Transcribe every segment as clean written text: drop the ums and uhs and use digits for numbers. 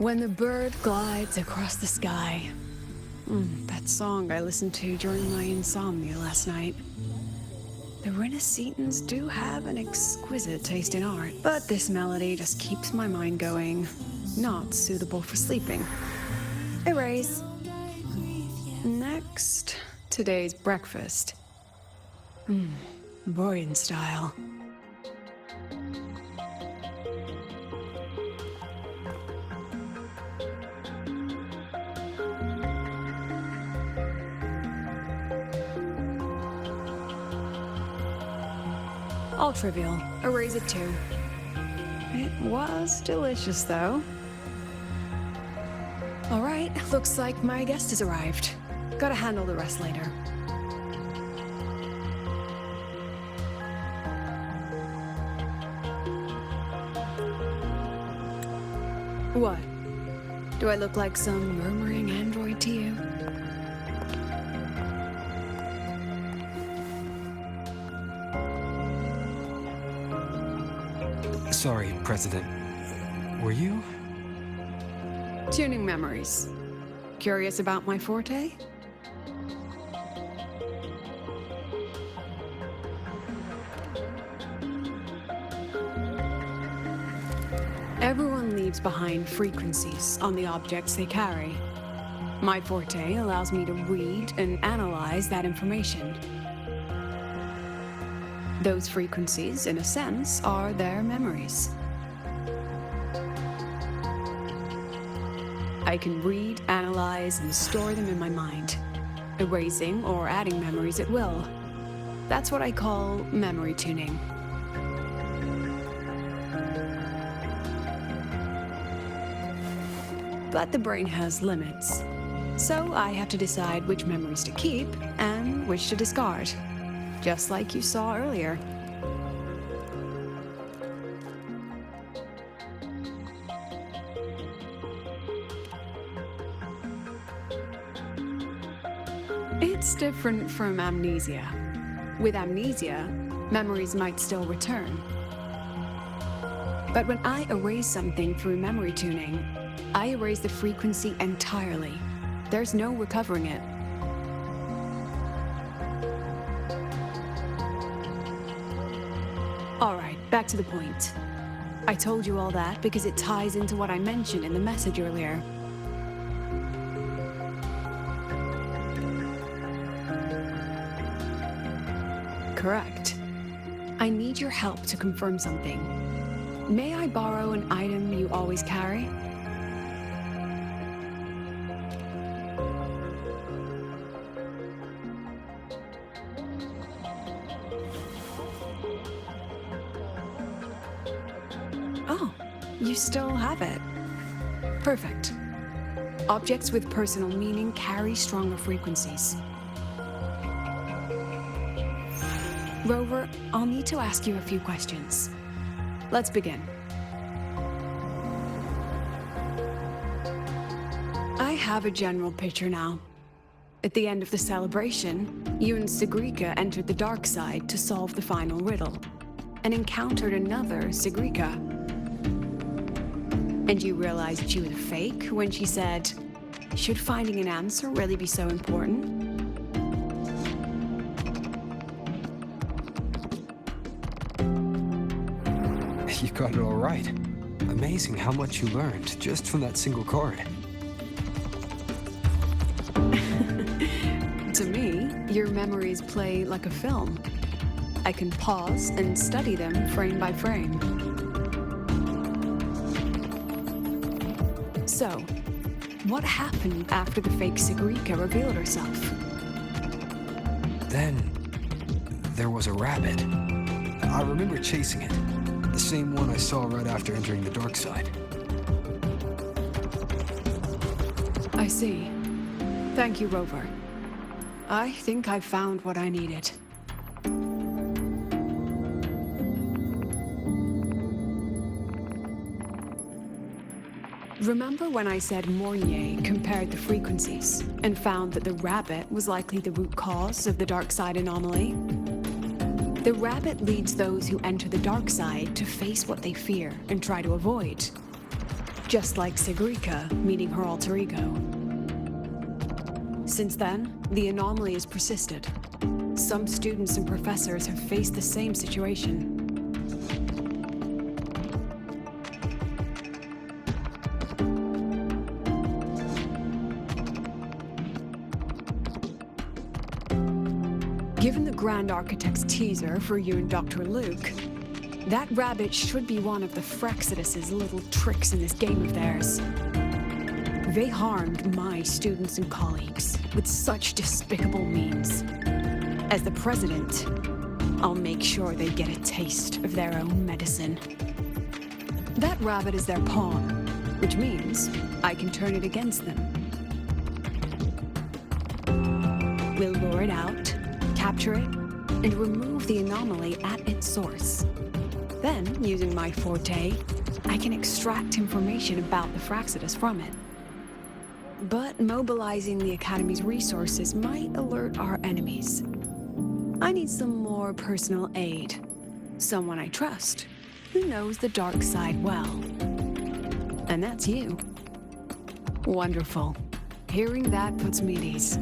When the bird glides across the sky. That song I listened to during my insomnia last night. The Renaissance do have an exquisite taste in art, but this melody just keeps my mind going. Not suitable for sleeping. Erase. Next, today's breakfast. Boyan style. All trivial. Erase it too. It was delicious, though. Alright, looks like my guest has arrived. Gotta handle the rest later. What? Do I look like some murmuring android to you? Sorry, President. Were you? Tuning memories. Curious about my forte? Everyone leaves behind frequencies on the objects they carry. My forte allows me to read and analyze that information. Those frequencies, in a sense, are their memories. I can read, analyze, and store them in my mind, erasing or adding memories at will. That's what I call memory tuning. But the brain has limits, so I have to decide which memories to keep and which to discard. Just like you saw earlier. It's different from amnesia. With amnesia, memories might still return. But when I erase something through memory tuning, I erase the frequency entirely. There's no recovering it. Alright, back to the point. I told you all that because it ties into what I mentioned in the message earlier. Correct. I need your help to confirm something. May I borrow an item you always carry? Oh, you still have it. Perfect. Objects with personal meaning carry stronger frequencies. Rover, I'll need to ask you a few questions. Let's begin. I have a general picture now. At the end of the celebration, you and Sigrika entered the dark side to solve the final riddle, and encountered another Sigrika. And you realized she was a fake when she said, "Should finding an answer really be so important?" You got it all right. Amazing how much you learned just from that single card. To me, your memories play like a film. I can pause and study them frame by frame. So, what happened after the fake Sigrika revealed herself? Then, there was a rabbit. I remember chasing it. The same one I saw right after entering the dark side. I see. Thank you, Rover. I think I found what I needed. Remember when I said Mornier compared the frequencies and found that the rabbit was likely the root cause of the dark side anomaly? The rabbit leads those who enter the dark side to face what they fear and try to avoid. just like Sigrika meeting her alter ego. Since then, the anomaly has persisted. Some students and professors have faced the same situation. Given the Grand Architect's teaser for you and Dr. Luke, that rabbit should be one of the Fraxidus' little tricks in this game of theirs. They harmed my students and colleagues with such despicable means. As the president, I'll make sure they get a taste of their own medicine. That rabbit is their pawn, which means I can turn it against them. We'll lure it out, capture it, and remove the anomaly at its source. Then, using my forte, I can extract information about the Fraxidus from it. But mobilizing the Academy's resources might alert our enemies. I need some more personal aid. Someone I trust, who knows the dark side well. And that's you. Wonderful. Hearing that puts me at ease.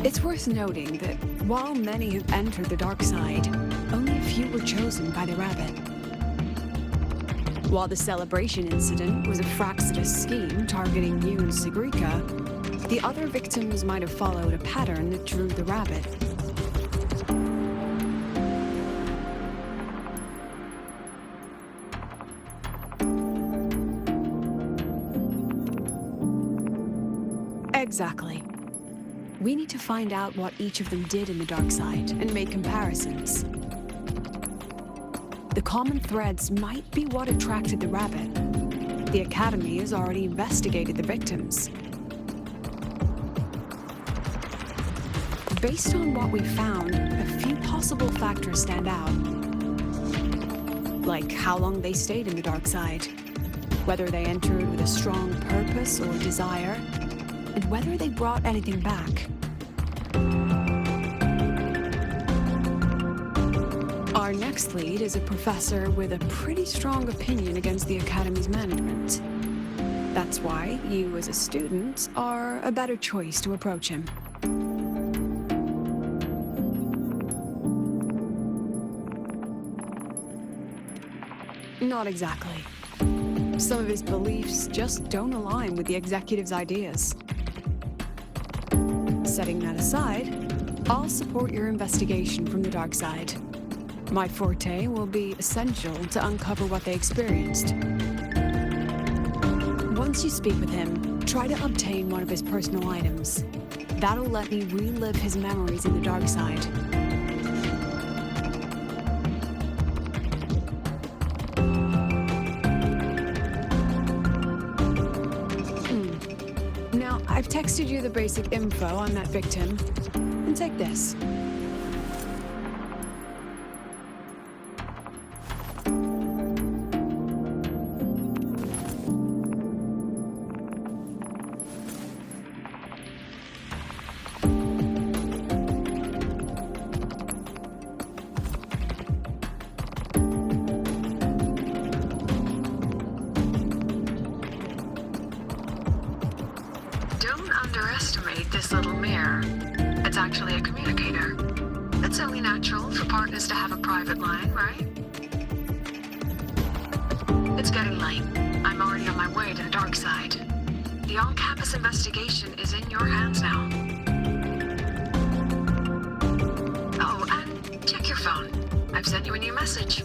It's worth noting that while many have entered the dark side, only a few were chosen by the rabbit. While the celebration incident was a Fraxidus scheme targeting you and Sigrika, the other victims might have followed a pattern that drew the rabbit. Exactly. We need to find out what each of them did in the dark side and make comparisons. The common threads might be what attracted the rabbit. The Academy has already investigated the victims. Based on what we found, a few possible factors stand out. Like how long they stayed in the dark side, whether they entered with a strong purpose or desire, and whether they brought anything back. Our next lead is a professor with a pretty strong opinion against the Academy's management. That's why you, as a student, are a better choice to approach him. Not exactly. Some of his beliefs just don't align with the executive's ideas. Setting that aside, I'll support your investigation from the dark side. My forte will be essential to uncover what they experienced. Once you speak with him, try to obtain one of his personal items. That'll let me relive his memories in the dark side. Now, I've texted you the basic info on that victim. And take this. Don't underestimate this little mirror. It's actually a communicator. It's only natural for partners to have a private line, right? It's getting late. I'm already on my way to the dark side. The on-campus investigation is in your hands now. Oh, and check your phone. I've sent you a new message.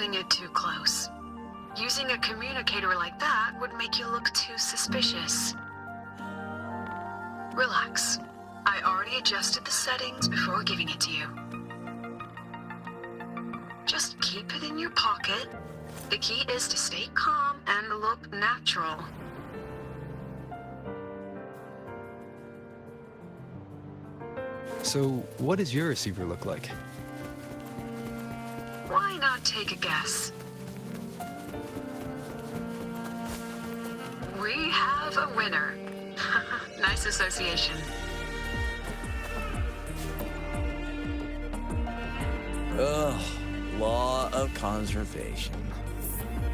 getting it too close. Using a communicator like that would make you look too suspicious. Relax. I already adjusted the settings before giving it to you. Just keep it in your pocket. The key is to stay calm and look natural. So, what does your receiver look like? Why not take a guess? We have a winner. Nice association. Ugh, law of conservation.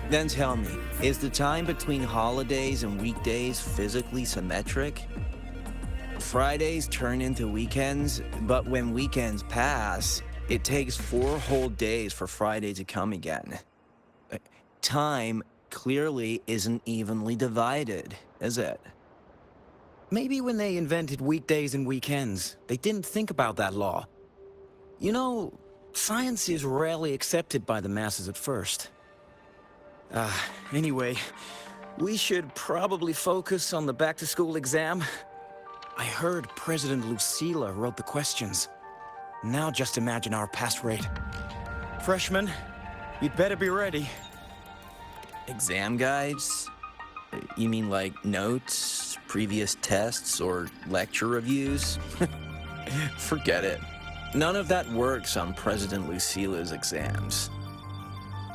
Then tell me, is the time between holidays and weekdays physically symmetric? Fridays turn into weekends, but when weekends pass, it takes 4 whole days for Friday to come again. Time clearly isn't evenly divided, is it? Maybe when they invented weekdays and weekends, they didn't think about that law. You know, science is rarely accepted by the masses at first. Anyway, we should probably focus on the back-to-school exam. I heard President Lucilla wrote the questions. Now just imagine our pass rate. Freshmen, you'd better be ready. Exam guides? You mean like notes, previous tests, or lecture reviews? Forget it. None of that works on President Lucilla's exams.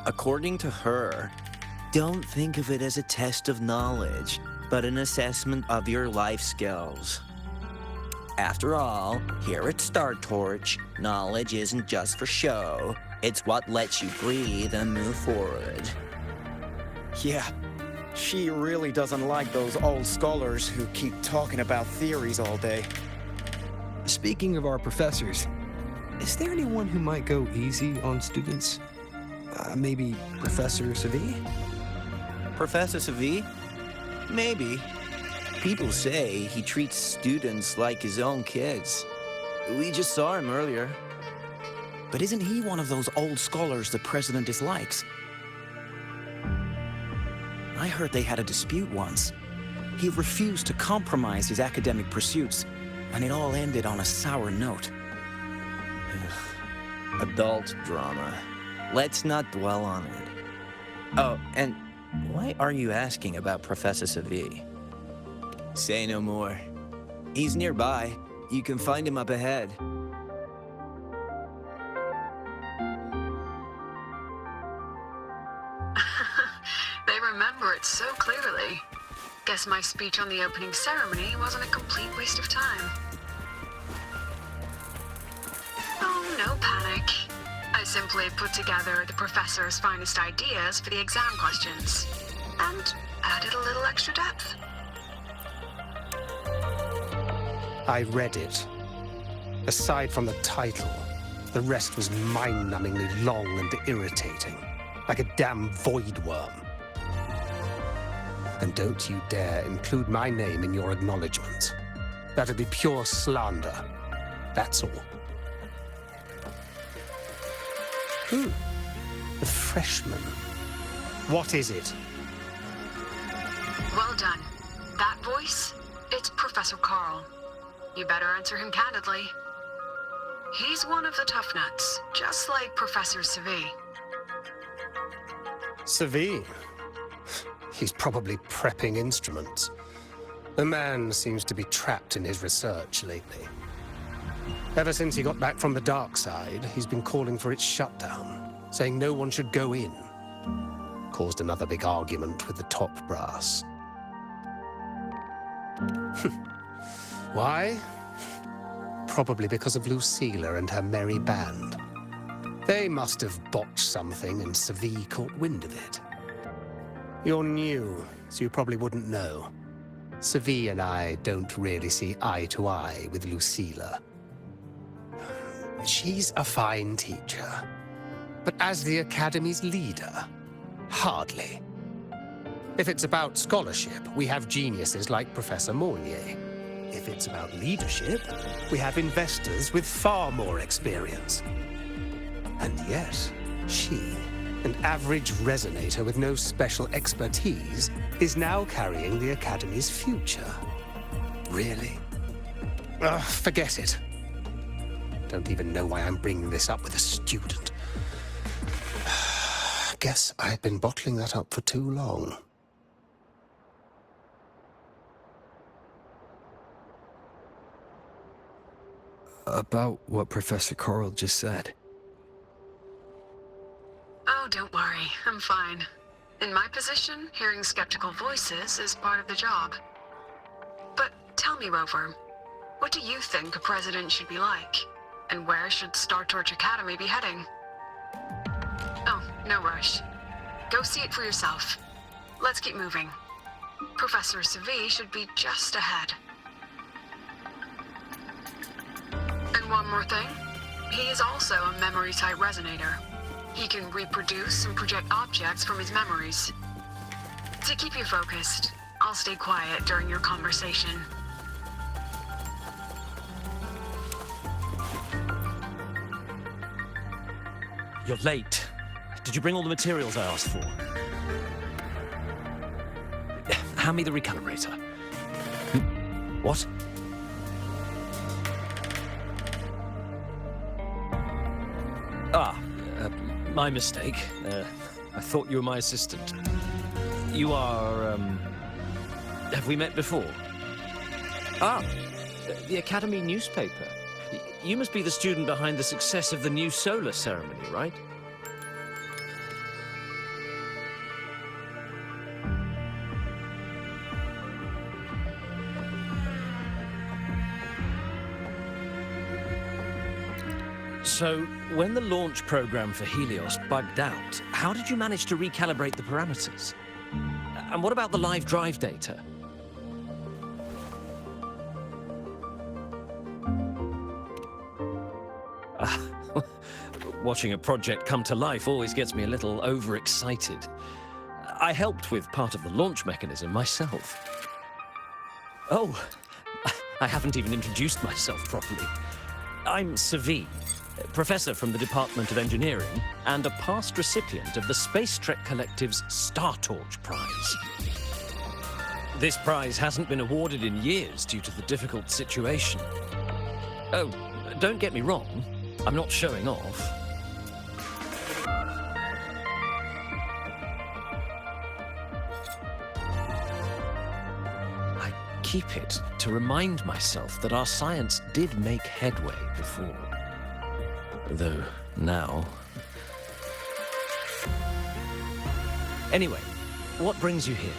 According to her, don't think of it as a test of knowledge, but an assessment of your life skills. After all, here at Star Torch, knowledge isn't just for show. It's what lets you breathe and move forward. Yeah, she really doesn't like those old scholars who keep talking about theories all day. Speaking of our professors, is there anyone who might go easy on students? Maybe Professor Savi? Professor Savi? Maybe. People say he treats students like his own kids. We just saw him earlier. But isn't he one of those old scholars the president dislikes? I heard they had a dispute once. He refused to compromise his academic pursuits, and it all ended on a sour note. Adult drama. Let's not dwell on it. Oh, and why are you asking about Professor Savi? Say no more. He's nearby. You can find him up ahead. They remember it so clearly. Guess my speech on the opening ceremony wasn't a complete waste of time. Oh, no panic. I simply put together the professor's finest ideas for the exam questions, and added a little extra depth. I read it. Aside from the title, the rest was mind-numbingly long and irritating, like a damn void worm. And don't you dare include my name in your acknowledgements. That'd be pure slander. That's all. Who? The freshman. What is it? Well done. That voice, it's Professor Carl. You better answer him candidly. He's one of the tough nuts, just like Professor Savi. Savi? He's probably prepping instruments. The man seems to be trapped in his research lately. Ever since he got back from the dark side, he's been calling for its shutdown, saying no one should go in. Caused another big argument with the top brass. Why? Probably because of Lucilla and her merry band. They must have botched something and Savi caught wind of it. You're new, so you probably wouldn't know. Savi and I don't really see eye to eye with Lucilla. She's a fine teacher, but as the Academy's leader, hardly. If it's about scholarship, we have geniuses like Professor Mornier. If it's about leadership, we have investors with far more experience. And yet, she An average resonator with no special expertise is now carrying the Academy's future. Really? Ugh, forget it. Don't even know why I'm bringing this up with a student. Guess I've been bottling that up for too long. About what Professor Carl just said. Oh, don't worry. I'm fine. In my position, hearing skeptical voices is part of the job. But tell me, Rover, what do you think a president should be like? And where should Star Torch Academy be heading? Oh, no rush. Go see it for yourself. Let's keep moving. Professor Savi should be just ahead. And one more thing. He is also a memory-type resonator. He can reproduce and project objects from his memories. To keep you focused, I'll stay quiet during your conversation. You're late. Did you bring all the materials I asked for? Hand me the recalibrator. What? My mistake. I thought you were my assistant. You are, have we met before? The Academy newspaper. You must be the student behind the success of the new solar ceremony, right? So, when the launch program for Helios bugged out, how did you manage to recalibrate the parameters? And what about the live drive data? Watching a project come to life always gets me a little overexcited. I helped with part of the launch mechanism myself. Oh, I haven't even introduced myself properly. I'm Savi, professor from the Department of Engineering and a past recipient of the Space Trek Collective's Star Torch Prize. This prize hasn't been awarded in years due to the difficult situation. Oh, don't get me wrong, I'm not showing off. I keep it to remind myself that our science did make headway before. Though now... Anyway, what brings you here?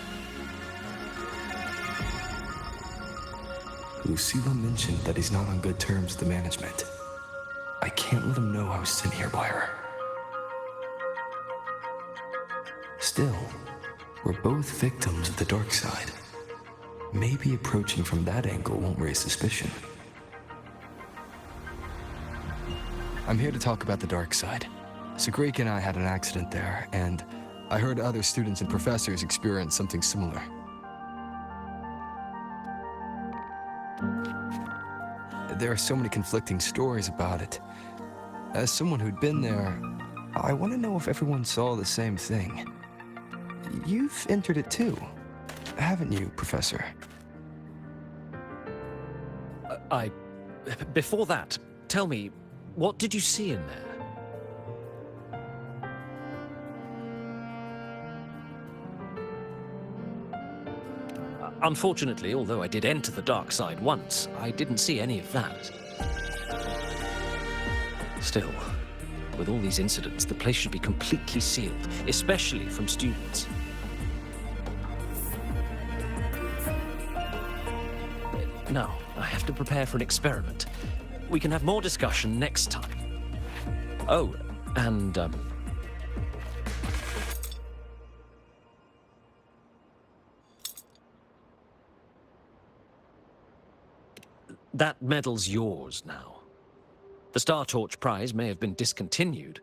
Lucila mentioned that he's not on good terms with the management. I can't let him know I was sent here by her. Still, we're both victims of the dark side. Maybe approaching from that angle won't raise suspicion. I'm here to talk about the dark side. Sagrika and I had an accident there, and I heard other students and professors experience something similar. There are so many conflicting stories about it. As someone who'd been there, I want to know if everyone saw the same thing. You've entered it too, haven't you, Professor? Before that, tell me, what did you see in there? Unfortunately, although I did enter the dark side once, I didn't see any of that. Still, with all these incidents, the place should be completely sealed, especially from students. Now, I have to prepare for an experiment. We can have more discussion next time. Oh, and, that medal's yours now. The Star Torch Prize may have been discontinued,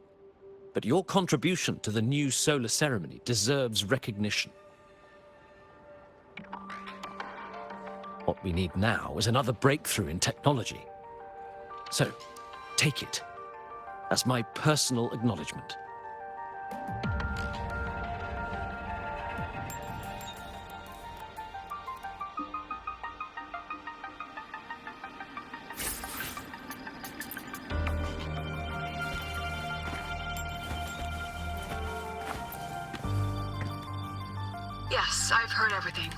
but your contribution to the new solar ceremony deserves recognition. What we need now is another breakthrough in technology. So, take it as my personal acknowledgement. Yes, I've heard everything.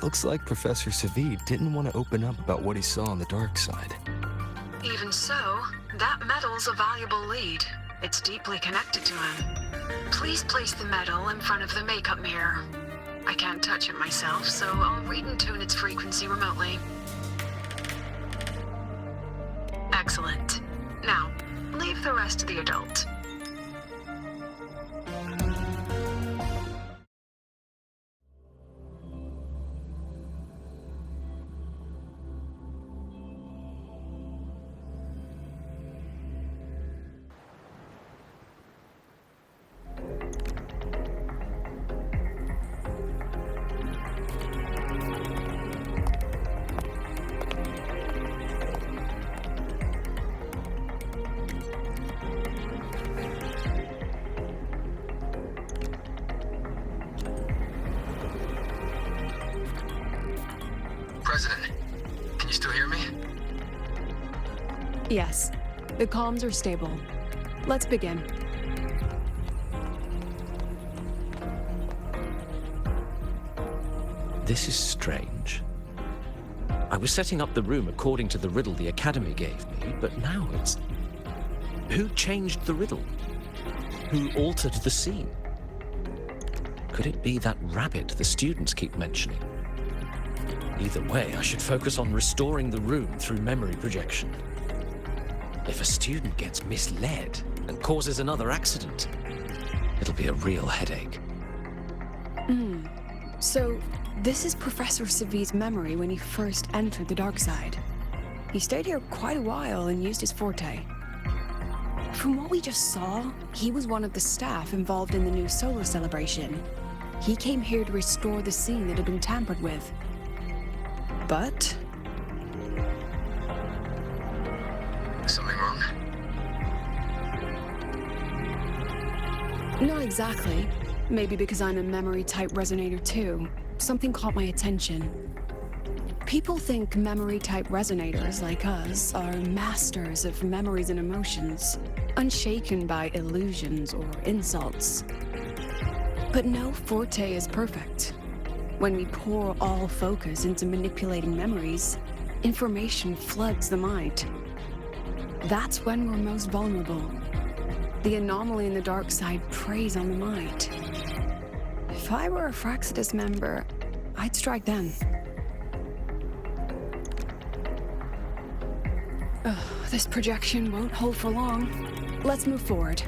Looks like Professor Savid didn't want to open up about what he saw on the dark side. Even so, that medal's a valuable lead. It's deeply connected to him. Please place the medal in front of the makeup mirror. I can't touch it myself, so I'll read and tune its frequency remotely. Excellent. Now, leave the rest to the adult. President, can you still hear me? Yes, the comms are stable. Let's begin. This is strange. I was setting up the room according to the riddle the Academy gave me, but now it's... Who changed the riddle? Who altered the scene? Could it be that rabbit the students keep mentioning? Either way, I should focus on restoring the room through memory projection. If a student gets misled and causes another accident, it'll be a real headache. So, this is Professor Savid's memory when he first entered the dark side. He stayed here quite a while and used his forte. From what we just saw, he was one of the staff involved in the new solar celebration. He came here to restore the scene that had been tampered with. But... Something wrong? not exactly. Maybe because I'm a memory-type resonator too. Something caught my attention. People think memory-type resonators like us are masters of memories and emotions, unshaken by illusions or insults. But no forte is perfect. When we pour all focus into manipulating memories, information floods the mind. That's when we're most vulnerable. The anomaly in the dark side preys on the mind. If I were a Fraxidus member, I'd strike then. This projection won't hold for long. Let's move forward.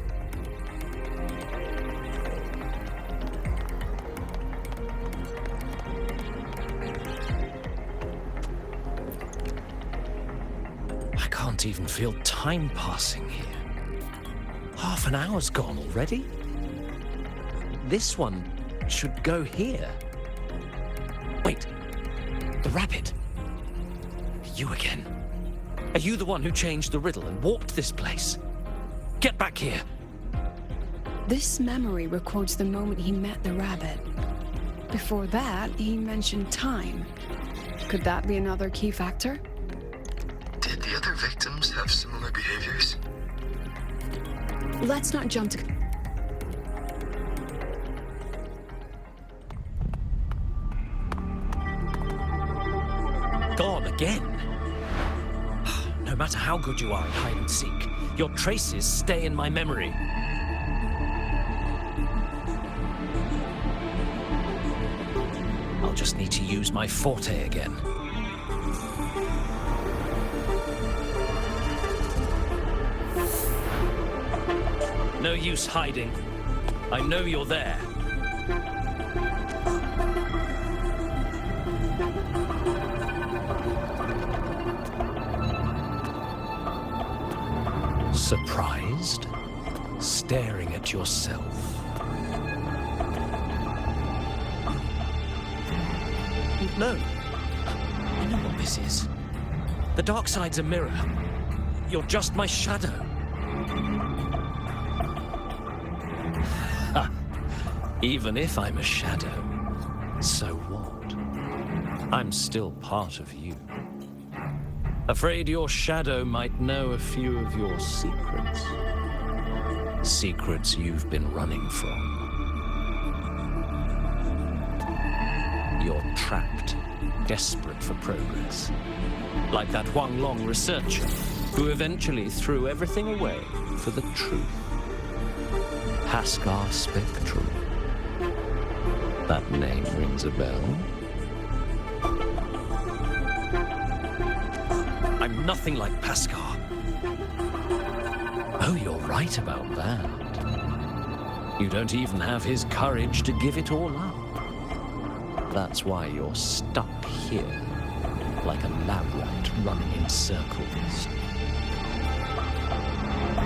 I can't even feel time passing here. Half an hour's gone already? This one should go here. Wait, the rabbit. You again. Are you the one who changed the riddle and warped this place? Get back here. This memory records the moment he met the rabbit. Before that, he mentioned time. Could that be another key factor? Did the other victims have similar behaviors? Let's not jump to... Gone again. No matter how good you are at hide and seek, your traces stay in my memory. I'll just need to use my forte again. No use hiding. I know you're there. Surprised? Staring at yourself. No. I know what this is. The dark side's a mirror. You're just my shadow. Ha! Even if I'm a shadow, so what? I'm still part of you. Afraid your shadow might know a few of your secrets. Secrets you've been running from. You're trapped, desperate for progress. Like that Huang Long researcher who eventually threw everything away for the truth. Haskar Spectral. That name rings a bell. I'm nothing like Paskar. Oh, you're right about that. You don't even have his courage to give it all up. That's why you're stuck here, like a lab rat running in circles.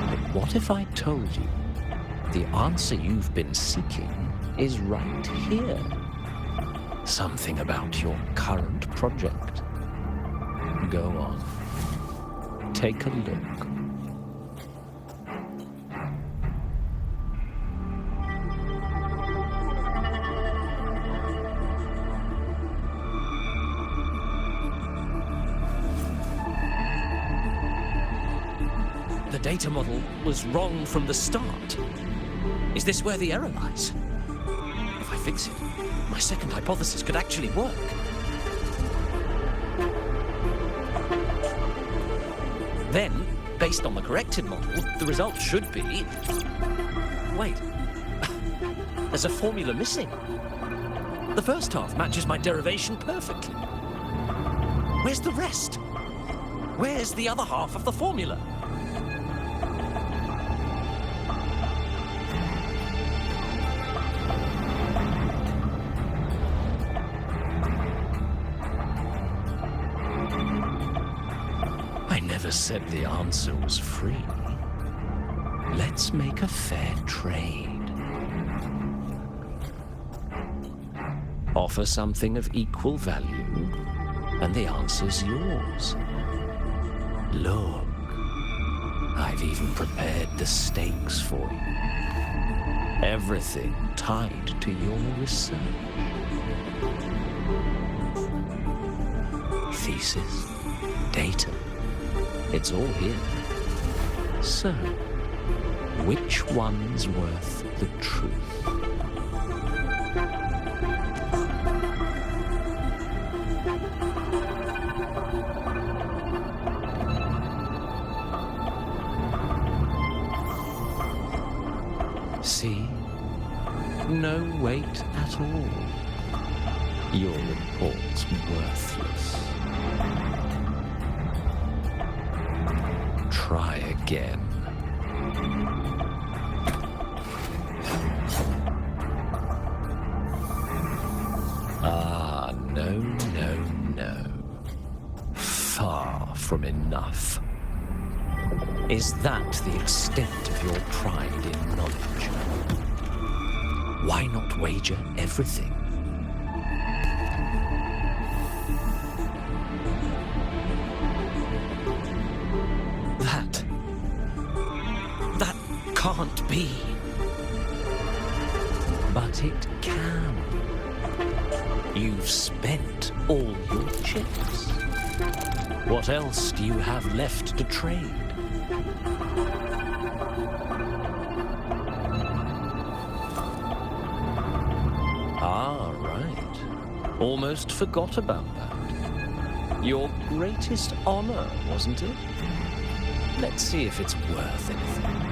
But what if I told you the answer you've been seeking is right here? Something about your current project. Go on. Take a look. The data model was wrong from the start. Is this where the error lies? If I fix it, my second hypothesis could actually work. Then, based on the corrected model, the result should be... Wait. There's a formula missing. The first half matches my derivation perfectly. Where's the rest? Where's the other half of the formula? Said the answer was free. Let's make a fair trade. Offer something of equal value, and the answer's yours. Look, I've even prepared the stakes for you. Everything tied to your research. Thesis, data. It's all here. So, which one's worth the truth? See? No weight at all. Your report's worthless. Try again. Ah, no. Far from enough. Is that the extent of your pride in knowledge? Why not wager everything? That can't be. But it can. You've spent all your chips. What else do you have left to trade? Ah, right. Almost forgot about that. Your greatest honor, wasn't it? Let's see if it's worth anything.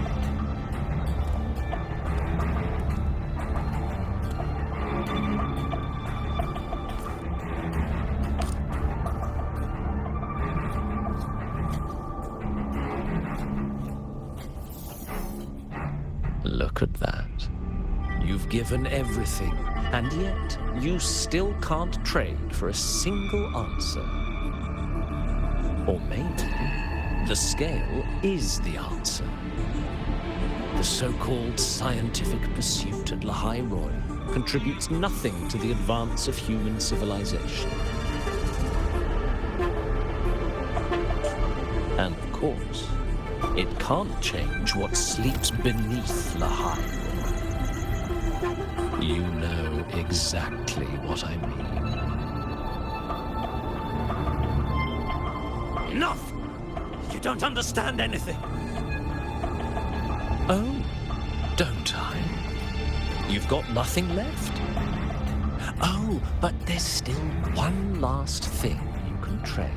Look at that. You've given everything, and yet you still can't trade for a single answer. Or maybe the scale is the answer. The so-called scientific pursuit at Lahai-Roi contributes nothing to the advance of human civilization. And of course, it can't change what sleeps beneath Lahai-Roi. You know exactly what I mean. Enough! You don't understand anything. Oh, don't I? You've got nothing left? Oh, but there's still one last thing you can trade.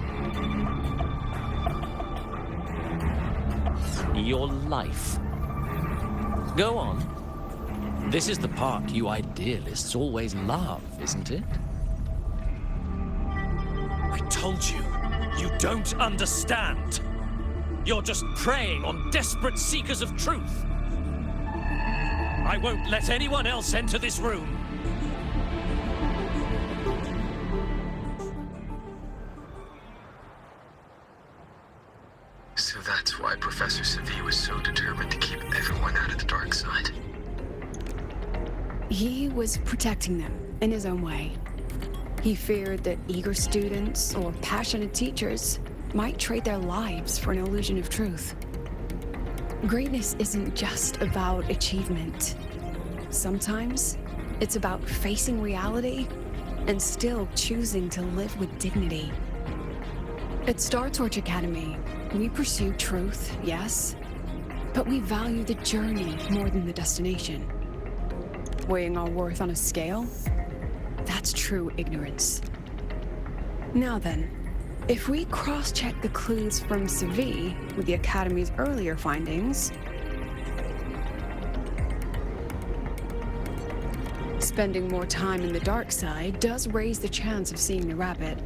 Your life. Go on. This is the part you idealists always love, isn't it? I told you, you don't understand. You're just preying on desperate seekers of truth. I won't let anyone else enter this room. So that's why Professor Savi was so determined to keep everyone out of the dark side. He was protecting them in his own way. He feared that eager students or passionate teachers might trade their lives for an illusion of truth. Greatness isn't just about achievement. Sometimes it's about facing reality and still choosing to live with dignity. At Star Torch Academy, we pursue truth, yes, but we value the journey more than the destination. Weighing our worth on a scale? That's true ignorance. Now then, if we cross-check the clues from Savi with the Academy's earlier findings, spending more time in the dark side does raise the chance of seeing the rabbit,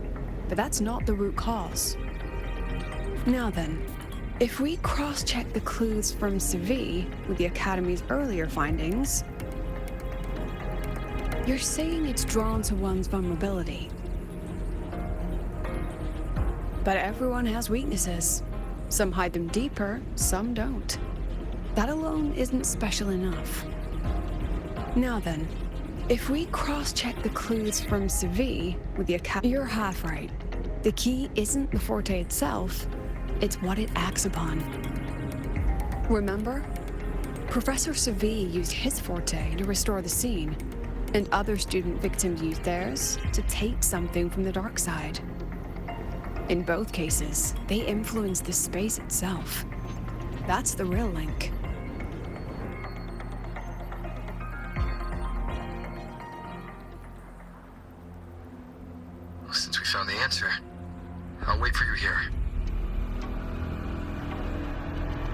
but that's not the root cause. Now then, if we cross-check the clues from Savi with the Academy's earlier findings, you're saying it's drawn to one's vulnerability. But everyone has weaknesses. Some hide them deeper, some don't. That alone isn't special enough. Now then, if we cross-check the clues from Savi with the Academy, you're half right. The key isn't the forte itself, it's what it acts upon. Remember? Professor Savi used his forte to restore the scene, and other student victims used theirs to take something from the dark side. In both cases, they influenced the space itself. That's the real link. Since we found the answer, I'll wait for you here.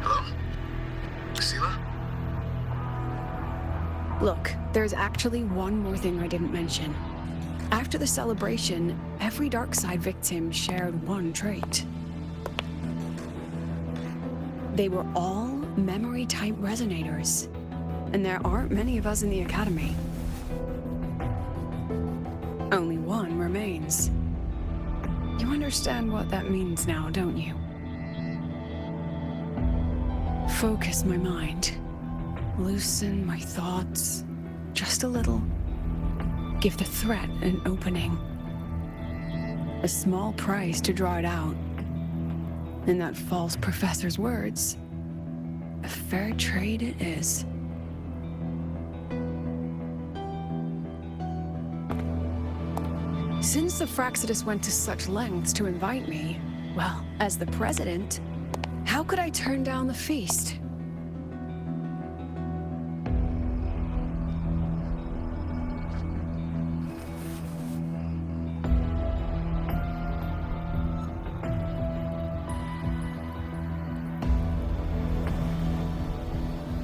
Hello? Lucila? Look, there's actually one more thing I didn't mention. After the celebration, every Darkside victim shared one trait. They were all memory-type resonators, and there aren't many of us in the Academy. Only one remains. You understand what that means now, don't you? Focus my mind. Loosen my thoughts. Just a little. Give the threat an opening. A small price to draw it out. In that false professor's words, a fair trade it is. Since the Fraxidus went to such lengths to invite me, well, as the president, how could I turn down the feast?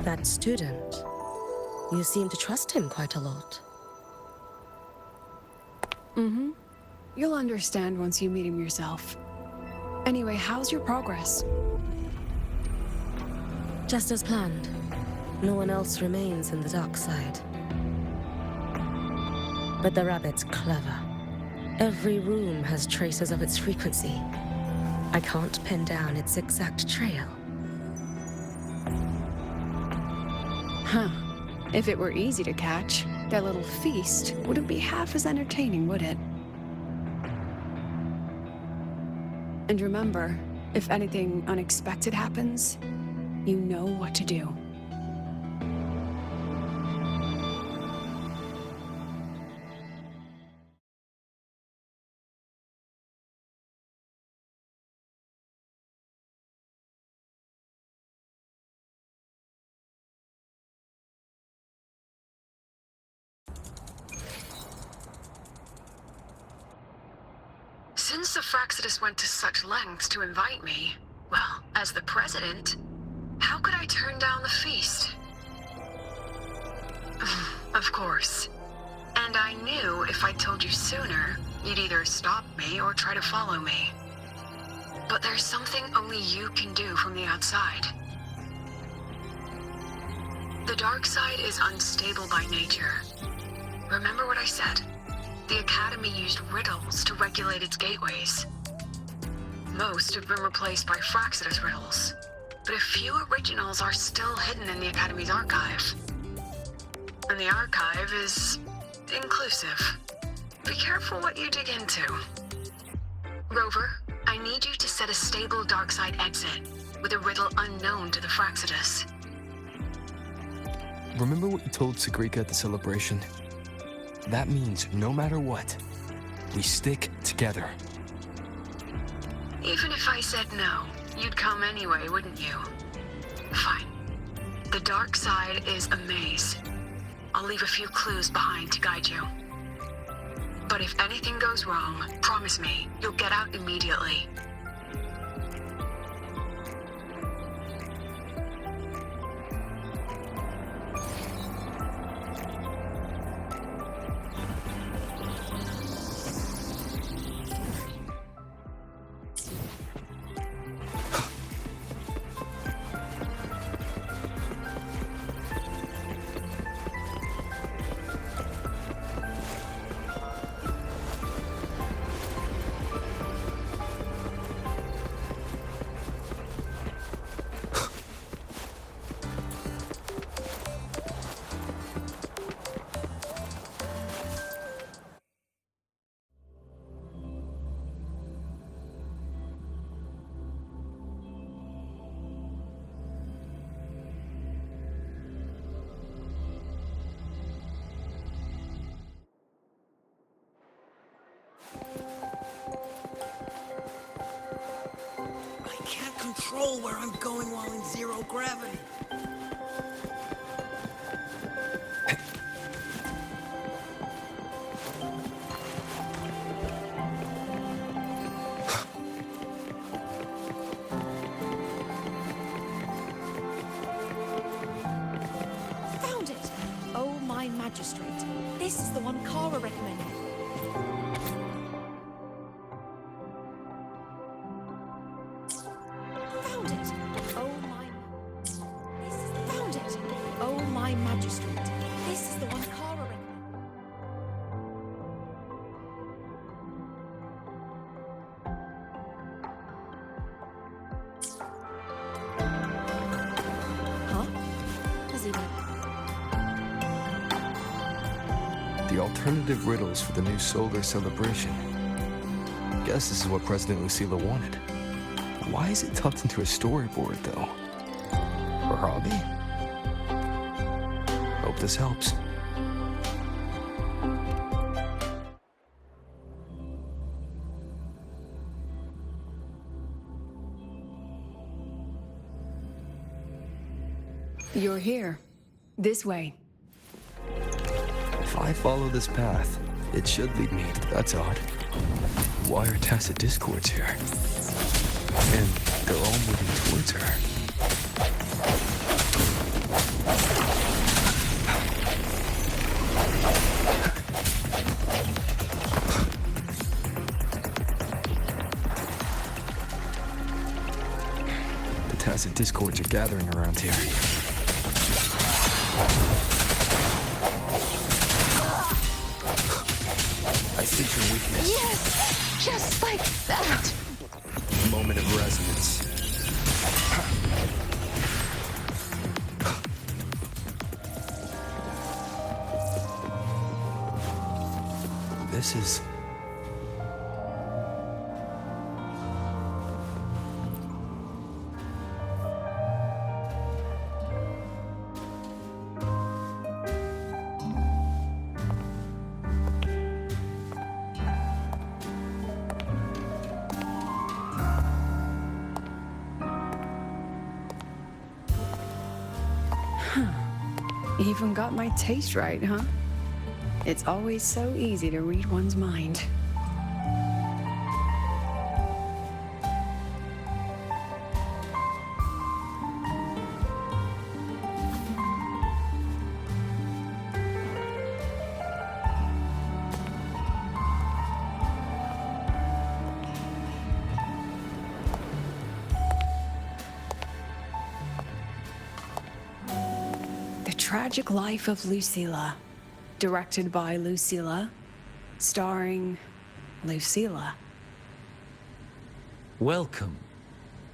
That student, you seem to trust him quite a lot. Mm-hmm. You'll understand once you meet him yourself. Anyway, how's your progress? Just as planned. No one else remains in the dark side. But the rabbit's clever. Every room has traces of its frequency. I can't pin down its exact trail. Huh. If it were easy to catch, their little feast wouldn't be half as entertaining, would it? And remember, if anything unexpected happens, You know what to do. Since the Fraxidus went to such lengths to invite me, well, as the president, how could I turn down the feast? Of course. And I knew if I told you sooner, you'd either stop me or try to follow me. But there's something only you can do from the outside. The dark side is unstable by nature. Remember what I said? The Academy used riddles to regulate its gateways. Most have been replaced by Fraxidus riddles, but a few originals are still hidden in the Academy's archive. And the archive is inclusive. Be careful what you dig into. Rover, I need you to set a stable dark side exit with a riddle unknown to the Fraxidus. Remember what you told Sagrika at the celebration? That means no matter what, we stick together. Even if I said no, you'd come anyway, wouldn't you? Fine. The dark side is a maze. I'll leave a few clues behind to guide you. But if anything goes wrong, promise me, you'll get out immediately. Control where I'm going while in zero gravity. Found it! Oh, my magistrate. This is the one Kara recommended. The alternative riddles for the new solar celebration. Guess this is what President Lucila wanted. Why is it tucked into a storyboard, though? Her hobby? Hope this helps. You're here. This way. If I follow this path, it should lead me. That's odd. Why are tacit discords here? And they're all moving towards her. The tacit discords are gathering around here. I see your weakness. Yes! Just like that! Moment of resonance. This is... Even got my taste right, huh? It's always so easy to read one's mind. Tragic Life of Lucilla, directed by Lucilla, starring Lucilla. Welcome.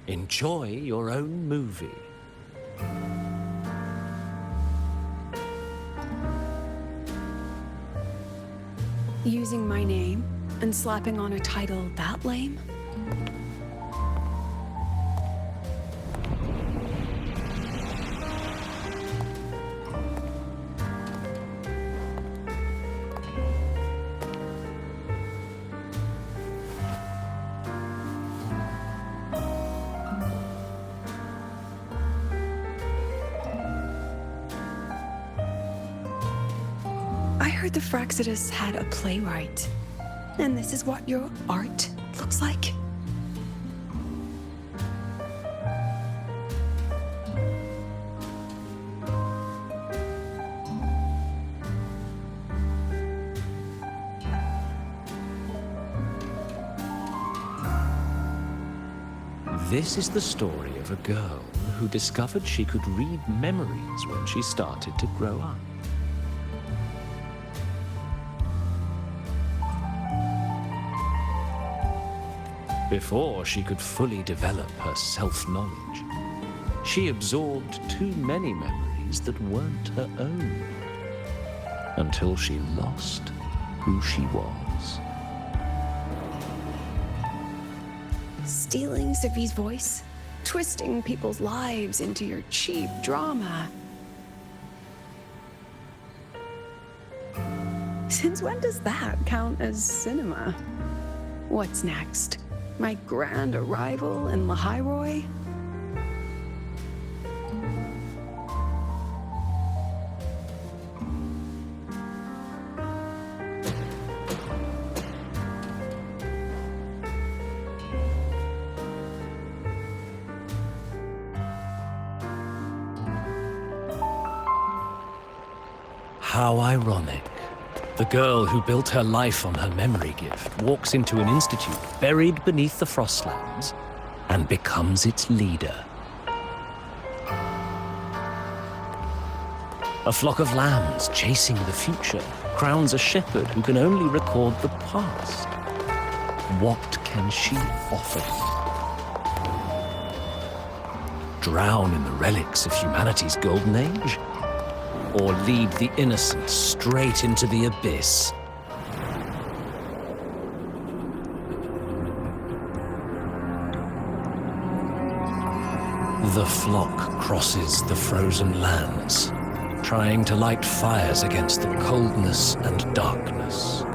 Enjoy your own movie. Using my name and slapping on a title that lame? I heard the Fraxidus had a playwright. And this is what your art looks like? This is the story of a girl who discovered she could read memories when she started to grow up. Before she could fully develop her self-knowledge, she absorbed too many memories that weren't her own, until she lost who she was. Stealing Sophie's voice, twisting people's lives into your cheap drama. Since when does that count as cinema? What's next? My grand arrival in Lahai-Roi? How ironic. The girl who built her life on her memory gift walks into an institute buried beneath the Frostlands and becomes its leader. A flock of lambs chasing the future crowns a shepherd who can only record the past. What can she offer them? Drown in the relics of humanity's golden age? Or lead the innocent straight into the abyss? The flock crosses the frozen lands, trying to light fires against the coldness and darkness.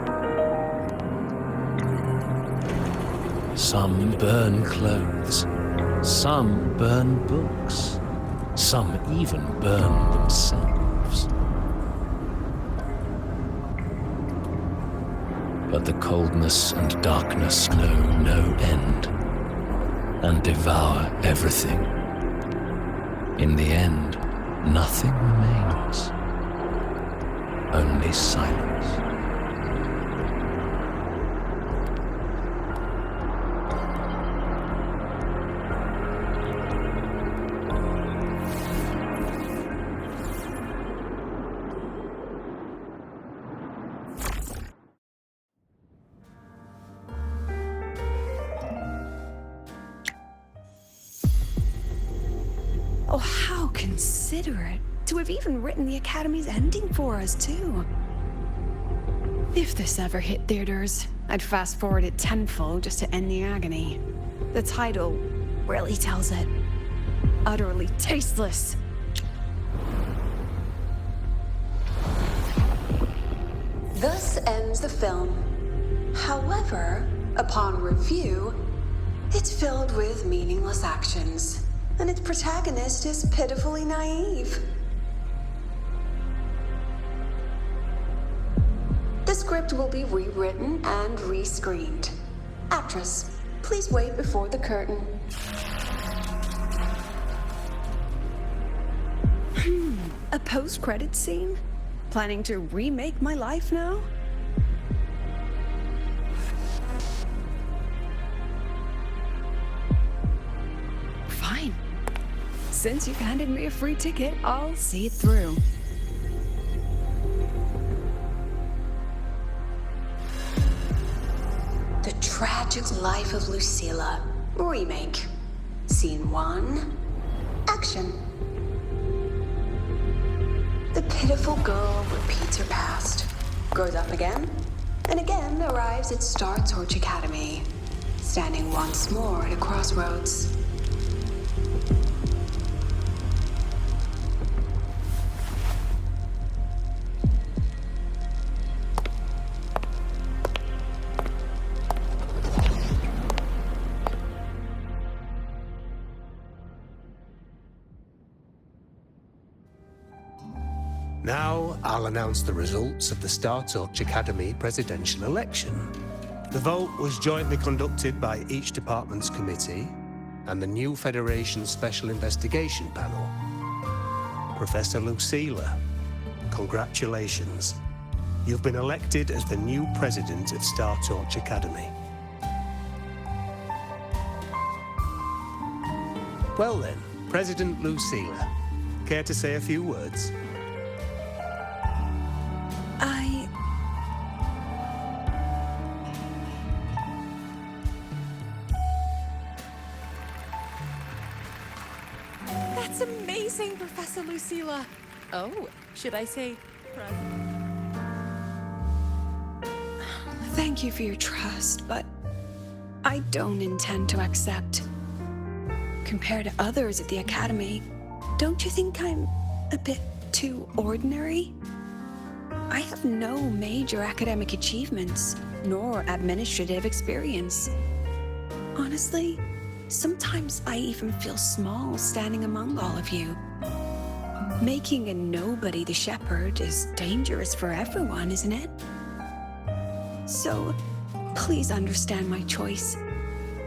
Some burn clothes, some burn books, some even burn themselves. But the coldness and darkness know no end, and devour everything. In the end, nothing remains, only silence. Oh, how considerate to have even written the Academy's ending for us, too. If this ever hit theaters, I'd fast forward it tenfold just to end the agony. The title really tells it. Utterly tasteless. Thus ends the film. However, upon review, it's filled with meaningless actions, and its protagonist is pitifully naive. script will be rewritten and rescreened. Actress, please wait before the curtain. A post-credit scene? Planning to remake my life now? Fine. Since you've handed me a free ticket, I'll see it through. The Tragic Life of Lucilla. Remake. Scene 1. Action. The pitiful girl repeats her past, grows up again, and again arrives at Star Torch Academy, standing once more at a crossroads. Now, I'll announce the results of the Star Torch Academy presidential election. The vote was jointly conducted by each department's committee and the new Federation Special Investigation Panel. Professor Lucilla, congratulations. You've been elected as the new president of Star Torch Academy. Well then, President Lucilla, care to say a few words? That's amazing, Professor Lucilla. Oh, should I say Thank you for your trust, but I don't intend to accept. Compared to others at the Academy, don't you think I'm a bit too ordinary? I have no major academic achievements, nor administrative experience. Honestly, sometimes I even feel small standing among all of you. Making a nobody the shepherd is dangerous for everyone, isn't it? So, please understand my choice.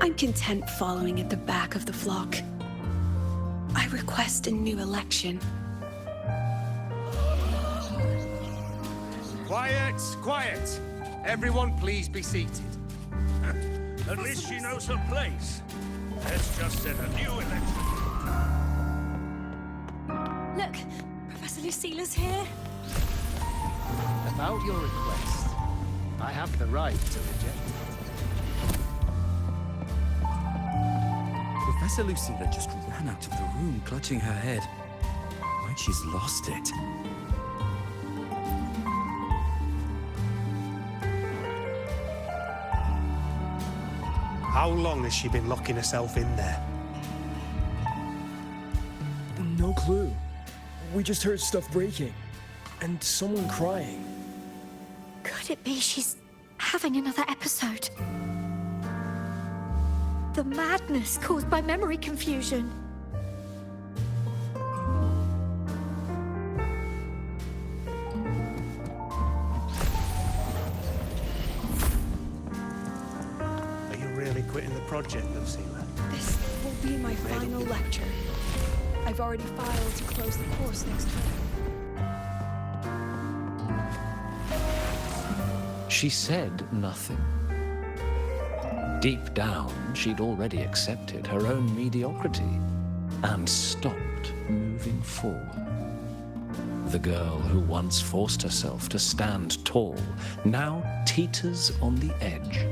I'm content following at the back of the flock. I request a new election. Quiet, quiet. Everyone please be seated. At least she knows her place. Let's just set a new election. Look, Professor Lucilla's here. About your request, I have the right to reject it. Professor Lucilla just ran out of the room, clutching her head. Like she's lost it. How long has she been locking herself in there? No clue. We just heard stuff breaking. And someone crying. Could it be she's having another episode? The madness caused by memory confusion. Are you really quitting the project, Lucilla? This will be my final lecture. I've already filed to close the course next term. She said nothing. Deep down, she'd already accepted her own mediocrity and stopped moving forward. The girl who once forced herself to stand tall now teeters on the edge.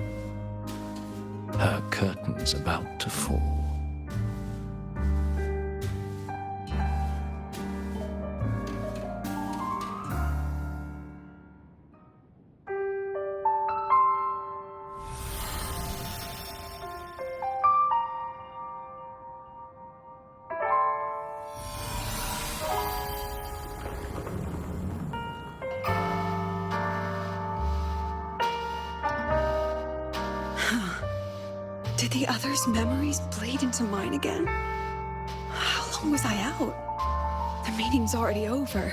Her curtain's about to fall. Did the others' memories bleed into mine again? How long was I out? The meeting's already over.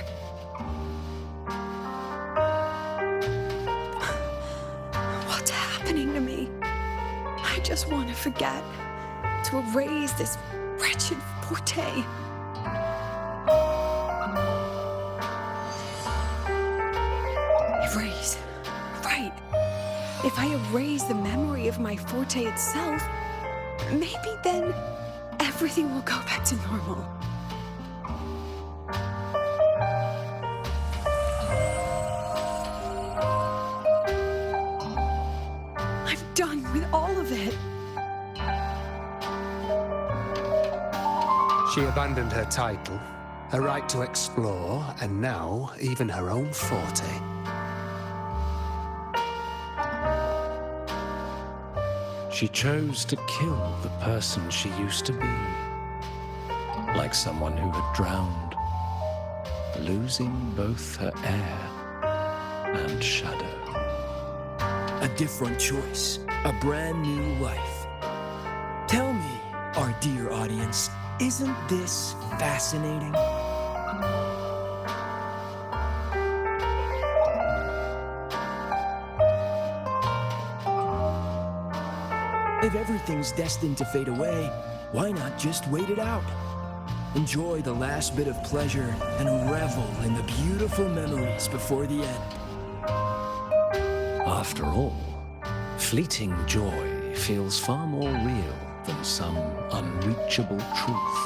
I just want to forget, to erase this wretched forte. Erase. Right. If I erase the memory of my forte itself, maybe then everything will go back to normal. I'm done with all of it. She abandoned her title, her right to explore, and now even her own forte. She chose to kill the person she used to be, like someone who had drowned, losing both her air and shadow. A different choice, a brand new life. Tell me, our dear audience, isn't this fascinating? If everything's destined to fade away, why not just wait it out? Enjoy the last bit of pleasure and revel in the beautiful memories before the end. After all, fleeting joy feels far more real than some unreachable truth.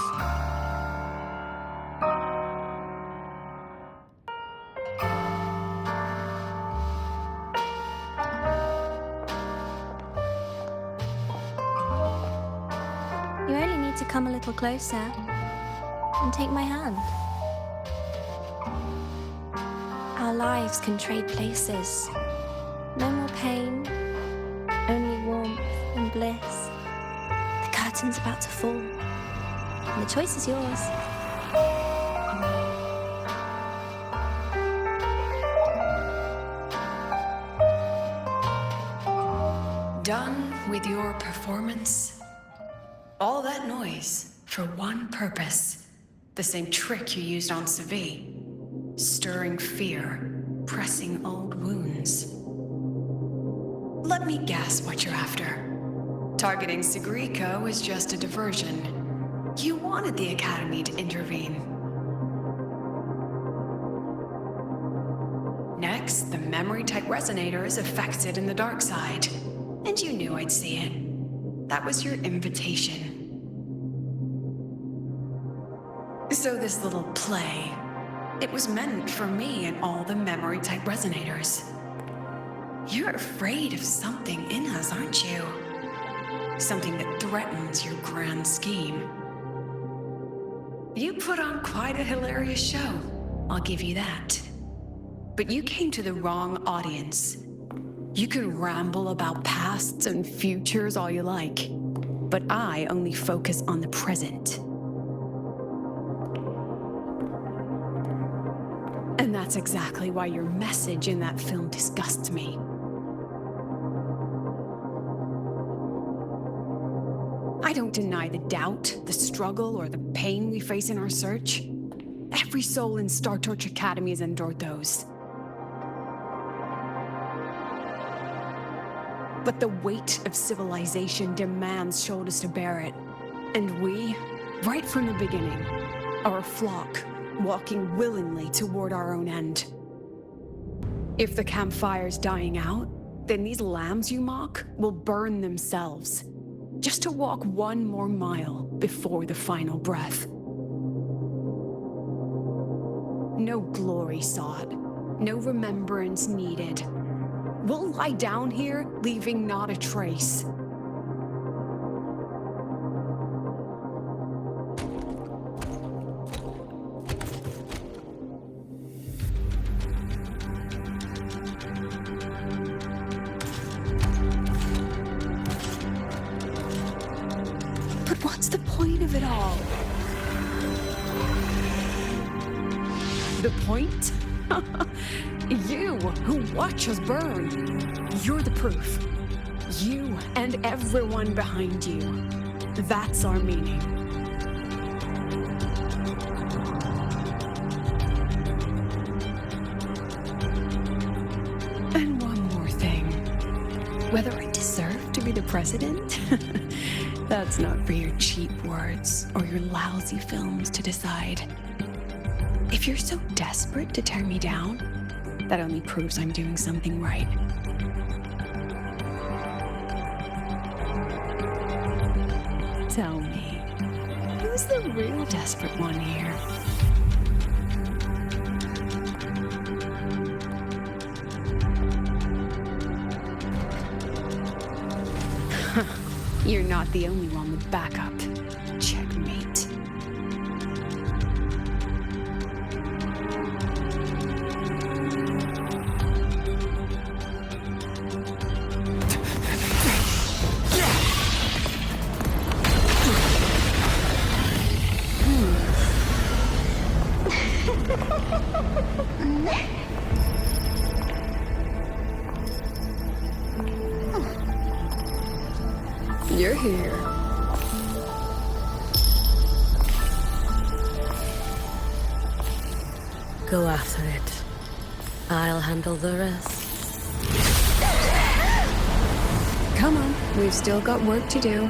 You only need to come a little closer and take my hand. Our lives can trade places. No more pain, only warmth and bliss. The curtain's about to fall, and the choice is yours. Done with your performance? All that noise for one purpose. The same trick you used on Savi. Stirring fear, pressing old wounds. Let me guess what you're after. Targeting Sigriko was just a diversion. You wanted the Academy to intervene. Next, the memory-type resonator is affected in the dark side. And you knew I'd see it. That was your invitation. So this little play, it was meant for me and all the memory-type resonators. You're afraid of something in us, aren't you? Something that threatens your grand scheme. You put on quite a hilarious show, I'll give you that. But you came to the wrong audience. You can ramble about pasts and futures all you like, but I only focus on the present. And that's exactly why your message in that film disgusts me. I don't deny the doubt, the struggle, or the pain we face in our search. Every soul in Star Torch Academy has endured those. But the weight of civilization demands shoulders to bear it. And we, right from the beginning, are a flock, walking willingly toward our own end. If the campfire's dying out, then these lambs you mock will burn themselves, just to walk one more mile before the final breath. No glory sought, no remembrance needed. We'll lie down here, leaving not a trace. But what's the point of it all? The point? You, who watch us burn. You're the proof. You and everyone behind you. That's our meaning. And one more thing. Whether I deserve to be the president? That's not for your cheap words or your lousy films to decide. If you're so desperate to tear me down, that only proves I'm doing something right. Tell me, who's the real desperate one here? You're not the only one with backup. Checkmate. You're here. Go after it. I'll handle the rest. Come on, we've still got work to do.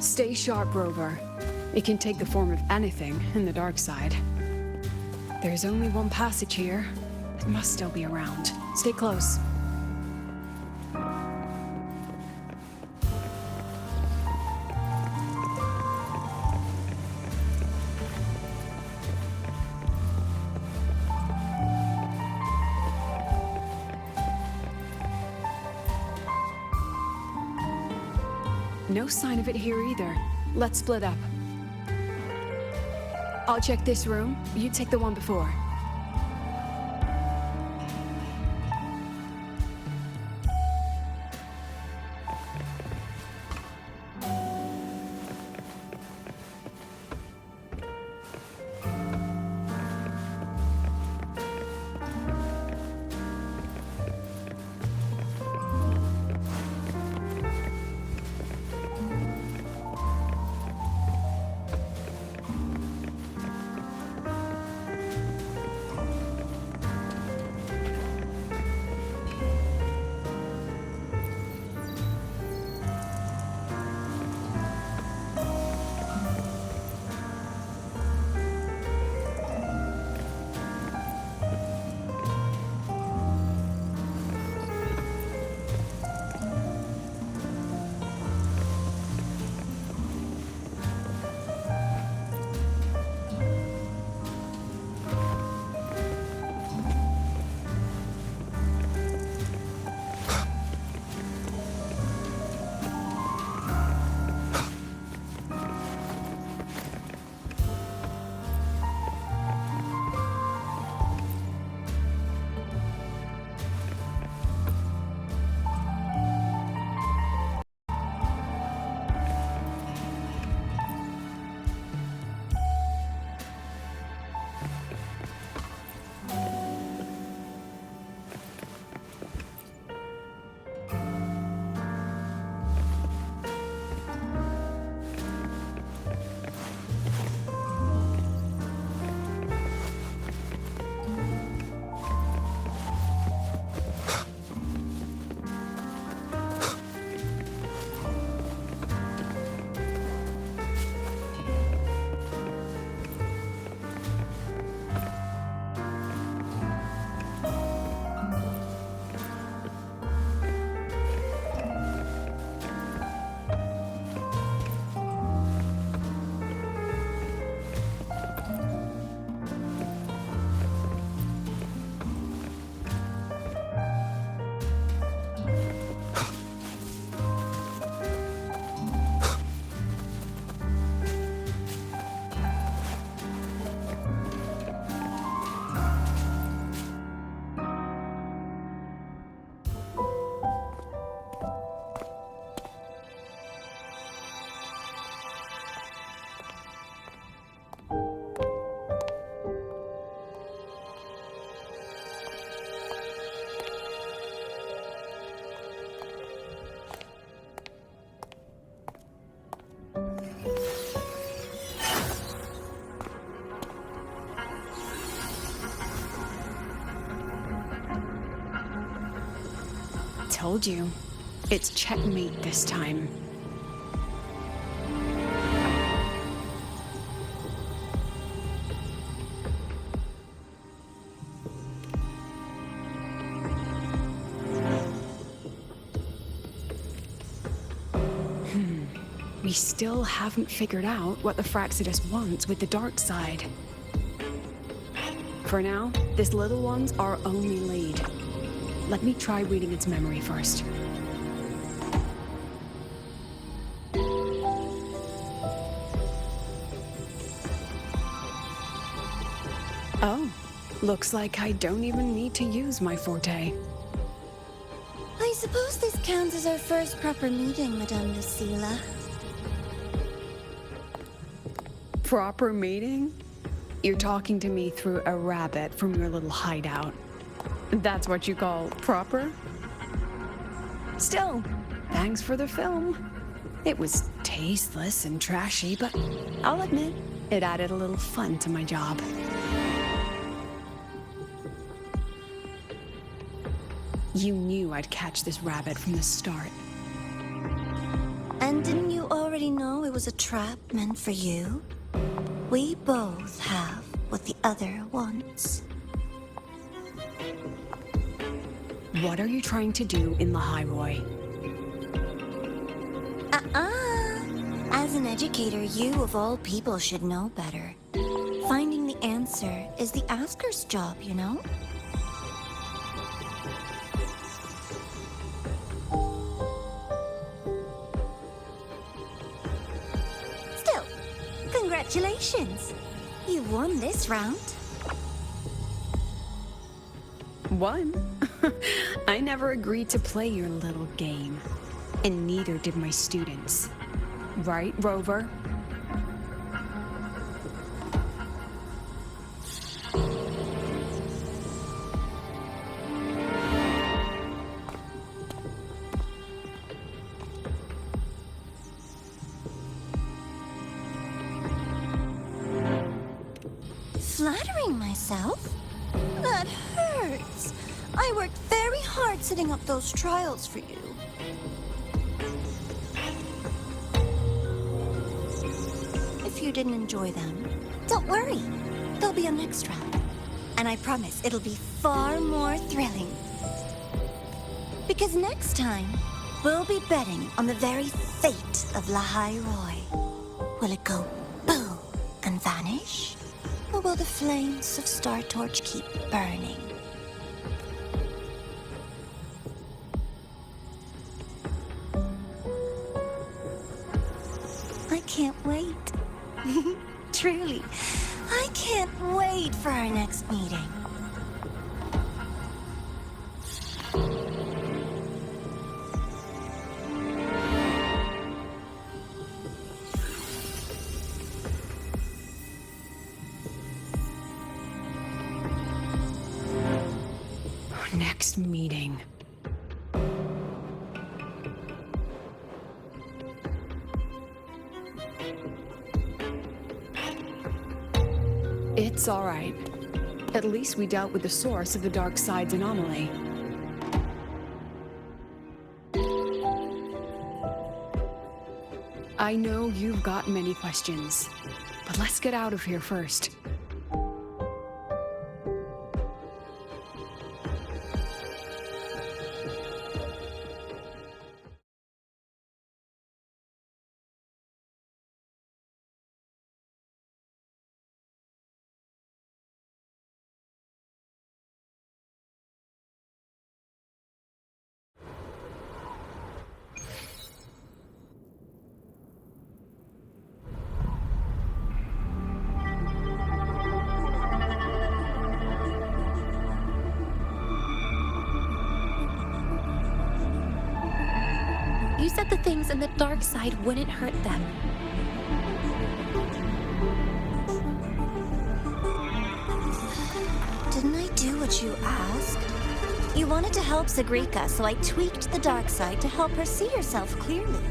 Stay sharp, Rover. It can take the form of anything in the dark side. There's only one passage here. It must still be around. Stay close. No sign of it here either. Let's split up. I'll check this room. You take the one before. told you. It's checkmate this time. We still haven't figured out what the Fraxidus wants with the dark side. For now, this little one's our only lead. Let me try reading its memory first. Oh, looks like I don't even need to use my forte. I suppose this counts as our first proper meeting, Madame Lucilla. Proper meeting? You're talking to me through a rabbit from your little hideout. That's what you call proper? Still, thanks for the film. It was tasteless and trashy, but I'll admit, it added a little fun to my job. You knew I'd catch this rabbit from the start. And didn't you already know it was a trap meant for you? We both have what the other wants. What are you trying to do in Lahai-Roi? As an educator, you of all people should know better. Finding the answer is the asker's job, you know? Still, congratulations! You won this round. Won? I never agreed to play your little game. And neither did my students. Right, Rover? Flattering myself? That hurts. I worked very hard setting up those trials for you. If you didn't enjoy them, don't worry. There'll be a next round. And I promise it'll be far more thrilling. Because next time, we'll be betting on the very fate of Lahai-Roi. Will it go boom and vanish? Or will the flames of Star Torch keep burning? I can't wait. Truly, I can't wait for our next meeting. Next meeting. It's all right. At least we dealt with the source of the dark side's anomaly. I know you've got many questions, but let's get out of here first. You said the things in the dark side wouldn't hurt them. Didn't I do what you asked? You wanted to help Zagrika, so I tweaked the dark side to help her see herself clearly.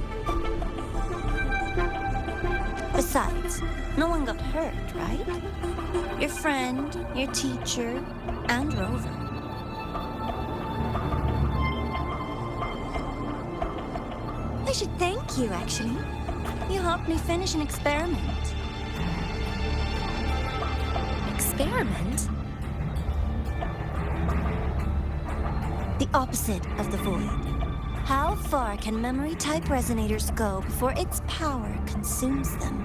Besides, no one got hurt, right? Your friend, your teacher, and Rover. I should thank you, actually. You helped me finish an experiment. Experiment? The opposite of the void. How far can memory-type resonators go before its power consumes them?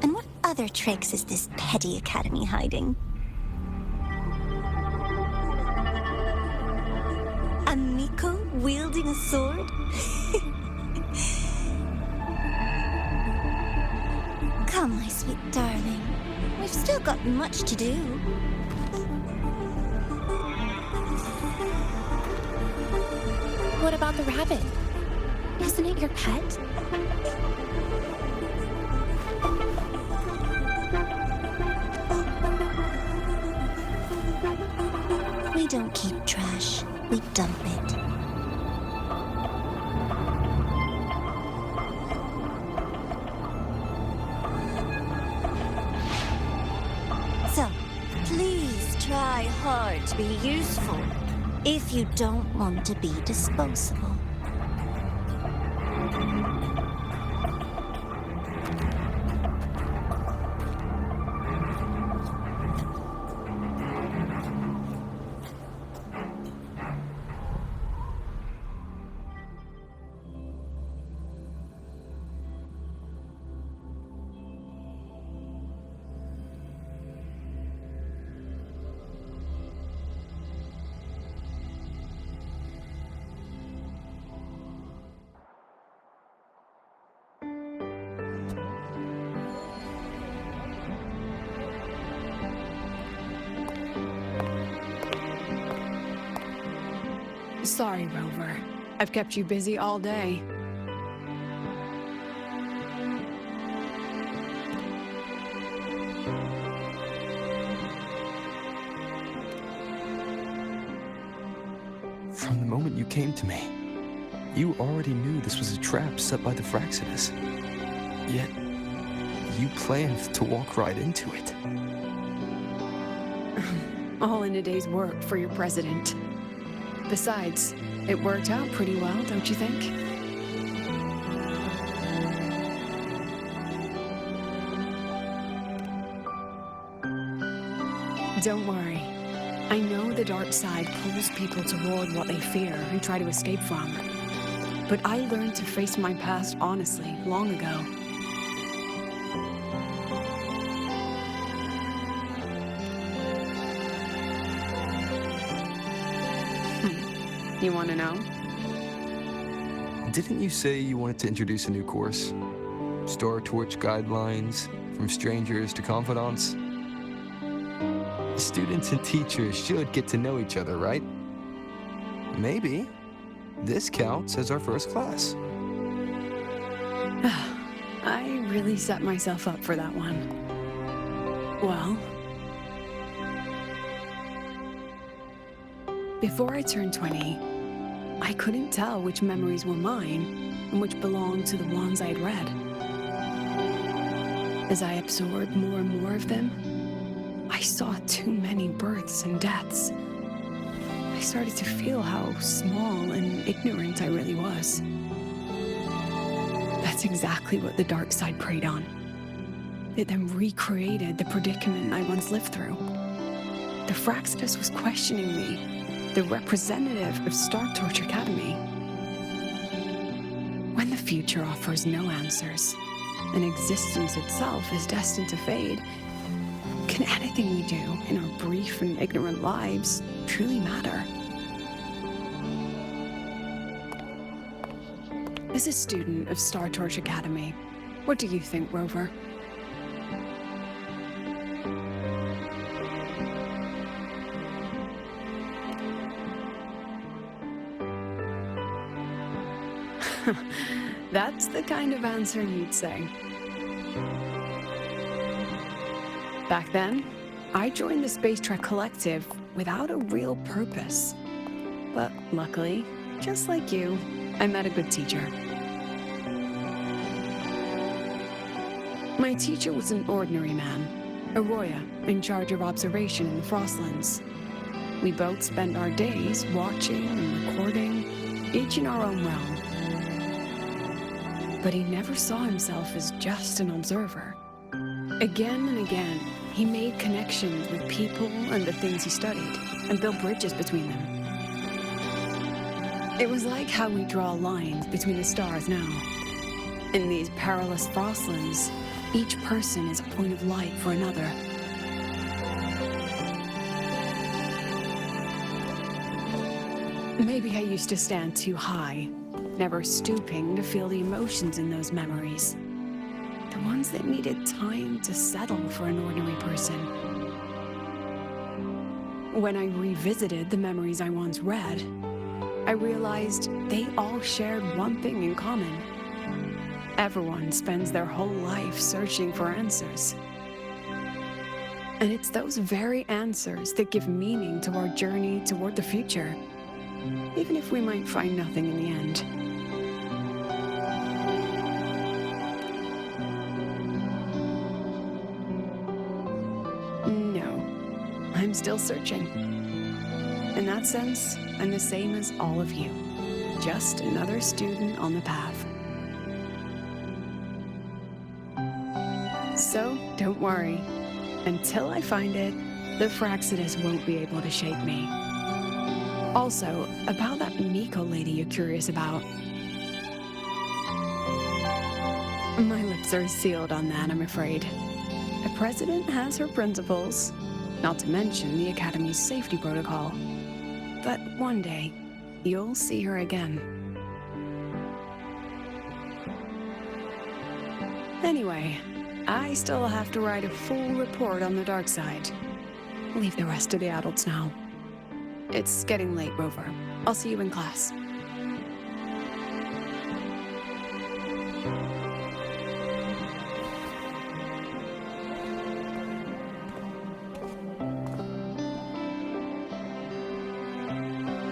And what other tricks is this petty academy hiding? A Miko wielding a sword? Come, my sweet darling. We've still got much to do. What about the rabbit? Isn't it your pet? We don't keep trash. We dump it. So, please try hard to be useful if you don't want to be disposable. Sorry, Rover. I've kept you busy all day. From the moment you came to me, you already knew this was a trap set by the Fraxidus. Yet, you planned to walk right into it. All in a day's work for your president. Besides, it worked out pretty well, don't you think? Don't worry. I know the dark side pulls people toward what they fear and try to escape from. But I learned to face my past honestly long ago. You want to know? Didn't you say you wanted to introduce a new course? Star Torch guidelines, from strangers to confidants? Students and teachers should get to know each other, right? Maybe this counts as our first class. I really set myself up for that one. Well, before I turned 20, I couldn't tell which memories were mine and which belonged to the ones I'd read. As I absorbed more and more of them, I saw too many births and deaths. I started to feel how small and ignorant I really was. That's exactly what the dark side preyed on. It then recreated the predicament I once lived through. The Fraxidus was questioning me, the representative of Star Torch Academy. When the future offers no answers, and existence itself is destined to fade, can anything we do in our brief and ignorant lives truly matter? As a student of Star Torch Academy, what do you think, Rover? That's the kind of answer you'd say. Back then, I joined the Space Trek Collective without a real purpose. But luckily, just like you, I met a good teacher. My teacher was an ordinary man, Aemeath, in charge of observation in the Frostlands. We both spent our days watching and recording, each in our own realm. But he never saw himself as just an observer. Again and again, he made connections with people and the things he studied, and built bridges between them. It was like how we draw lines between the stars now. In these perilous frostlands, each person is a point of light for another. Maybe I used to stand too high, never stooping to feel the emotions in those memories. The ones that needed time to settle for an ordinary person. When I revisited the memories I once read, I realized they all shared one thing in common. Everyone spends their whole life searching for answers. And it's those very answers that give meaning to our journey toward the future, even if we might find nothing in the end. No, I'm still searching. In that sense, I'm the same as all of you. Just another student on the path. So, don't worry. Until I find it, the Fraxidus won't be able to shake me. Also, about that Miko lady you're curious about. My lips are sealed on that, I'm afraid. The president has her principles, not to mention the Academy's safety protocol. But one day, you'll see her again. Anyway, I still have to write a full report on the dark side. Leave the rest to the adults now. It's getting late, Rover. I'll see you in class.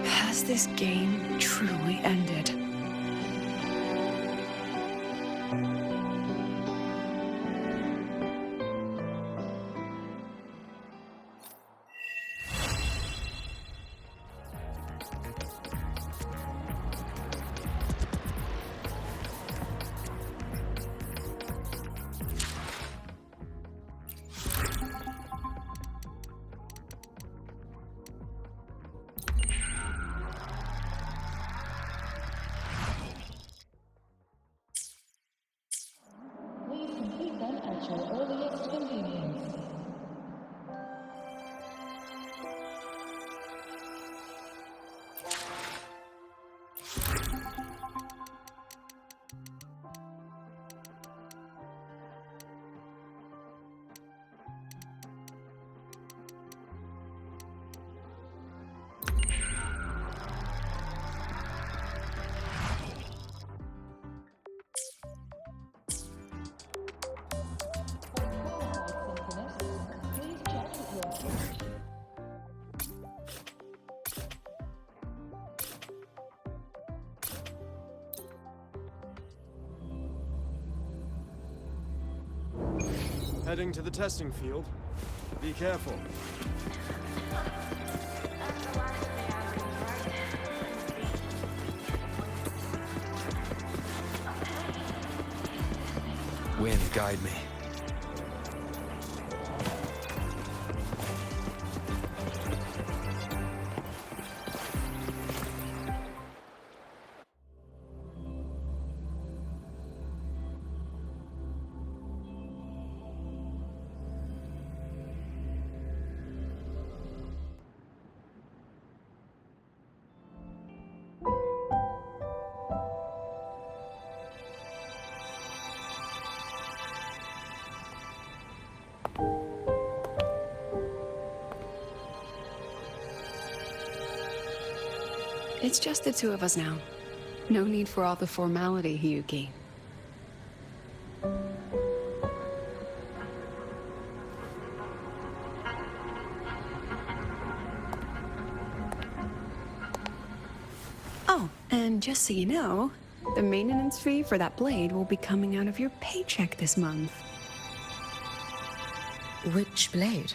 Has this game truly ended? Heading to the testing field. Be careful. Wind, guide me. It's just the two of us now. No need for all the formality, Hiyuki. Oh, and just so you know, the maintenance fee for that blade will be coming out of your paycheck this month. Which blade?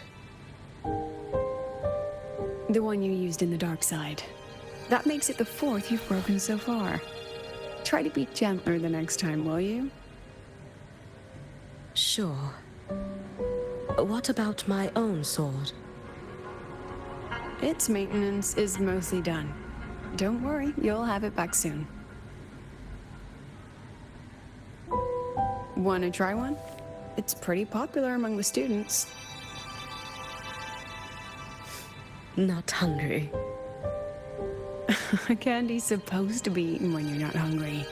The one you used in the dark side. That makes it the 4th you've broken so far. Try to be gentler the next time, will you? Sure. What about my own sword? Its maintenance is mostly done. Don't worry, you'll have it back soon. Want to try one? It's pretty popular among the students. Not hungry. Candy's supposed to be eaten when you're not hungry.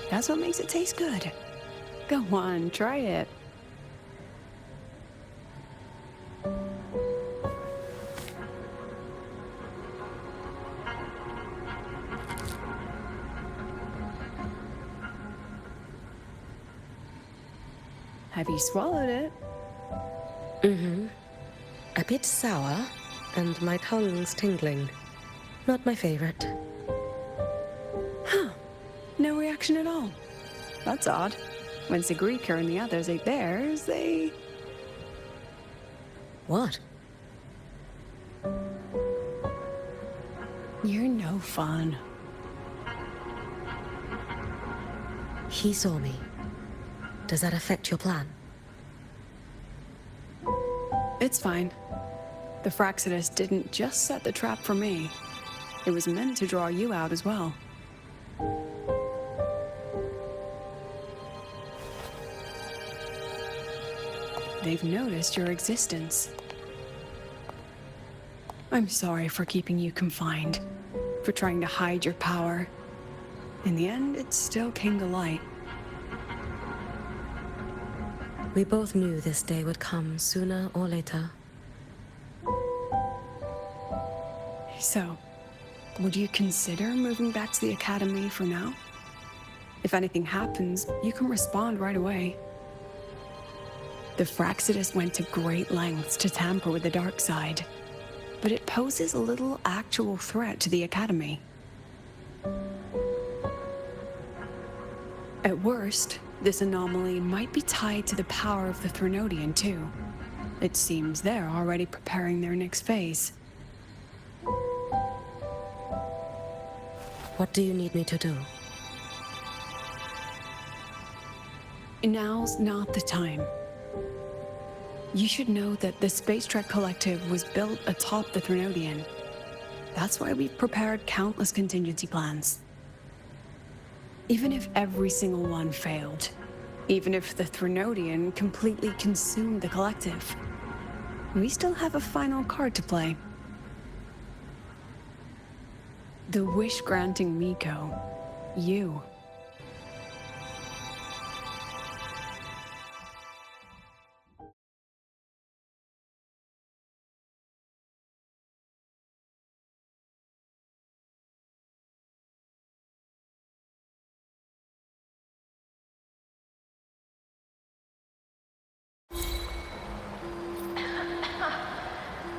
That's what makes it taste good. Go on, try it. Have you swallowed it? Mm-hmm. A bit sour, and my tongue's tingling. Not my favorite. Huh. No reaction at all. That's odd. When Sigrika and the others ate theirs, they... What? You're no fun. He saw me. Does that affect your plan? It's fine. The Fraxidus didn't just set the trap for me. It was meant to draw you out as well. They've noticed your existence. I'm sorry for keeping you confined, for trying to hide your power. In the end, it still came to light. We both knew this day would come sooner or later. So, would you consider moving back to the Academy for now? If anything happens, you can respond right away. The Fraxidus went to great lengths to tamper with the dark side, but it poses a little actual threat to the Academy. At worst, this anomaly might be tied to the power of the Threnodian, too. It seems they're already preparing their next phase. What do you need me to do? Now's not the time. You should know that the Space Trek Collective was built atop the Threnodian. That's why we've prepared countless contingency plans. Even if every single one failed, even if the Threnodian completely consumed the Collective, we still have a final card to play. The wish-granting Miko. You.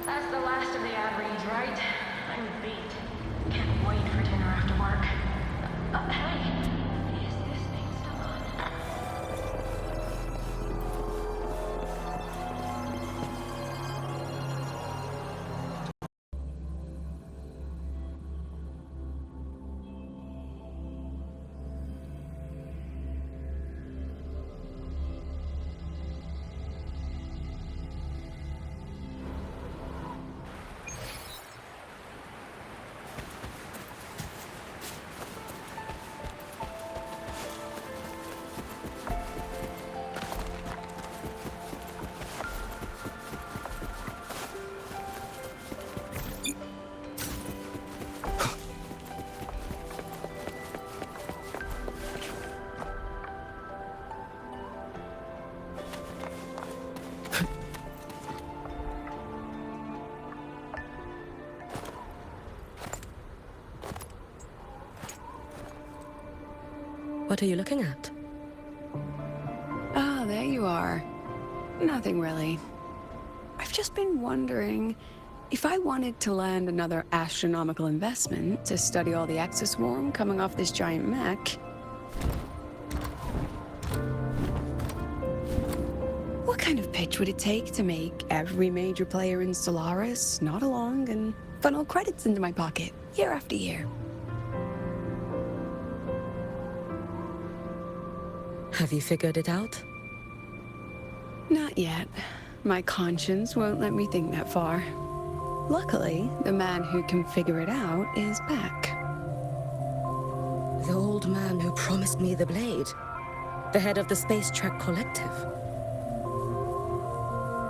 That's the last of the ad reads, right? I'm beat. Can't wait for dinner after work. Hey, is this thing still on? What are you looking at? Ah, there you are. Nothing really. I've just been wondering, if I wanted to land another astronomical investment to study all the exoswarm coming off this giant mech, what kind of pitch would it take to make every major player in Stellaris nod along and funnel credits into my pocket, year after year. Have you figured it out? Not yet. My conscience won't let me think that far. Luckily, the man who can figure it out is back. The old man who promised me the blade. The head of the Space Trek Collective.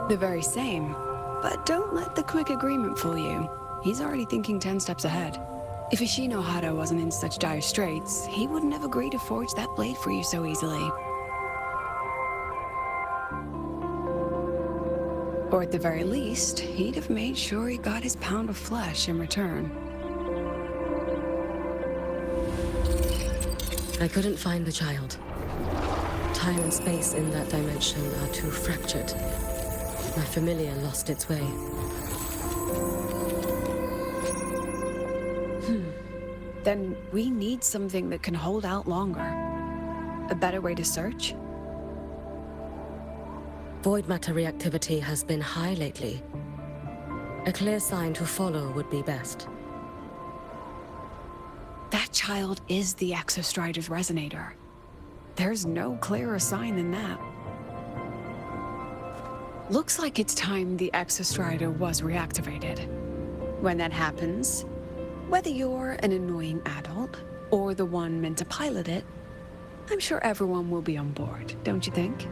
The very same. But don't let the quick agreement fool you. He's already thinking 10 steps ahead. If Ishino Hado wasn't in such dire straits, he wouldn't have agreed to forge that blade for you so easily. Or at the very least, he'd have made sure he got his pound of flesh in return. I couldn't find the child. Time and space in that dimension are too fractured. My familiar lost its way. Then we need something that can hold out longer. A better way to search? Void matter reactivity has been high lately. A clear sign to follow would be best. That child is the Exostrider's resonator. There's no clearer sign than that. Looks like it's time the Exostrider was reactivated. When that happens, whether you're an annoying adult or the one meant to pilot it, I'm sure everyone will be on board, don't you think?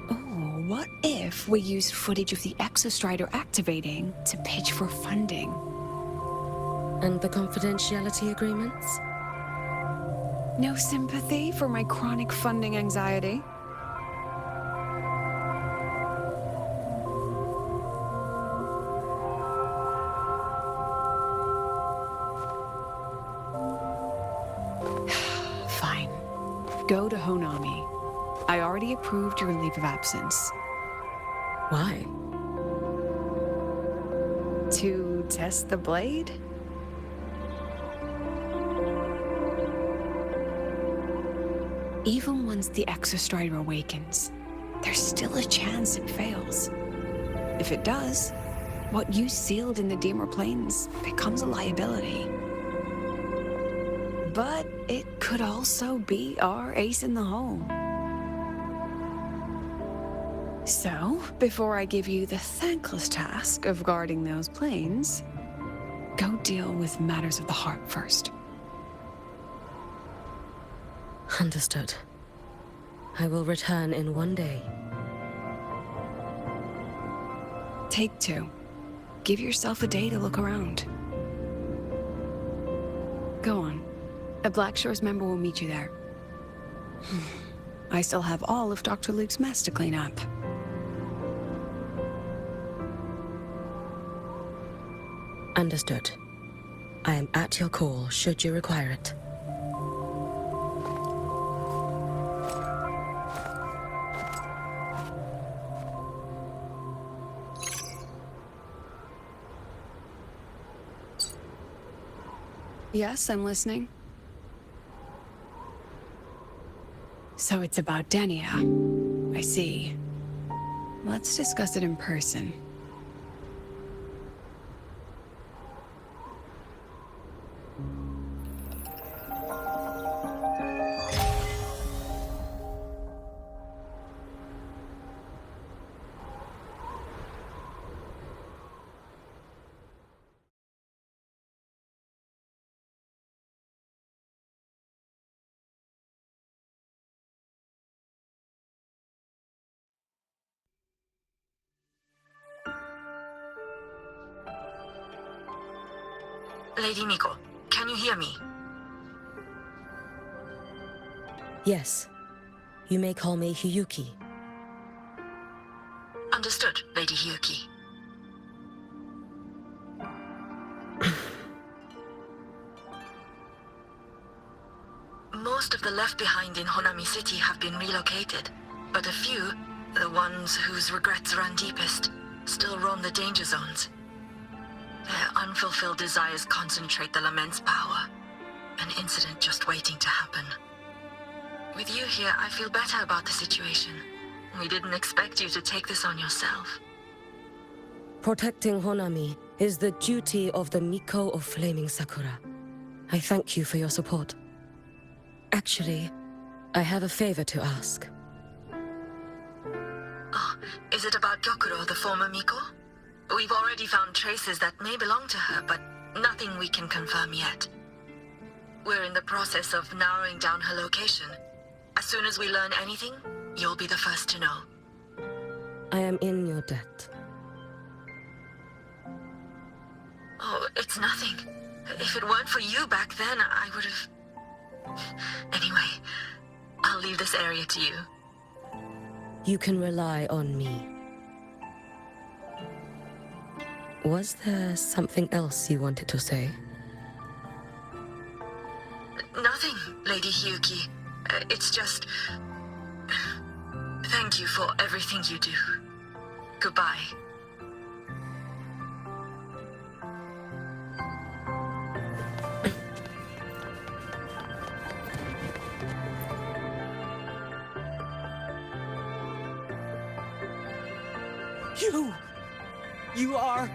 Oh, what if we use footage of the Exostrider activating to pitch for funding? And the confidentiality agreements? No sympathy for my chronic funding anxiety? Fine. Go to Honami. I already approved your leave of absence. Why? To test the blade? Even once the Exostrider awakens, there's still a chance it fails. If it does, what you sealed in the Dimmer Plains becomes a liability. But it could also be our ace in the hole. So, before I give you the thankless task of guarding those planes, go deal with matters of the heart first. Understood. I will return in one day. Take 2. Give yourself a day to look around. Go on. A Black Shores member will meet you there. I still have all of Dr. Luke's mess to clean up. Understood. I am at your call should you require it. Yes, I'm listening. So it's about Denia. I see. Let's discuss it in person. Lady Miko, can you hear me? Yes. You may call me Hiyuki. Understood, Lady Hiyuki. Most of the left behind in Honami City have been relocated, but a few, the ones whose regrets run deepest, still roam the danger zones. Their unfulfilled desires concentrate the Lament's power. An incident just waiting to happen. With you here, I feel better about the situation. We didn't expect you to take this on yourself. Protecting Honami is the duty of the Miko of Flaming Sakura. I thank you for your support. Actually, I have a favor to ask. Oh, is it about Gyokuro, the former Miko? We've already found traces that may belong to her, but nothing we can confirm yet. We're in the process of narrowing down her location. As soon as we learn anything, you'll be the first to know. I am in your debt. Oh, it's nothing. If it weren't for you back then, I would have... Anyway, I'll leave this area to you. You can rely on me. Was there something else you wanted to say? Nothing, Lady Hiyuki. It's just... Thank you for everything you do. Goodbye. You are...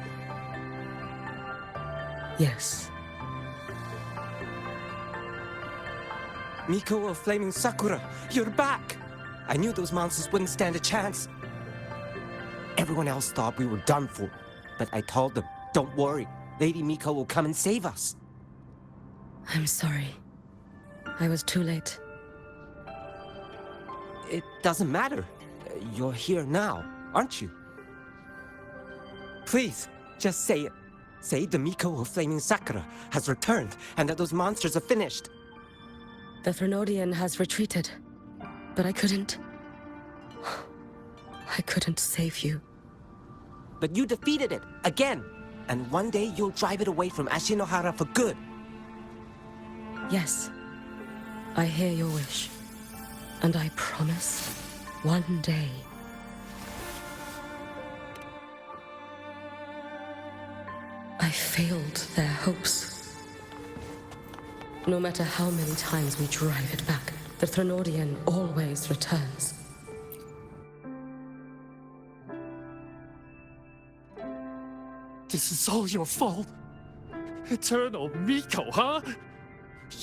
Yes. Miko of Flaming Sakura, you're back! I knew those monsters wouldn't stand a chance. Everyone else thought we were done for, but I told them, don't worry, Lady Miko will come and save us. I'm sorry. I was too late. It doesn't matter. You're here now, aren't you? Please, just say it. Say the Miko of Flaming Sakura has returned and that those monsters are finished. The Threnodian has retreated, but I couldn't save you. But you defeated it, again! And one day you'll drive it away from Ashinohara for good. Yes, I hear your wish. And I promise, one day... I failed their hopes. No matter how many times we drive it back, the Threnodian always returns. This is all your fault. Eternal Miko, huh?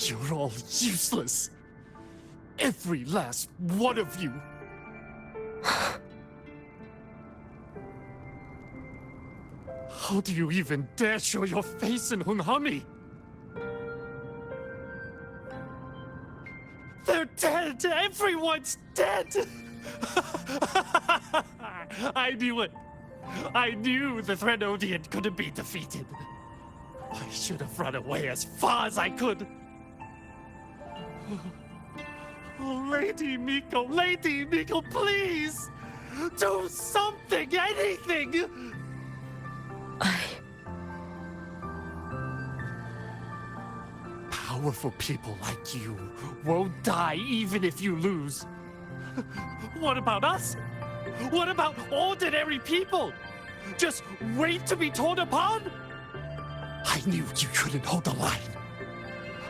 You're all useless. Every last one of you. How do you even dare show your face in Hunhami? They're dead! Everyone's dead! I knew it! I knew the Threnodian couldn't be defeated. I should have run away as far as I could. Oh, Lady Miko, please! Do something, anything! Powerful people like you won't die even if you lose. What about us? What about ordinary people? Just wait to be torn apart? I knew you couldn't hold the line.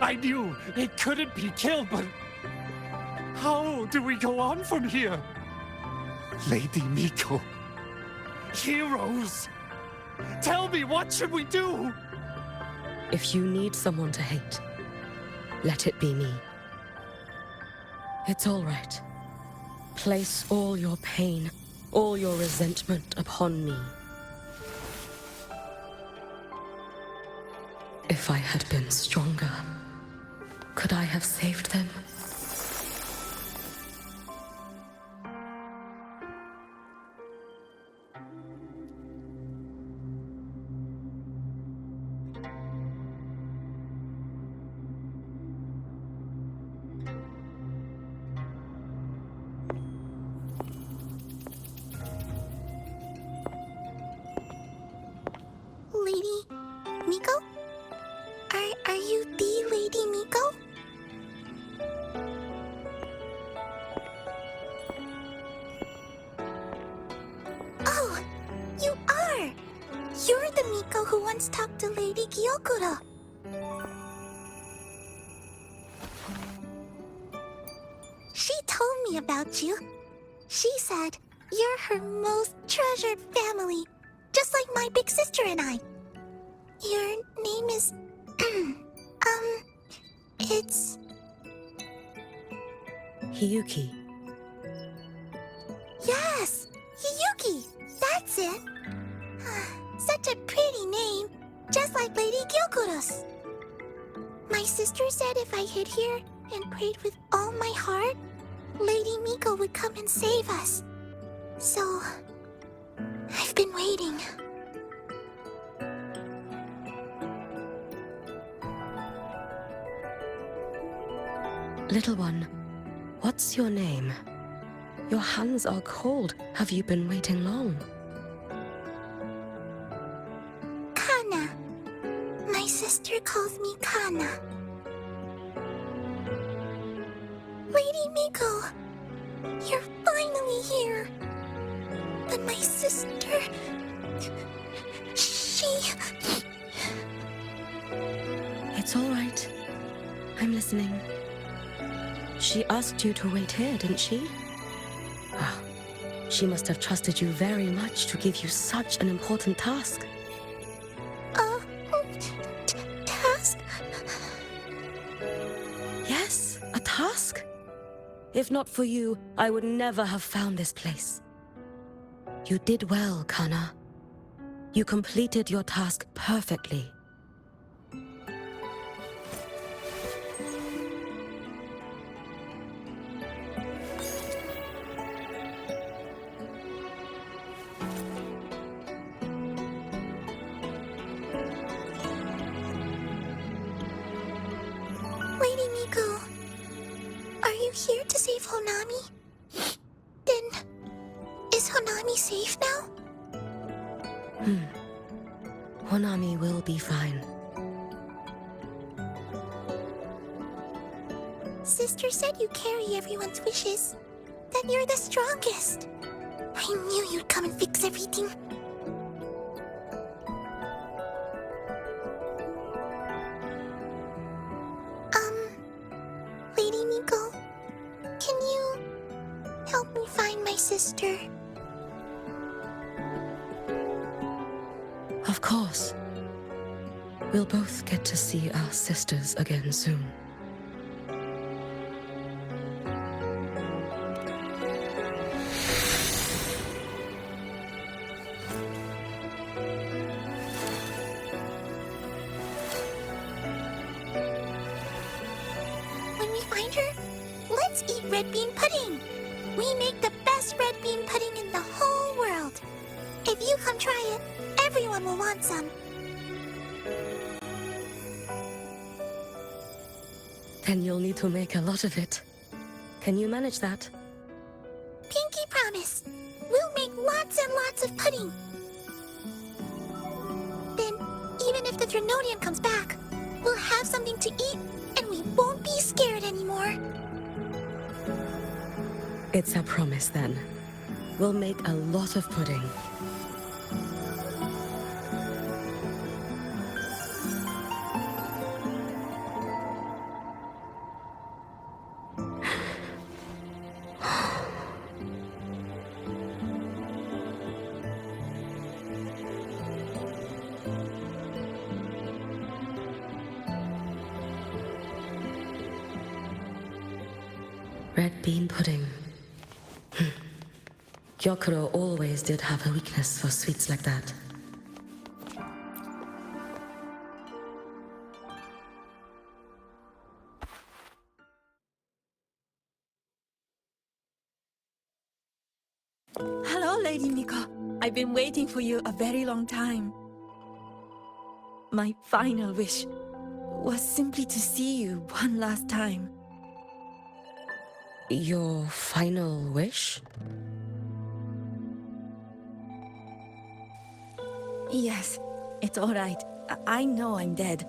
I knew it couldn't be killed, but how do we go on from here? Lady Miko, heroes, tell me, what should we do? If you need someone to hate, let it be me. It's all right. Place all your pain, all your resentment upon me. If I had been stronger, could I have saved them? Lady Miko? Are you the Lady Miko? Oh, you are! You're the Miko who once talked to Lady Gyokuro. She told me about you. She said you're her most treasured family, just like my sister and I. Your name is... it's... Hiyuki. Yes! Hiyuki! That's it! Such a pretty name, just like Lady Gyokura's. My sister said if I hid here and prayed with all my heart, Lady Miko would come and save us. So, I've been waiting. Little one, what's your name? Your hands are cold. Have you been waiting long? Kana. My sister calls me Kana. Lady Miko, you're finally here. But my sister... she... It's all right. I'm listening. She asked you to wait here, didn't she? Ah, she must have trusted you very much to give you such an important task. Task? Yes, a task. If not for you, I would never have found this place. You did well, Kana. You completed your task perfectly. Lady Miko, are you here to save Honami? Then, is Honami safe now? Honami will be fine. Sister said you carry everyone's wishes. That you're the strongest. I knew you'd come and fix everything. Lady Miko, can you help me find my sister? Of course. We'll both get to see our sisters again soon. When we find her, let's eat red bean pudding. We make the best red bean pudding in the whole world. If you come try it, everyone will want some. Then you'll need to make a lot of it. Can you manage that? Pinky promise. We'll make lots and lots of pudding. Then, even if the Threnodian comes back, we'll have something to eat and we won't be scared anymore. It's a promise then. We'll make a lot of pudding. Red bean pudding. Gyokuro always did have a weakness for sweets like that. Hello, Lady Miko. I've been waiting for you a very long time. My final wish was simply to see you one last time. Your final wish? Yes, it's all right. I know I'm dead.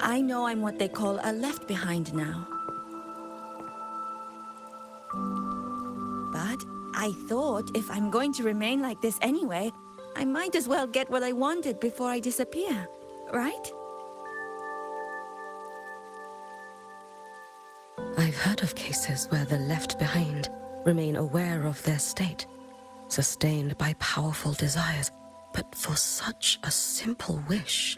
I know I'm what they call a left behind now. But I thought if I'm going to remain like this anyway, I might as well get what I wanted before I disappear, right? I've heard of cases where the left behind remain aware of their state, sustained by powerful desires, But for such a simple wish.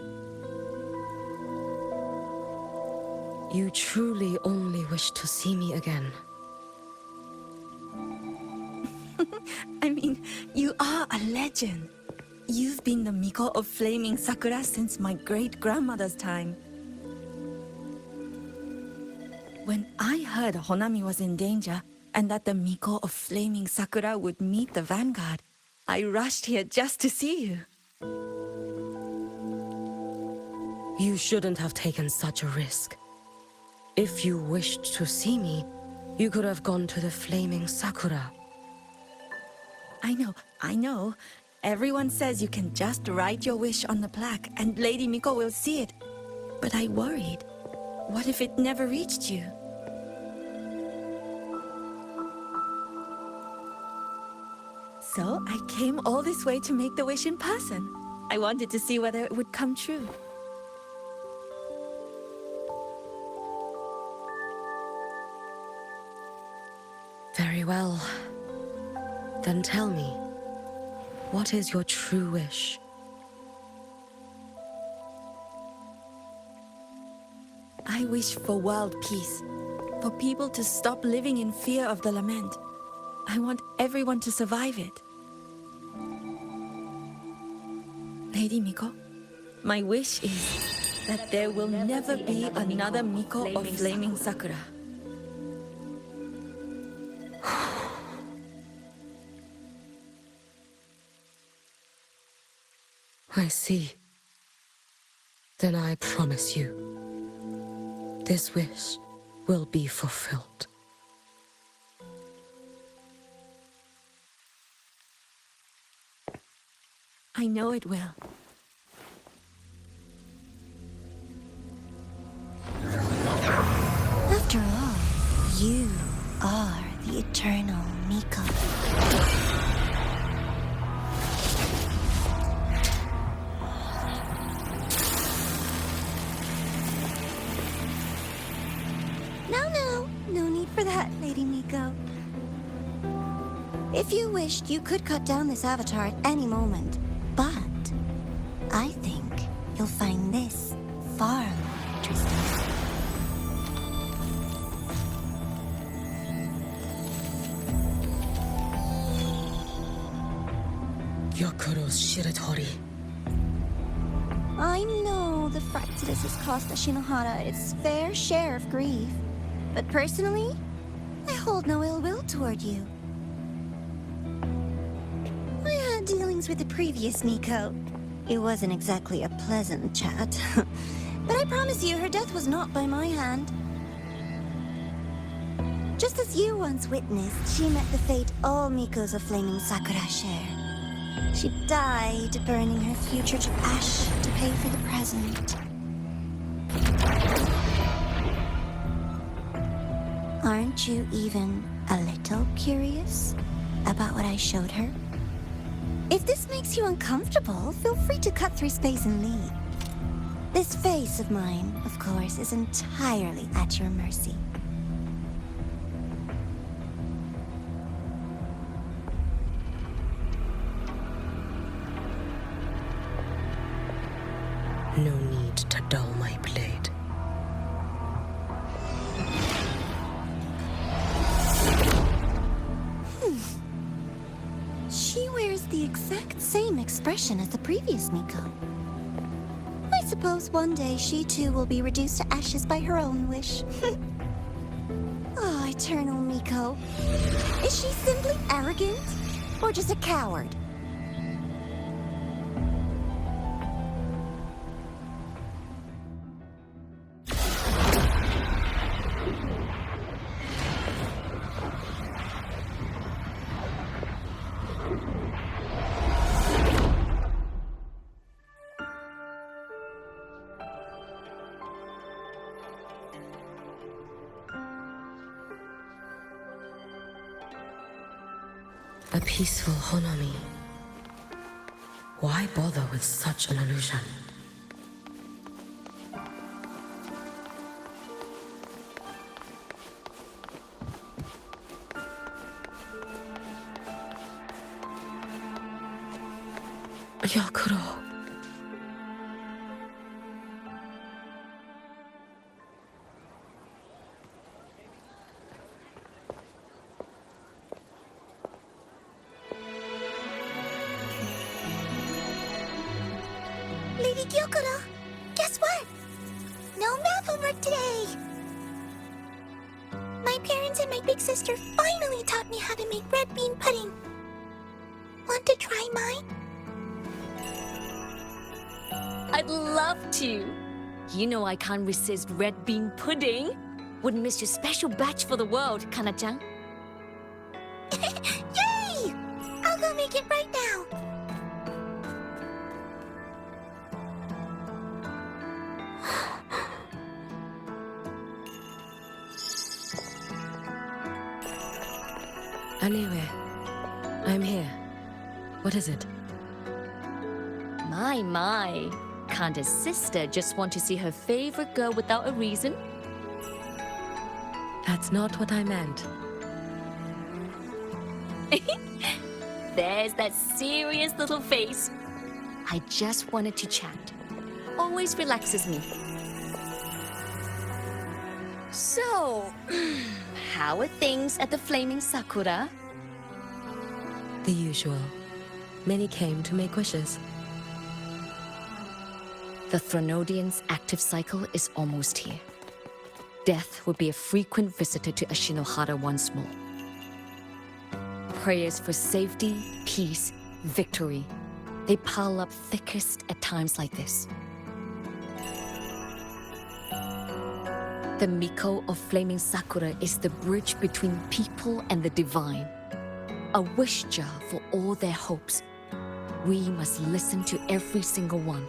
You truly only wish to see me again. I mean, you are a legend. You've been the Miko of Flaming Sakura since my great-grandmother's time. When I heard Honami was in danger, and that the Miko of Flaming Sakura would meet the Vanguard, I rushed here just to see you. You shouldn't have taken such a risk. If you wished to see me, you could have gone to the Flaming Sakura. I know. Everyone says you can just write your wish on the plaque and Lady Miko will see it. But I worried. What if it never reached you? So I came all this way to make the wish in person. I wanted to see whether it would come true. Very well. Then tell me, what is your true wish? I wish for world peace, for people to stop living in fear of the lament. I want everyone to survive it. Lady Miko, my wish is that there will never be another Miko of Flaming Sakura. I see. Then I promise you, this wish will be fulfilled. I know it will. After all, you are the eternal Miko. No need for that, Lady Miko. If you wished, you could cut down this avatar at any moment. But I think you'll find this far more interesting. Yokuro's Shiratori. I know the Fraxidus has cost Ashinohara its fair share of grief. But personally, I hold no ill will toward you. I had dealings with the previous Miko. It wasn't exactly a pleasant chat. But I promise you, her death was not by my hand. Just as you once witnessed, she met the fate all Mikos of Flaming Sakura share. She died, burning her future to ash to pay for the present. Aren't you even a little curious about what I showed her? If this makes you uncomfortable, feel free to cut through space and leave. This face of mine, of course, is entirely at your mercy. No need to dull my blade. She wears the exact same expression as the previous Miko. I suppose one day she too will be reduced to ashes by her own wish. Oh, eternal Miko. Is she simply arrogant? Or just a coward? A peaceful Honami. Why bother with such an illusion? Gyokuro. Lady Gyokuro, guess what? No math homework today! My parents and my big sister finally taught me how to make red bean pudding. Want to try mine? I'd love to. You know I can't resist red bean pudding. Wouldn't miss your special batch for the world, Kana-chan. Yay! I'll go make it right now. Anyway, I'm here. What is it? My. Can't a sister just want to see her favorite girl without a reason? That's not what I meant. There's that serious little face. I just wanted to chat. Always relaxes me. So, how are things at the Flaming Sakura? The usual. Many came to make wishes. The Threnodian's active cycle is almost here. Death will be a frequent visitor to Ashinohara once more. Prayers for safety, peace, victory. They pile up thickest at times like this. The Miko of Flaming Sakura is the bridge between people and the divine. A wish jar for all their hopes. We must listen to every single one.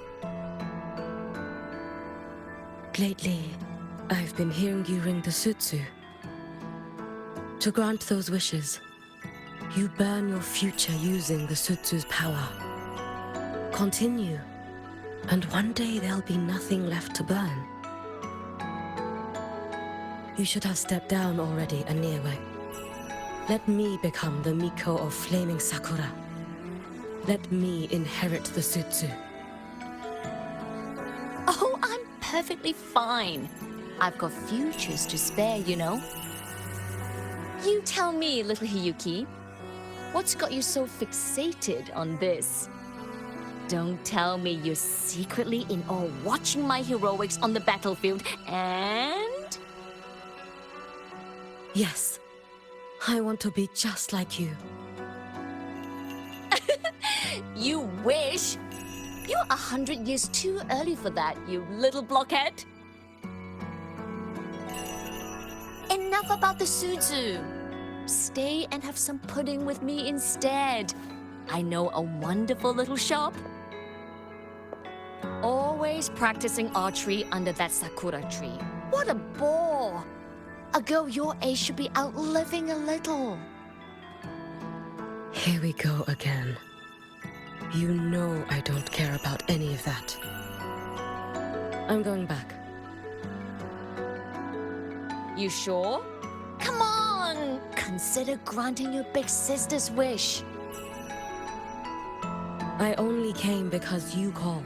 Lately, I've been hearing you ring the sutsu. To grant those wishes, you burn your future using the sutsu's power. Continue, and one day there'll be nothing left to burn. You should have stepped down already, Aemeath. Let me become the Miko of Flaming Sakura. Let me inherit the sutsu. Oh, I'm perfectly fine. I've got futures to spare, you know. You tell me, little Hiyuki, what's got you so fixated on this? Don't tell me you're secretly in awe watching my heroics on the battlefield and... Yes, I want to be just like you. You wish! You're 100 years too early for that, you little blockhead. Enough about the sutsu. Stay and have some pudding with me instead. I know a wonderful little shop. Always practicing archery under that sakura tree. What a bore! A girl your age should be out living a little. Here we go again. You know I don't care about any of that. I'm going back. You sure? Come on! Consider granting your big sister's wish. I only came because you called.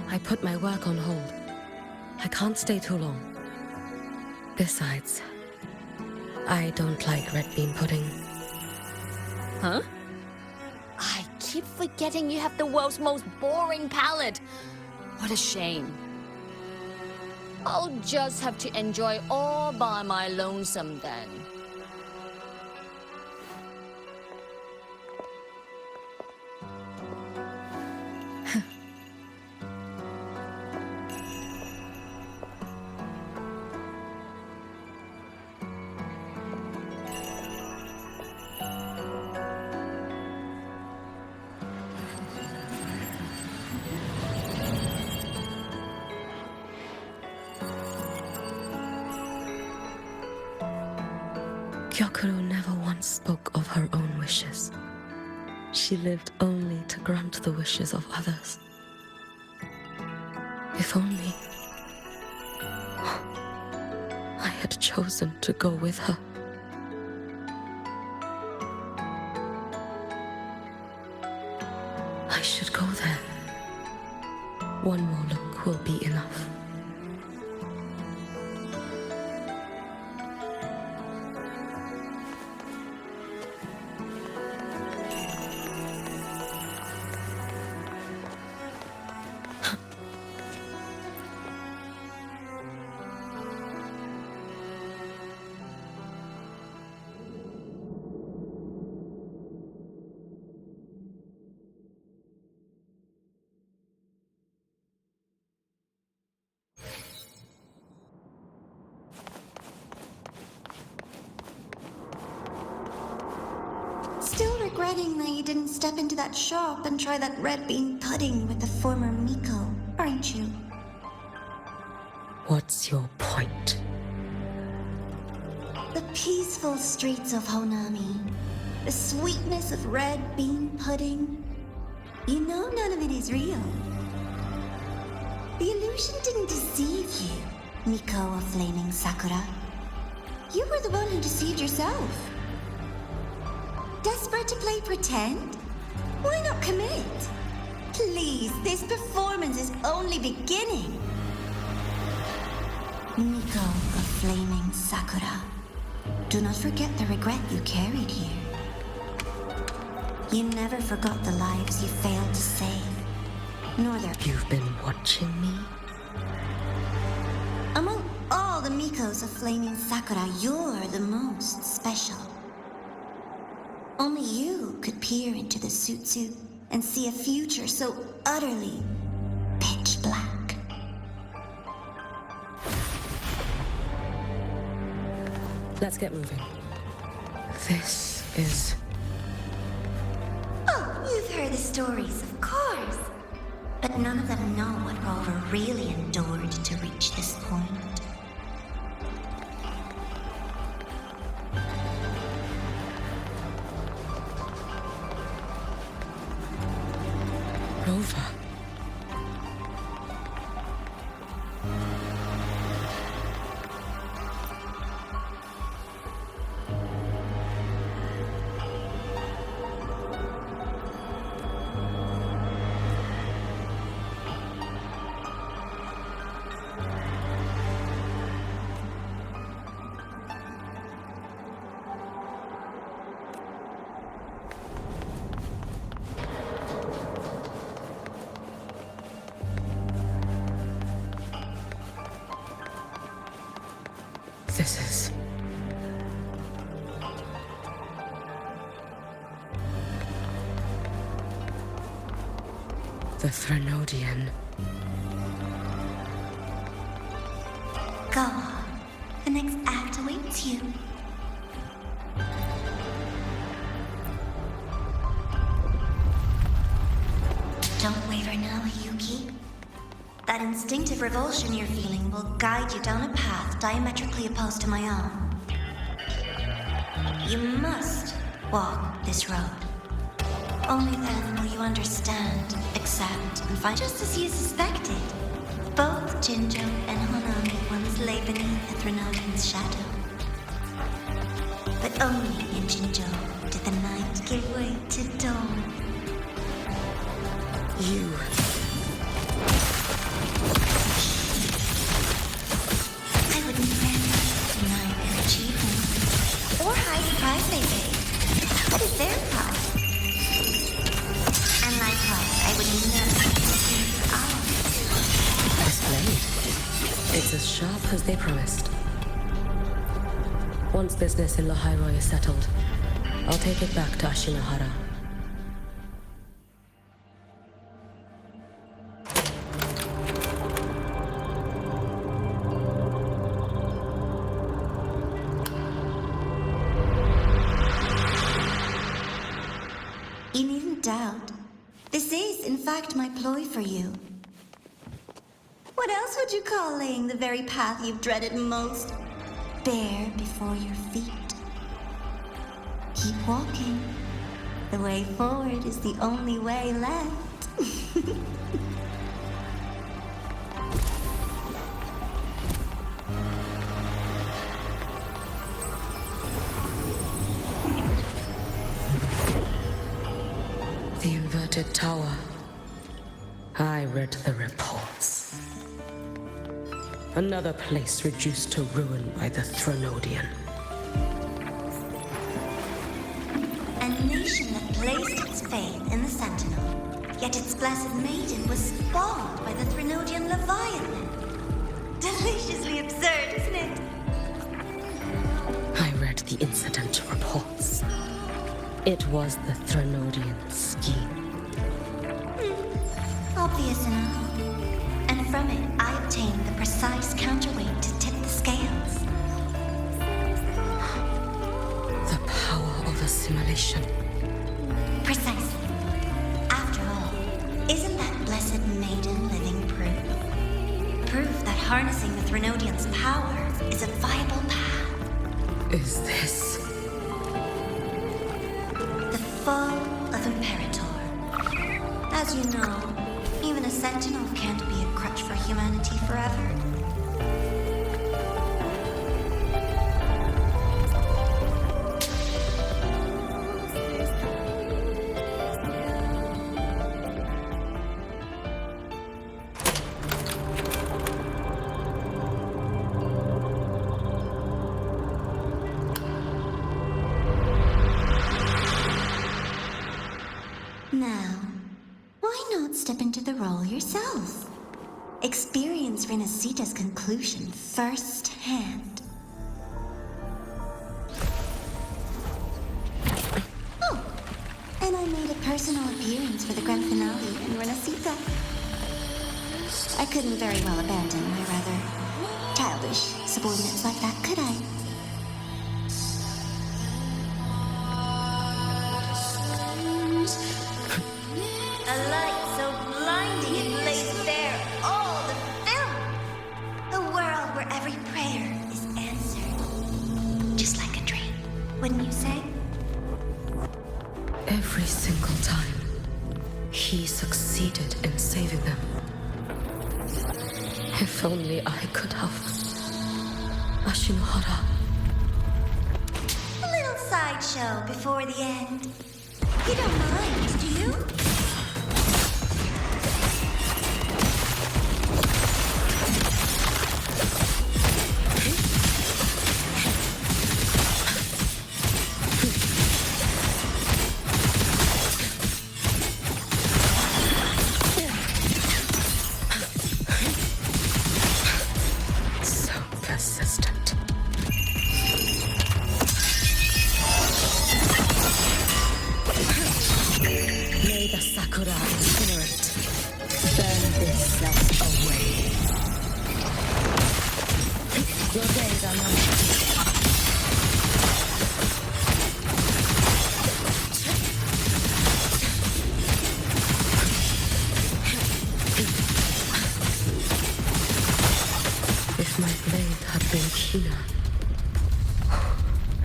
I put my work on hold. I can't stay too long. Besides, I don't like red bean pudding. Huh? I keep forgetting you have the world's most boring palate. What a shame. I'll just have to enjoy all by my lonesome then. Gyokuro never once spoke of her own wishes. She lived only to grant the wishes of others. If only I had chosen to go with her. I should go there. One more look will be enough. Still regretting that you didn't step into that shop and try that red bean pudding with the former Miko, aren't you? What's your point? The peaceful streets of Honami, the sweetness of red bean pudding. You know none of it is real. The illusion didn't deceive you, Miko of Flaming Sakura. You were the one who deceived yourself. Desperate to play pretend? Why not commit? Please, this performance is only beginning. Miko of Flaming Sakura, do not forget the regret you carried here. You never forgot the lives you failed to save, nor their... You've been watching me? Among all the Mikos of Flaming Sakura, you're the most special. Only you could peer into the Sutsu and see a future so utterly pitch black. Let's get moving. This is... Oh, you've heard the stories, of course. But none of them know what Rover really endured to reach this point. Rover. This is... the Threnodian. Go on. The next act awaits you. Don't waver now, Hiyuki. That instinctive revulsion you're feeling will guide you down a path diametrically opposed to my own. You must walk this road. Only then will you understand, accept, and find just as you suspected. Both Jinjo and Honami once lay beneath the Threnodian's shadow. But only in Jinjo did the night give way to dawn. You... I wouldn't never deny their achievement, or hide the prize they paid. What is their prize? And likewise, I would never deceive ours. This blade. It's as sharp as they promised. Once business in Lahai-Roi is settled, I'll take it back to Ashinahara. You needn't doubt. This is, in fact, my ploy for you. What else would you call laying the very path you've dreaded most bare before your feet? Keep walking. The way forward is the only way left. The inverted tower. I read the reports. Another place reduced to ruin by the Threnodian. A nation that placed its faith in the Sentinel, yet its blessed maiden was spawned by the Threnodian Leviathan. Deliciously absurd, isn't it? I read the incident reports. It was the Threnodian scheme. Obvious enough. And from it, I obtained the precise counterweight to tip the scales. The power of assimilation. Precisely. After all, isn't that blessed maiden living proof? Proof that harnessing the Threnodian's power is a viable path. Is this the fall of Imperator? As you know, even a Sentinel can't be a crutch for humanity forever. Now, why not step into the role yourself? Experience Renacita's conclusion firsthand. Oh, and I made a personal appearance for the grand finale in Renacita. I couldn't very well abandon my rather childish subordinates like that, could I? A light so blinding it lays bare all the film. A world where every prayer is answered. Just like a dream, wouldn't you say? every single time he succeeded in saving them? If only I could have. Ashinohara. A little sideshow before the end. You don't mind, do you?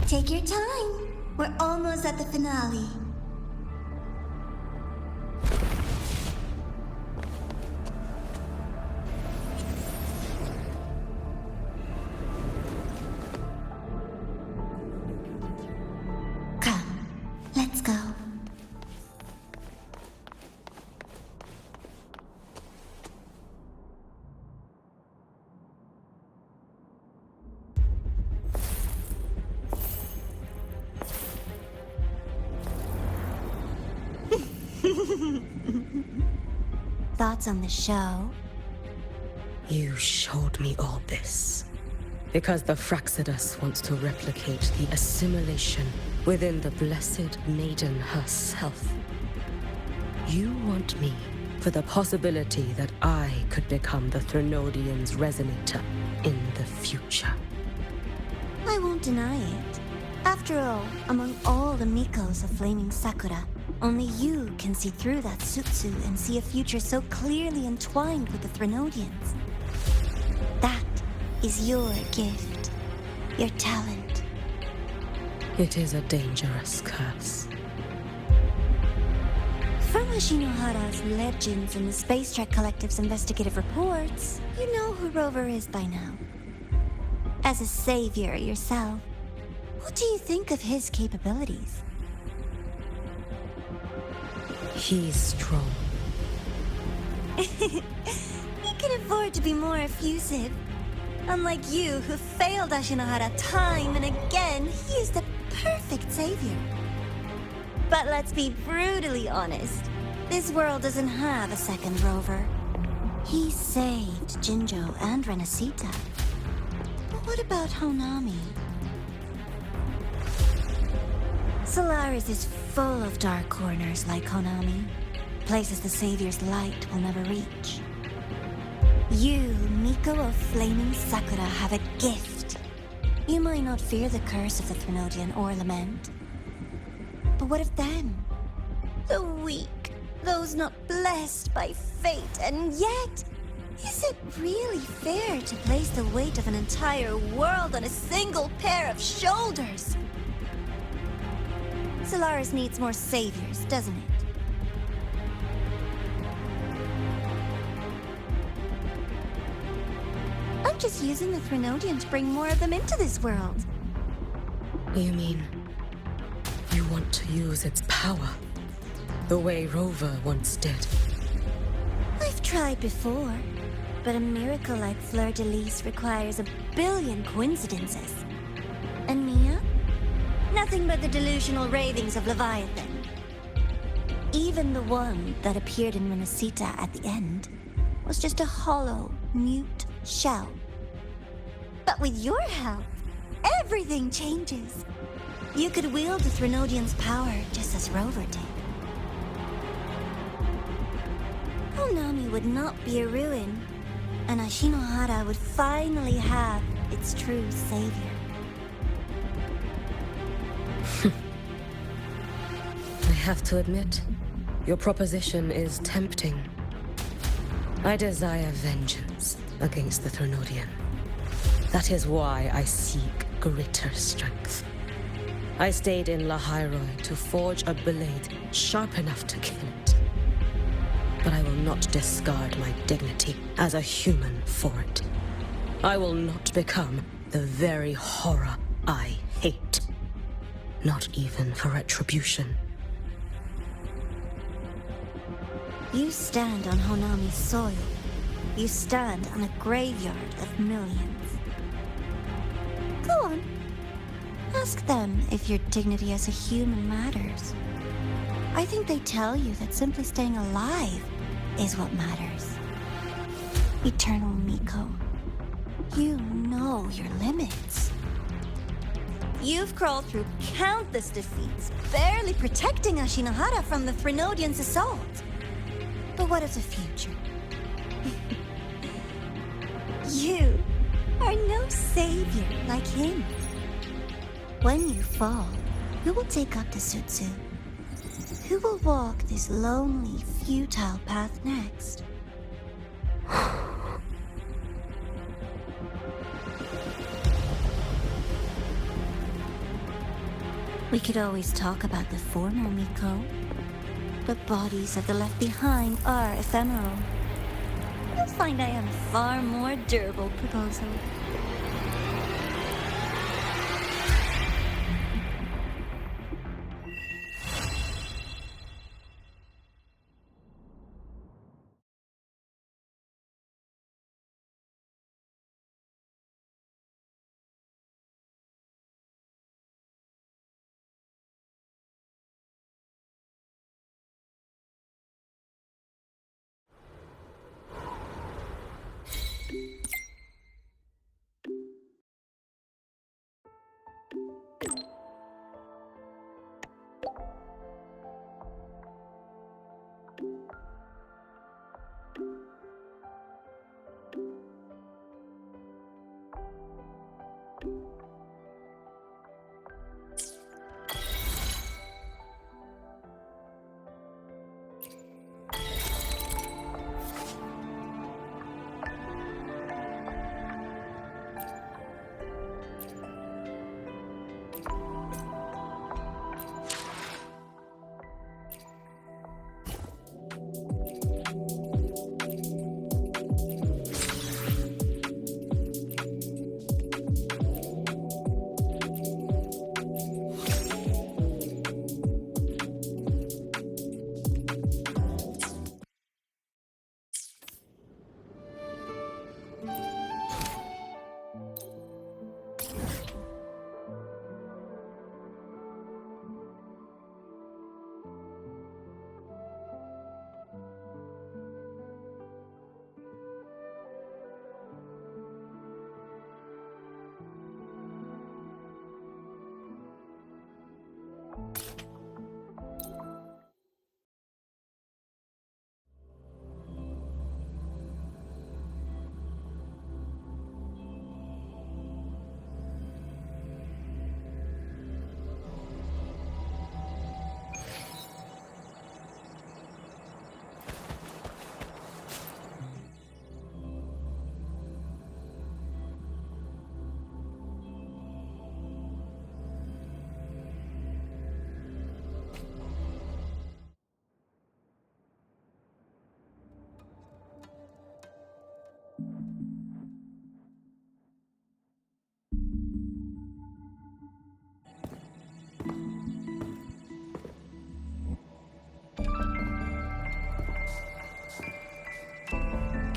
Take your time. We're almost at the finale. Come, let's go. Thoughts on the show? You showed me all this because the Fraxidus wants to replicate the assimilation within the Blessed Maiden herself. You want me for the possibility that I could become the Threnodian's resonator in the future. I won't deny it. After all, among all the Mikos of Flaming Sakura, only you can see through that Sutsu and see a future so clearly entwined with the Threnodians. That is your gift, your talent. It is a dangerous curse. From Ashinohara's legends and the Space Trek Collective's investigative reports, you know who Rover is by now. As a savior yourself, what do you think of his capabilities? He's strong. He can afford to be more effusive. Unlike you, who failed Ashinohara time and again, he is the perfect savior. But let's be brutally honest. This world doesn't have a second Rover. He saved Jinjo and Renesita. But what about Honami? Solaris is full of dark corners like Honami. Places the Savior's light will never reach. You, Miko of Flaming Sakura, have a gift. You might not fear the curse of the Threnodian or Lament. But what of them? The weak, those not blessed by fate, and yet, is it really fair to place the weight of an entire world on a single pair of shoulders? Solaris needs more saviors, doesn't it? I'm just using the Threnodian to bring more of them into this world. You mean you want to use its power the way Rover once did? I've tried before, but a miracle like Fleur-de-Lis requires a billion coincidences. And Mia? Nothing but the delusional ravings of Leviathan. Even the one that appeared in Renesita at the end was just a hollow, mute shell. But with your help, everything changes. You could wield the Threnodian's power just as Rover did. Honami would not be a ruin, and Ashinohara would finally have its true savior. I have to admit, your proposition is tempting. I desire vengeance against the Threnodian. That is why I seek greater strength. I stayed in Lahai-Roi to forge a blade sharp enough to kill it. But I will not discard my dignity as a human for it. I will not become the very horror I hate. Not even for retribution. You stand on Honami's soil. You stand on a graveyard of millions. Go on. Ask them if your dignity as a human matters. I think they tell you that simply staying alive is what matters. Eternal Miko, you know your limits. You've crawled through countless defeats, barely protecting Ashinohara from the Threnodian's assault. But what of the future? You are no savior like him. When you fall, who will take up the Sutsu? Who will walk this lonely, futile path next? We could always talk about the former Miko. The bodies of the left behind are ephemeral. You'll find I am a far more durable proposal.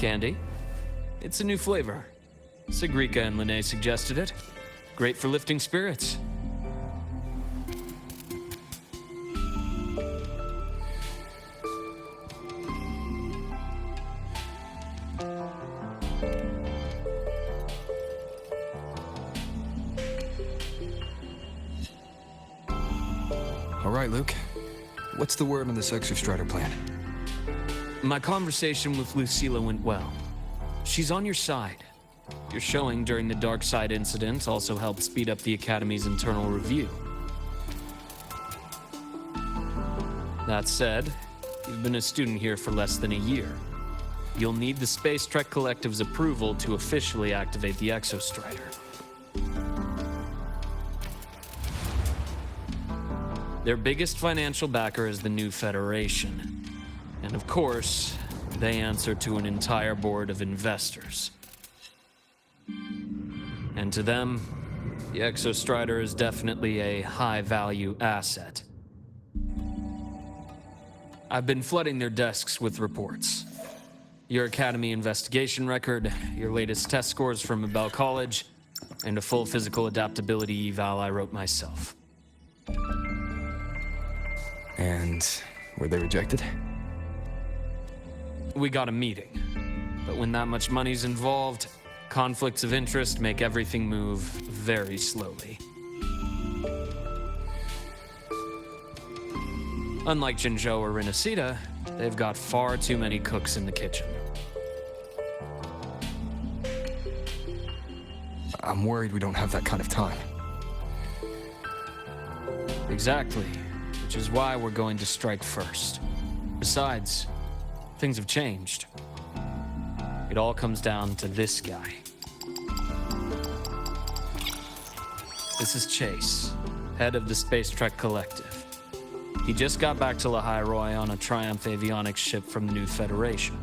candy. It's a new flavor. Sigrika and Lene suggested it. Great for lifting spirits. All right, Luke. What's the word on this Exostrider plan? My conversation with Lucila went well. She's on your side. Your showing during the Dark Side incident also helped speed up the Academy's internal review. That said, you've been a student here for less than a year. You'll need the Space Trek Collective's approval to officially activate the Exostrider. Their biggest financial backer is the New Federation. And of course, they answer to an entire board of investors. And to them, the Exostrider is definitely a high-value asset. I've been flooding their desks with reports. Your Academy investigation record, your latest test scores from Abel College, and a full physical adaptability eval I wrote myself. And were they rejected? We got a meeting. But when that much money's involved, conflicts of interest make everything move very slowly. Unlike Jinzhou or Rinasida, they've got far too many cooks in the kitchen. I'm worried we don't have that kind of time. Exactly, which is why we're going to strike first. Besides, things have changed. It all comes down to this guy. This is Chase, head of the Space Trek Collective. He just got back to Lahai-Roi on a Triumph avionics ship from the New Federation.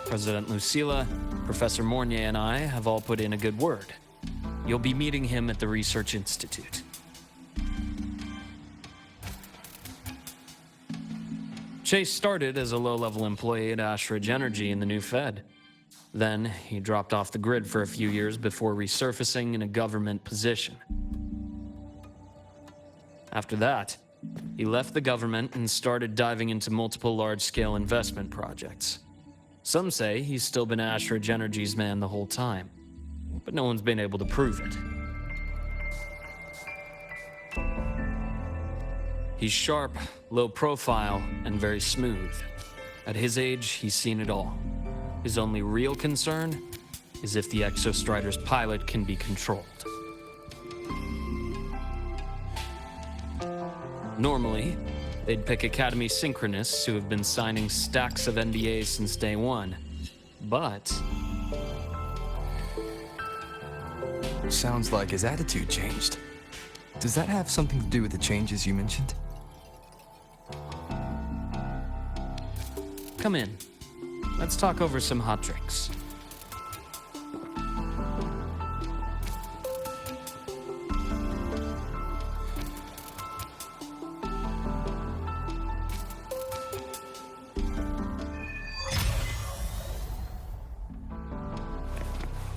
President Lucila, Professor Mornier, and I have all put in a good word. You'll be meeting him at the Research Institute. Chase started as a low-level employee at Ashridge Energy in the New Fed. Then, he dropped off the grid for a few years before resurfacing in a government position. After that, he left the government and started diving into multiple large-scale investment projects. Some say he's still been Ashridge Energy's man the whole time, but no one's been able to prove it. He's sharp, low profile, and very smooth. At his age, he's seen it all. His only real concern is if the Exostrider's pilot can be controlled. Normally, they'd pick Academy synchronists who have been signing stacks of NDAs since day one. But sounds like his attitude changed. Does that have something to do with the changes you mentioned? Come in. Let's talk over some hot drinks.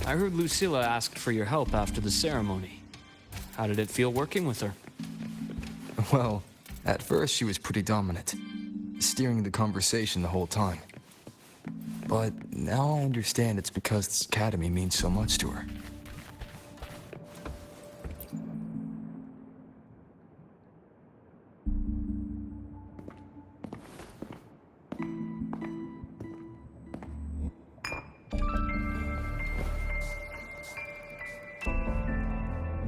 I heard Lucila asked for your help after the ceremony. How did it feel working with her? Well, at first she was pretty dominant, steering the conversation the whole time. But now I understand it's because this academy means so much to her.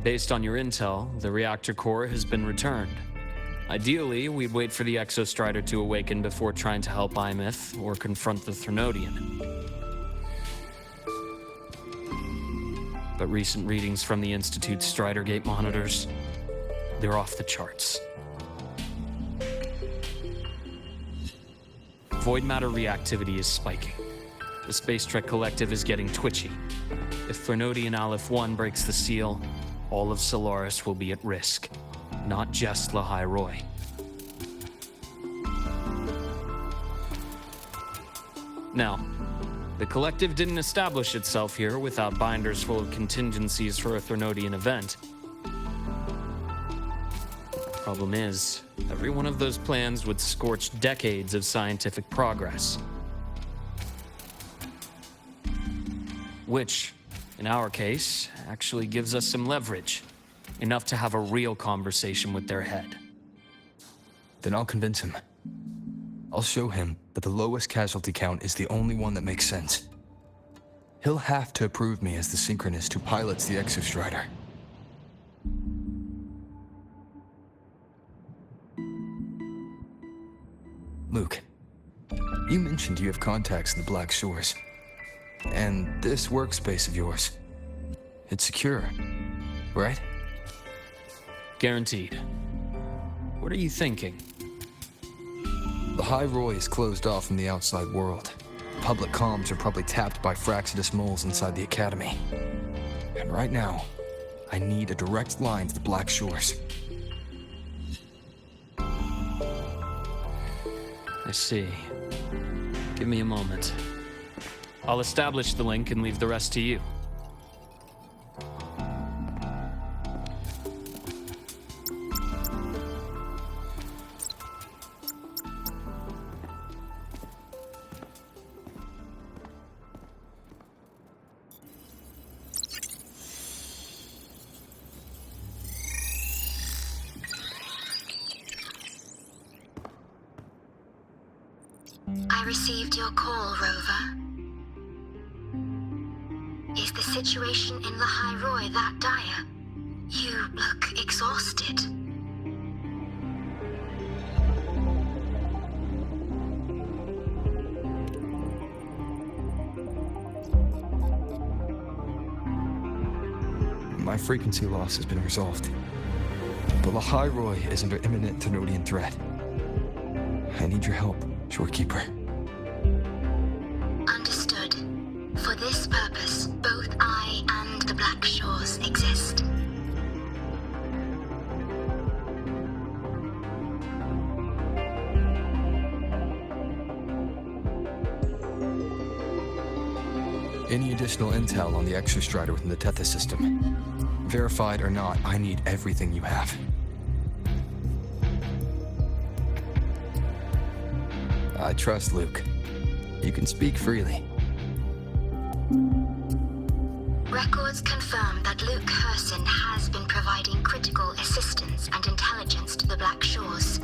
Based on your intel, the reactor core has been returned. Ideally, we'd wait for the Exostrider to awaken before trying to help Aemeath or confront the Threnodian. But recent readings from the Institute's Stridergate monitors, they're off the charts. Void matter reactivity is spiking. The Space Trek Collective is getting twitchy. If Threnodian Aleph 1 breaks the seal, all of Solaris will be at risk, not just Lahai-Roi. Now, The Collective didn't establish itself here without binders full of contingencies for a Threnodian event. Problem is, every one of those plans would scorch decades of scientific progress. Which, in our case, actually gives us some leverage. Enough to have a real conversation with their head. Then I'll convince him. I'll show him that the lowest casualty count is the only one that makes sense. He'll have to approve me as the synchronist who pilots the Exostrider. Luke, you mentioned you have contacts in the Black Shores. And this workspace of yours, it's secure, right? Guaranteed. What are you thinking? Lahai-Roi is closed off from the outside world. Public comms are probably tapped by Fraxidus moles inside the Academy. And right now, I need a direct line to the Black Shores. I see. Give me a moment. I'll establish the link and leave the rest to you. I received your call, Rover. Is the situation in Lahai-Roi that dire? You look exhausted. My frequency loss has been resolved. But Lahai-Roi is under imminent Threnodian threat. I need your help, Shorekeeper. Understood. For this purpose, both I and the Black Shores exist. Any additional intel on the Exostrider within the Tethys system? Verified or not, I need everything you have. I trust Luke. You can speak freely. Records confirm that Luke Herson has been providing critical assistance and intelligence to the Black Shores.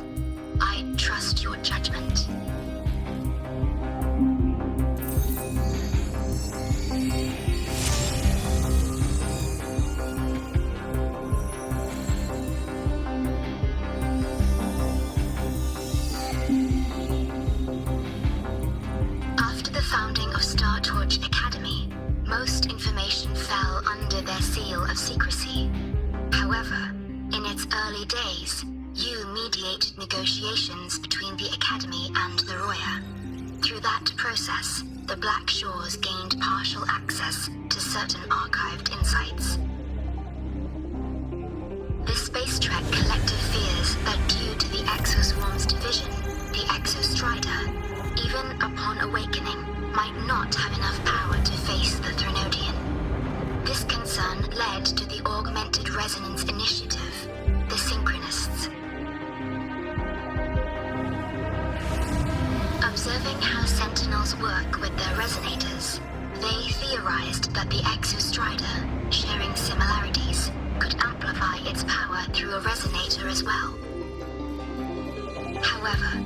I trust your judgment. After the founding of Star Torch Academy, most information fell under their seal of secrecy. However, in its early days, you mediate negotiations between the Academy and the Roya. Through that process, the Black Shores gained partial access to certain archived insights. The Space Trek Collective fears that due to the Exoswarm's division, the Exostrider, even upon awakening, might not have enough power to face the Threnodian. This concern led to the Augmented Resonance Initiative, the Synchronists. Observing how Sentinels work with their resonators, they theorized that the Exostrider, sharing similarities, could amplify its power through a resonator as well. However,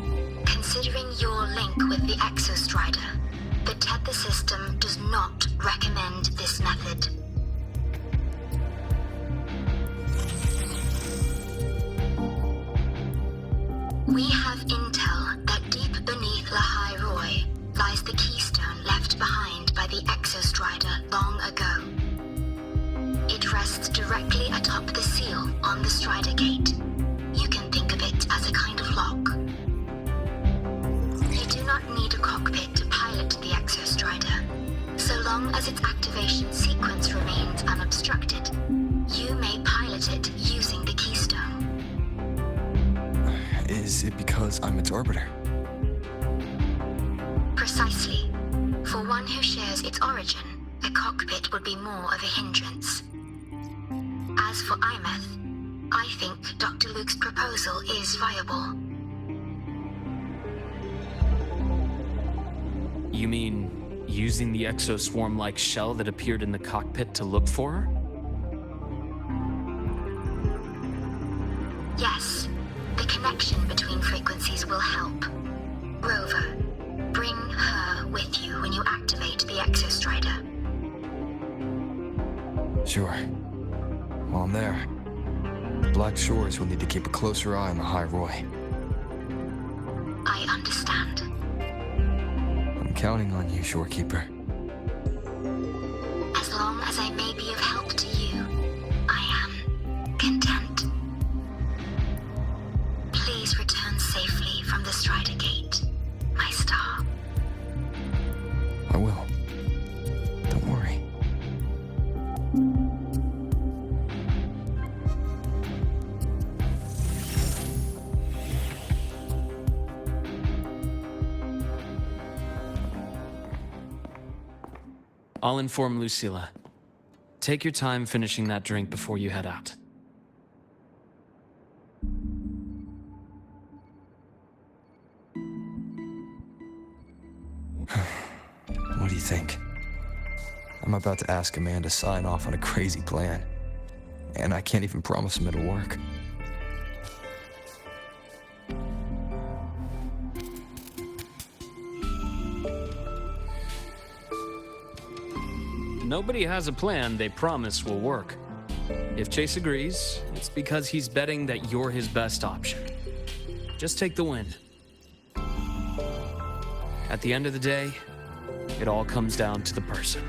considering your link with the Exostrider, the Tether system does not recommend this method. We have intel that deep beneath Lahai-Roi lies the keystone left behind by the Exostrider long ago. It rests directly atop the seal on the Stridergate. You can think of it as a kind of lock. You do not need a cockpit to pilot the Exostrider. So long as its activation sequence remains unobstructed, you may pilot it using the keystone. Is it because I'm its orbiter? Precisely. For one who shares its origin, a cockpit would be more of a hindrance. As for Aemeath, I think Dr. Luke's proposal is viable. You mean using the exoswarm-like shell that appeared in the cockpit to look for her? Yes, the connection between frequencies will help. Rover, bring her with you when you activate the Exostrider. Sure. While I'm there, Black Shores will need to keep a closer eye on the Lahai-Roi. I understand. I'm counting on you, Shorekeeper. As long as I may be of help to you, I am content. Please return safely from the Stridergate, my star. I will. Don't worry. I'll inform Lucilla. Take your time finishing that drink before you head out. What do you think? I'm about to ask a man to sign off on a crazy plan, and I can't even promise him it'll work. Nobody has a plan they promise will work. If Chase agrees, it's because he's betting that you're his best option. Just take the win. At the end of the day, it all comes down to the person.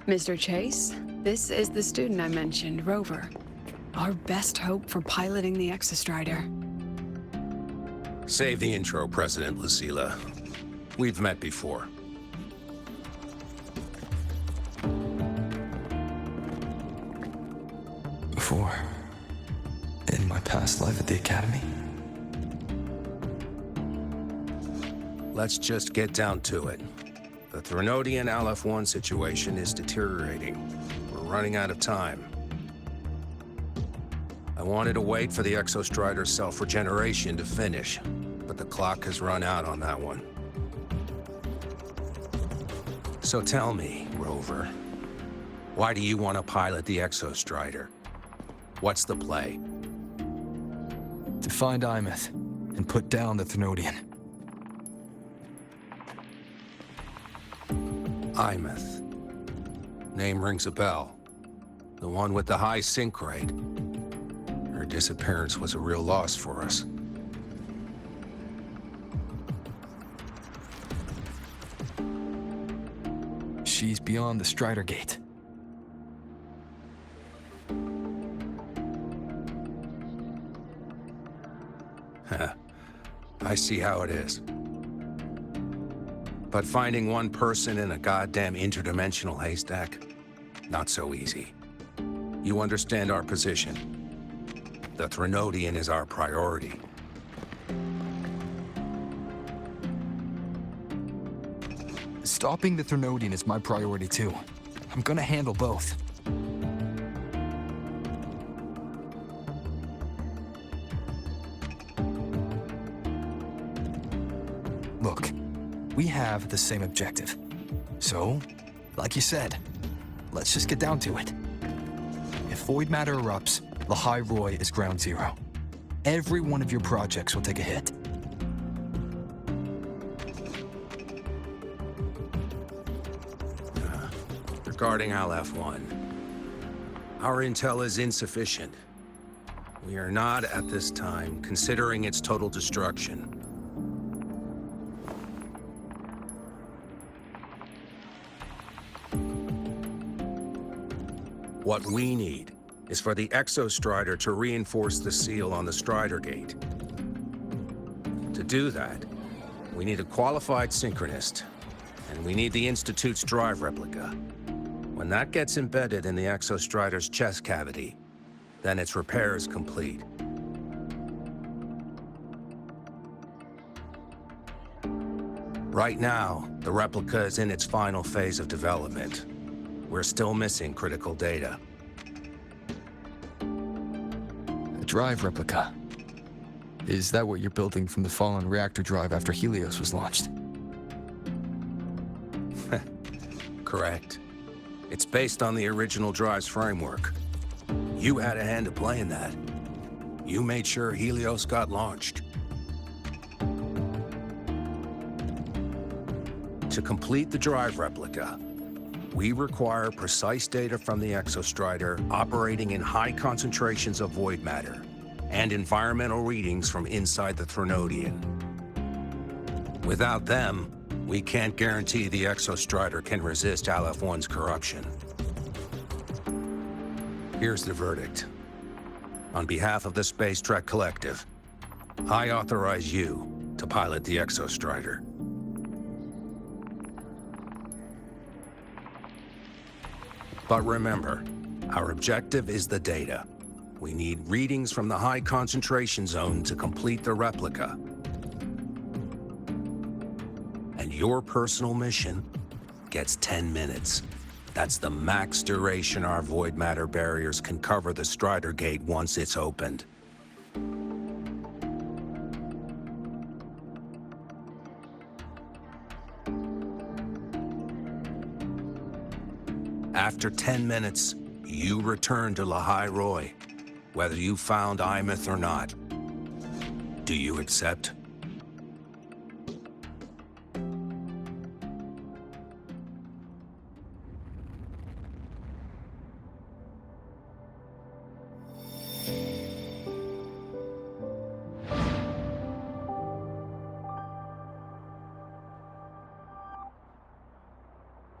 Mr. Chase, this is the student I mentioned, Rover. Our best hope for piloting the Exostrider. Save the intro, President Lucilla. We've met before. Before? In my past life at the Academy? Let's just get down to it. The Threnodian LF-1 situation is deteriorating. We're running out of time. I wanted to wait for the Exostrider's self-regeneration to finish, but the clock has run out on that one. So tell me, Rover, why do you want to pilot the Exostrider? What's the play? To find Aemeath and put down the Threnodian. Aemeath. Name rings a bell. The one with the high sync rate. Her Her disappearance was a real loss for us. She's beyond the Stridergate. I see how it is. But finding one person in a goddamn interdimensional haystack, not so easy. You understand our position. The Threnodian is our priority. Stopping the Threnodian is my priority too. I'm gonna handle both. Look, we have the same objective. So, like you said, let's just get down to it. If void matter erupts, Lahai-Roi is ground zero. Every one of your projects will take a hit. Regarding LF1, our intel is insufficient. We are not, at this time, considering its total destruction. What we need is for the Exostrider to reinforce the seal on the Stridergate. To do that, we need a qualified synchronist, and we need the Institute's drive replica. When that gets embedded in the Exostrider's chest cavity, then its repair is complete. Right now, the replica is in its final phase of development. We're still missing critical data. A drive replica. Is that what you're building from the fallen reactor drive after Helios was launched? Correct. It's based on the original drive's framework. You had a hand to play in that. You made sure Helios got launched. To complete the drive replica, we require precise data from the Exostrider operating in high concentrations of void matter, and environmental readings from inside the Threnodian. Without them, we can't guarantee the Exostrider can resist LF1's corruption. Here's the verdict. On behalf of the Space Trek Collective, I authorize you to pilot the Exostrider. But remember, our objective is the data. We need readings from the high concentration zone to complete the replica. And your personal mission gets 10 minutes. That's the max duration our void matter barriers can cover the Stridergate once it's opened. After 10 minutes, you return to Lahai-Roi, whether you found Aemeath or not. Do you accept?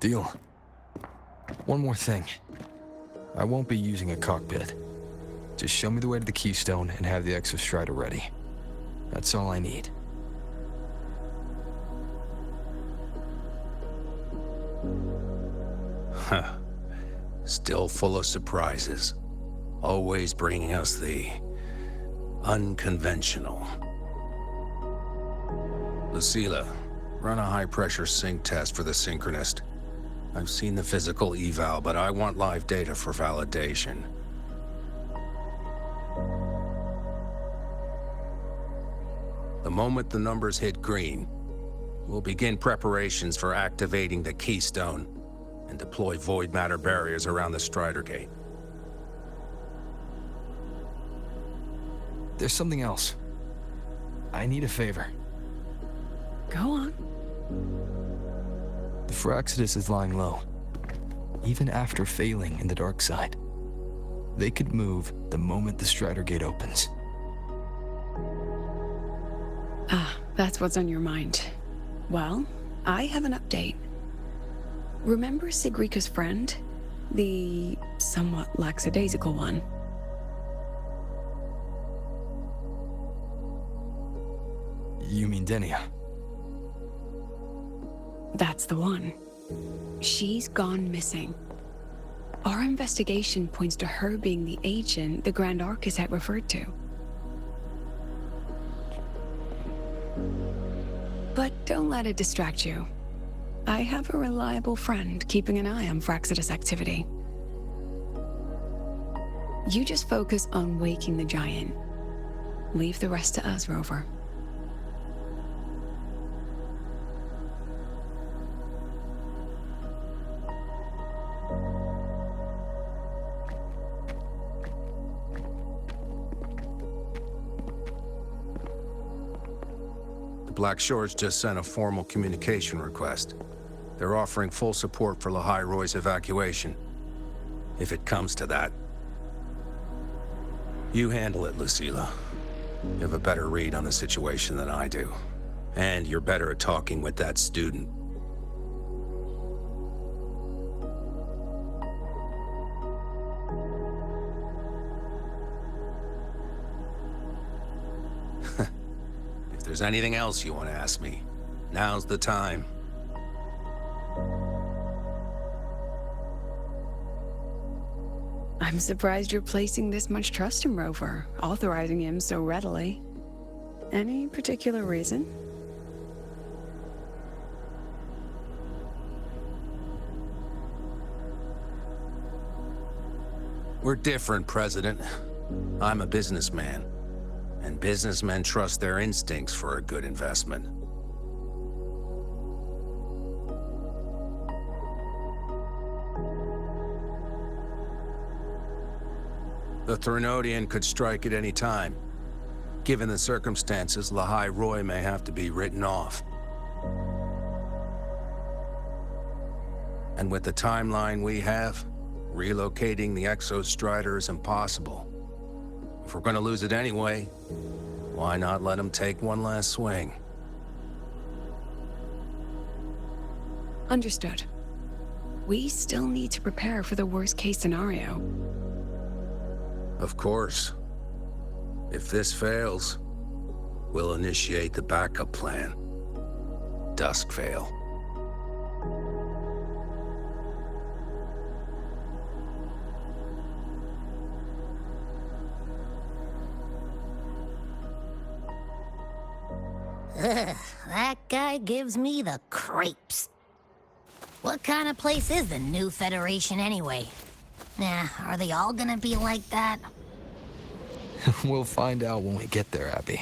Deal. One more thing. I won't be using a cockpit. Just show me the way to the Keystone and have the Exostrider ready. That's all I need. Huh. Still full of surprises. Always bringing us the unconventional. Lucila, run a high-pressure sync test for the Synchronist. I've seen the physical eval, but I want live data for validation. The moment the numbers hit green, we'll begin preparations for activating the Keystone and deploy void matter barriers around the Stridergate. There's something else. I need a favor. Go on. The Phyrexidus is lying low, even after failing in the dark side. They could move the moment the Stridergate opens. Ah, that's what's on your mind. Well, I have an update. Remember Sigrika's friend? The somewhat lackadaisical one? You mean Denia? That's the one. She's gone missing. Our investigation points to her being the agent the Grand Architect referred to. But don't let it distract you. I have a reliable friend keeping an eye on Fraxidus activity. You just focus on waking the giant. Leave the rest to us, Rover. Black Shores just sent a formal communication request. They're offering full support for Lahai-Roi's evacuation. If it comes to that. You handle it, Lucilla. You have a better read on the situation than I do. And you're better at talking with that student. If there's anything else you want to ask me, now's the time. I'm surprised you're placing this much trust in Rover, authorizing him so readily. Any particular reason? We're different, President. I'm a businessman, and businessmen trust their instincts for a good investment. The Threnodian could strike at any time. Given the circumstances, Lahai-Roi may have to be written off. And with the timeline we have, relocating the Exo-Strider is impossible. If we're gonna lose it anyway, why not let him take one last swing? Understood. We still need to prepare for the worst-case scenario. Of course. If this fails, we'll initiate the backup plan. Duskvale. Ugh, that guy gives me the creeps. What kind of place is the new Federation anyway? Are they all gonna be like that? We'll find out when we get there, Abby.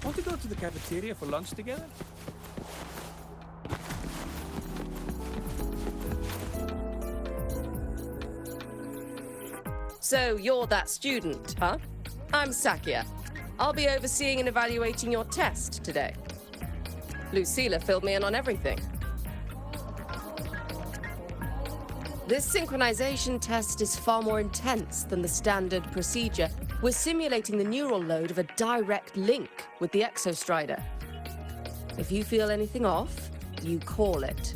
Want to go to the cafeteria for lunch together? So you're that student, huh? I'm Sakia. I'll be overseeing and evaluating your test today. Lucilla filled me in on everything. This synchronization test is far more intense than the standard procedure. We're simulating the neural load of a direct link with the Exo-Strider. If you feel anything off, you call it.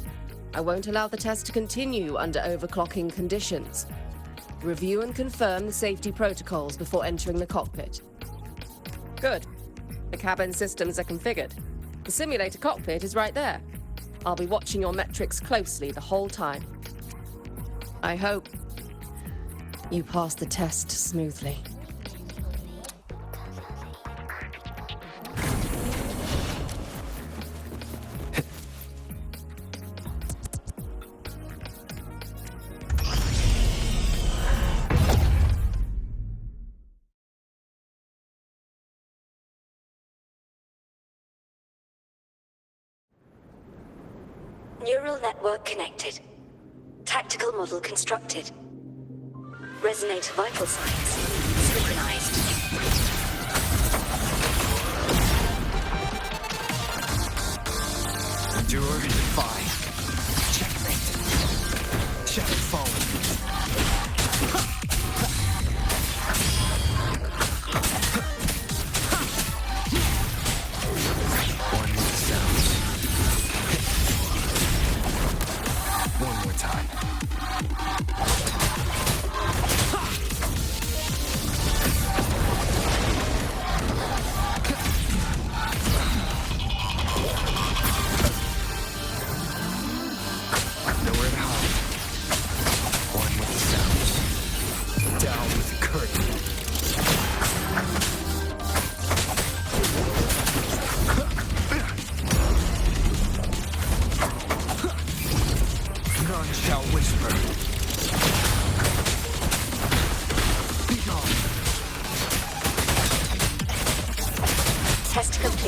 I won't allow the test to continue under overclocking conditions. Review and confirm the safety protocols before entering the cockpit. Good. The cabin systems are configured. The simulator cockpit is right there. I'll be watching your metrics closely the whole time. I hope you pass the test smoothly. Neural network connected. Tactical model constructed. Resonator vital signs synchronized. Endure is fine. Check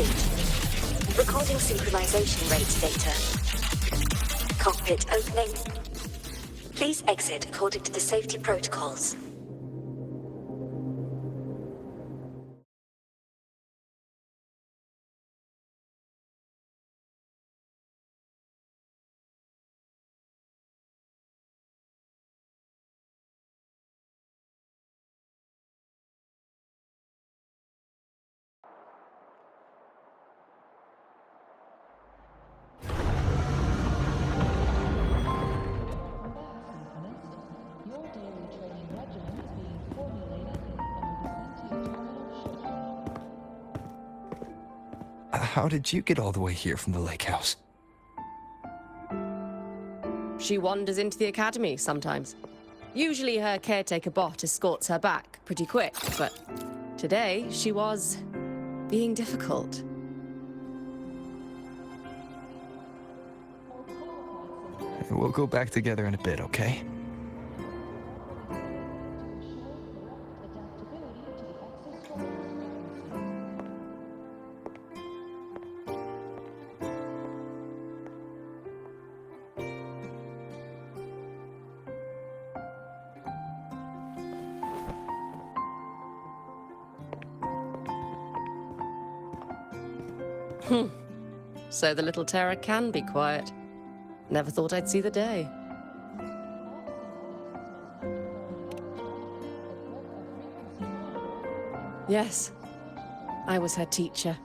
pursuit. Recording synchronization rate data. Cockpit opening. Please exit according to the safety protocols. How did you get all the way here from the lake house? She wanders into the academy sometimes. Usually her caretaker bot escorts her back pretty quick, but today she was being difficult. We'll go back together in a bit, okay? So the little terror can be quiet. Never thought I'd see the day. Yes, I was her teacher.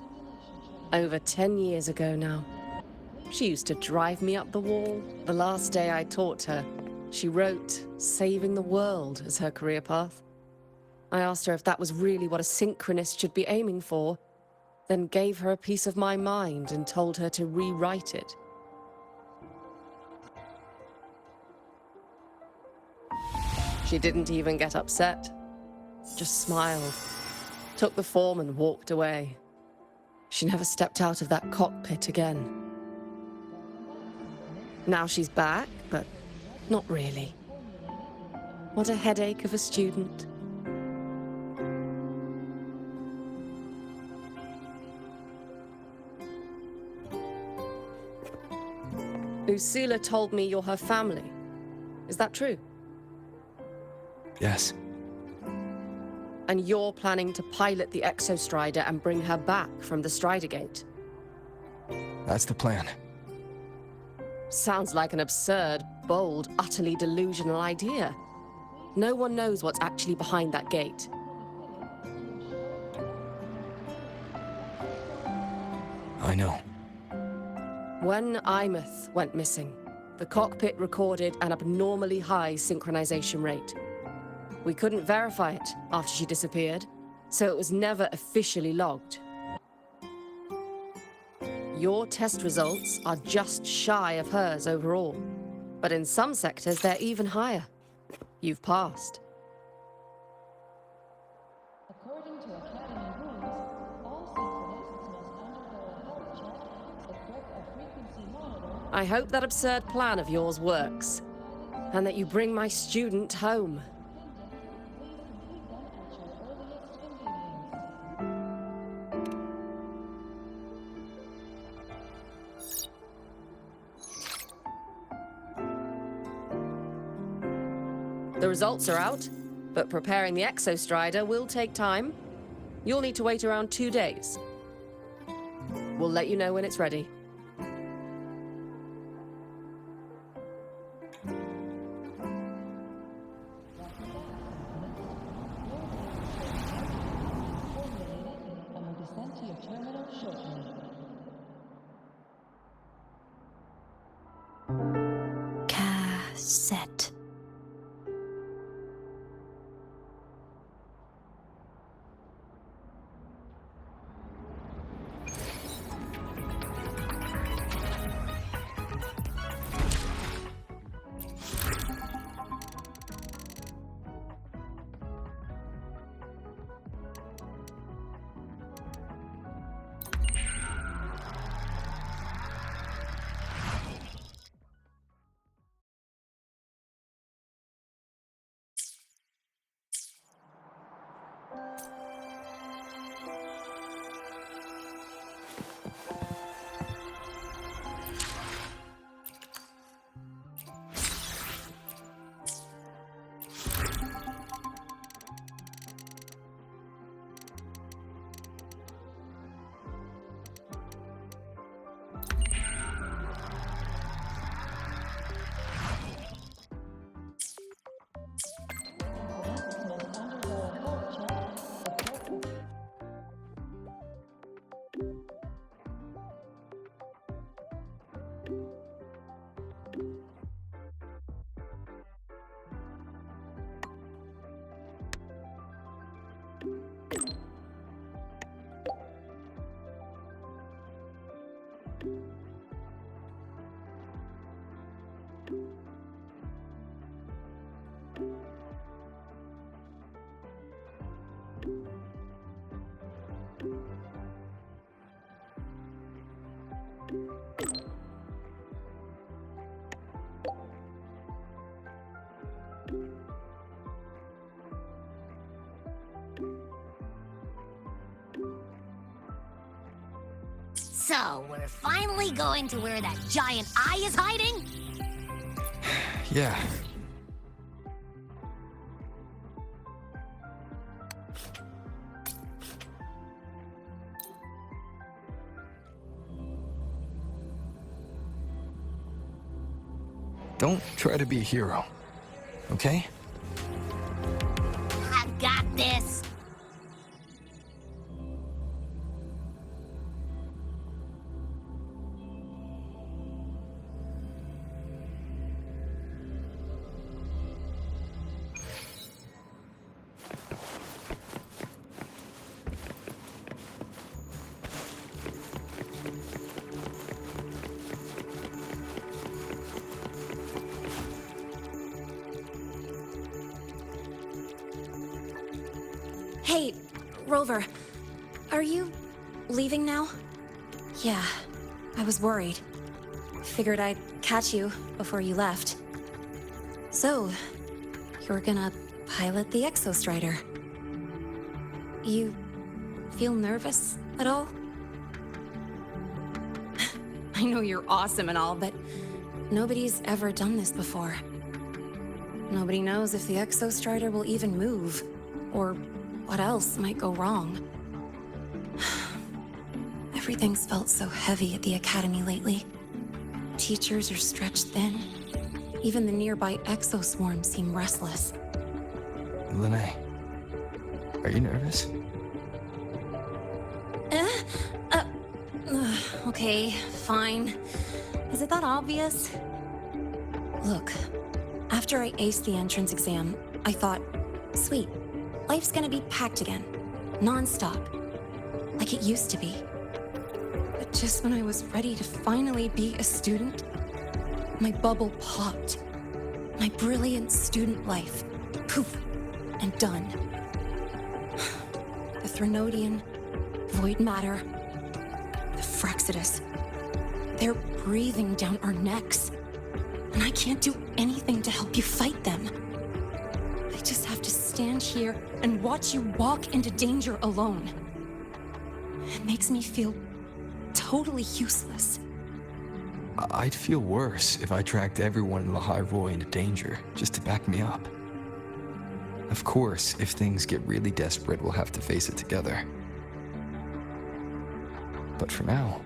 Over 10 years ago now. She used to drive me up the wall. The last day I taught her, she wrote saving the world as her career path. I asked her if that was really what a synchronist should be aiming for, then gave her a piece of my mind and told her to rewrite it. She didn't even get upset, just smiled, took the form and walked away. She never stepped out of that cockpit again. Now she's back, but not really. What a headache of a student. Lucila told me you're her family. Is that true? Yes. And you're planning to pilot the Exostrider and bring her back from the Stridergate? That's the plan. Sounds like an absurd, bold, utterly delusional idea. No one knows what's actually behind that gate. I know. When Aemeath went missing, the cockpit recorded an abnormally high synchronization rate. We couldn't verify it after she disappeared, so it was never officially logged. Your test results are just shy of hers overall, but in some sectors they're even higher. You've passed. According to Academy rules, all synchronists must undergo a health check, equip a frequency monitor. I hope that absurd plan of yours works, and that you bring my student home. The results are out, but preparing the Exostrider will take time. You'll need to wait around 2 days. We'll let you know when it's ready. Cassette. So, we're finally going to where that giant eye is hiding? Yeah. Don't try to be a hero, okay? I've got this. Hey, Rover, are you leaving now? Yeah, I was worried. Figured I'd catch you before you left. So, you're gonna pilot the Exostrider. You feel nervous at all? I know you're awesome and all, but nobody's ever done this before. Nobody knows if the Exostrider will even move, or what else might go wrong. Everything's felt so heavy at the Academy lately. Teachers are stretched thin. Even the nearby exoswarms seem restless. Lene, are you nervous? Okay, fine. Is it that obvious? Look, after I aced the entrance exam, I thought, sweet, life's gonna be packed again, non-stop, like it used to be. But just when I was ready to finally be a student, my bubble popped. My brilliant student life, poof, and done. The Threnodian, void matter, the Frexodus, they're breathing down our necks, and I can't do anything to help you fight them. I just have to stand here and watch you walk into danger alone. It makes me feel totally useless. I'd feel worse if I tracked everyone in Lahai-Roi into danger, just to back me up. Of course, if things get really desperate, we'll have to face it together. But for now,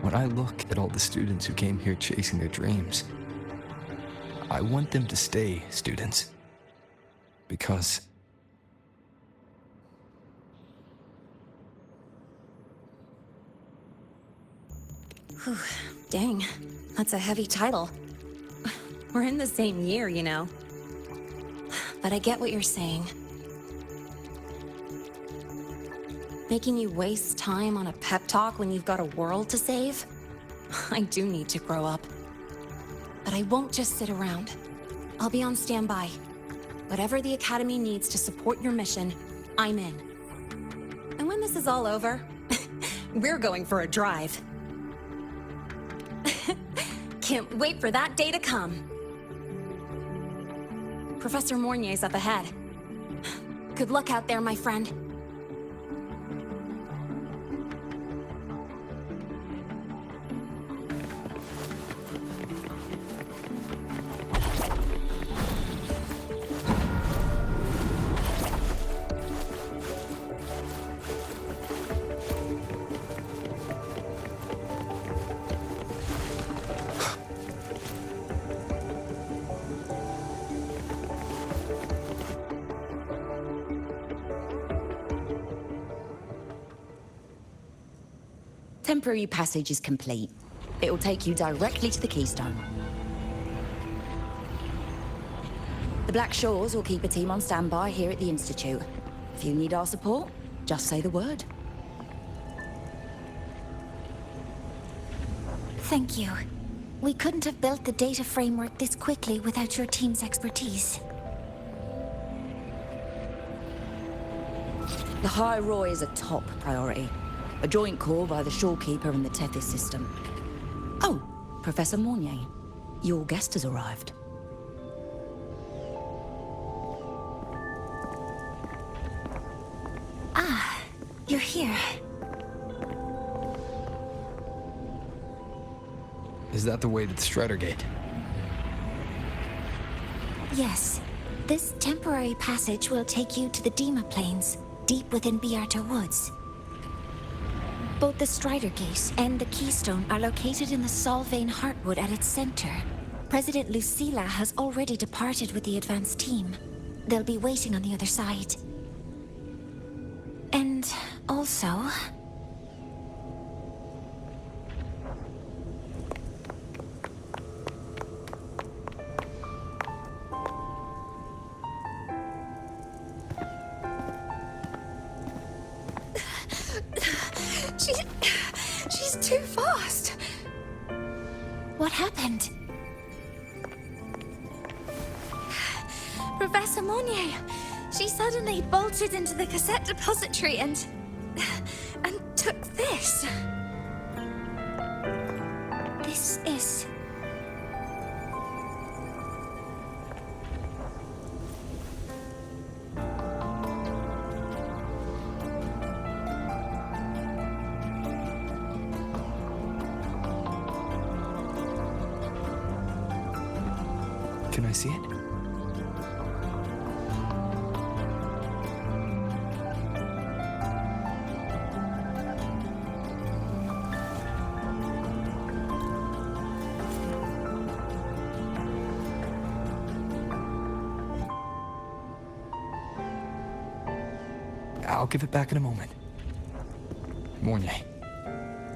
when I look at all the students who came here chasing their dreams, I want them to stay students. Because Whew, dang, that's a heavy title. We're in the same year, you know. But I get what you're saying. Making you waste time on a pep talk when you've got a world to save? I do need to grow up. But I won't just sit around. I'll be on standby. Whatever the Academy needs to support your mission, I'm in. And when this is all over, we're going for a drive. Can't wait for that day to come. Professor Mornier's up ahead. Good luck out there, my friend. Temporary passage is complete. It'll take you directly to the Keystone. The Black Shores will keep a team on standby here at the Institute. If you need our support, just say the word. Thank you. We couldn't have built the data framework this quickly without your team's expertise. Lahai-Roi is a top priority. A joint call by the Shorekeeper and the Tethys system. Oh, Professor Mornier, your guest has arrived. Ah, you're here. Is that the way to the Stridergate? Yes. This temporary passage will take you to the Dima Plains, deep within Biarta Woods. Both the Stridergate and the Keystone are located in the Solvane Heartwood at its center. President Lucila has already departed with the advance team. They'll be waiting on the other side. And also... She's too fast. What happened? Professor Monnier, she suddenly bolted into the cassette depository and took this. This is... Can I see it? I'll give it back in a moment. Mornier,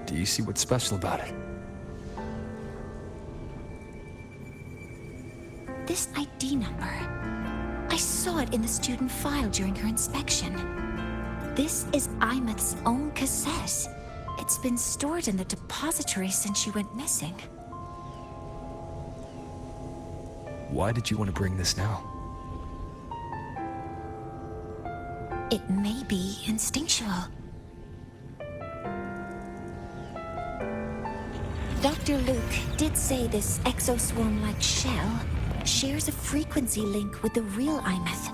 do you see what's special about it? This ID number. I saw it in the student file during her inspection. This is Aemeath's own cassette. It's been stored in the depository since she went missing. Why did you want to bring this now? It may be instinctual. Dr. Luke did say this exoswarm-like shell shares a frequency link with the real Aemeath.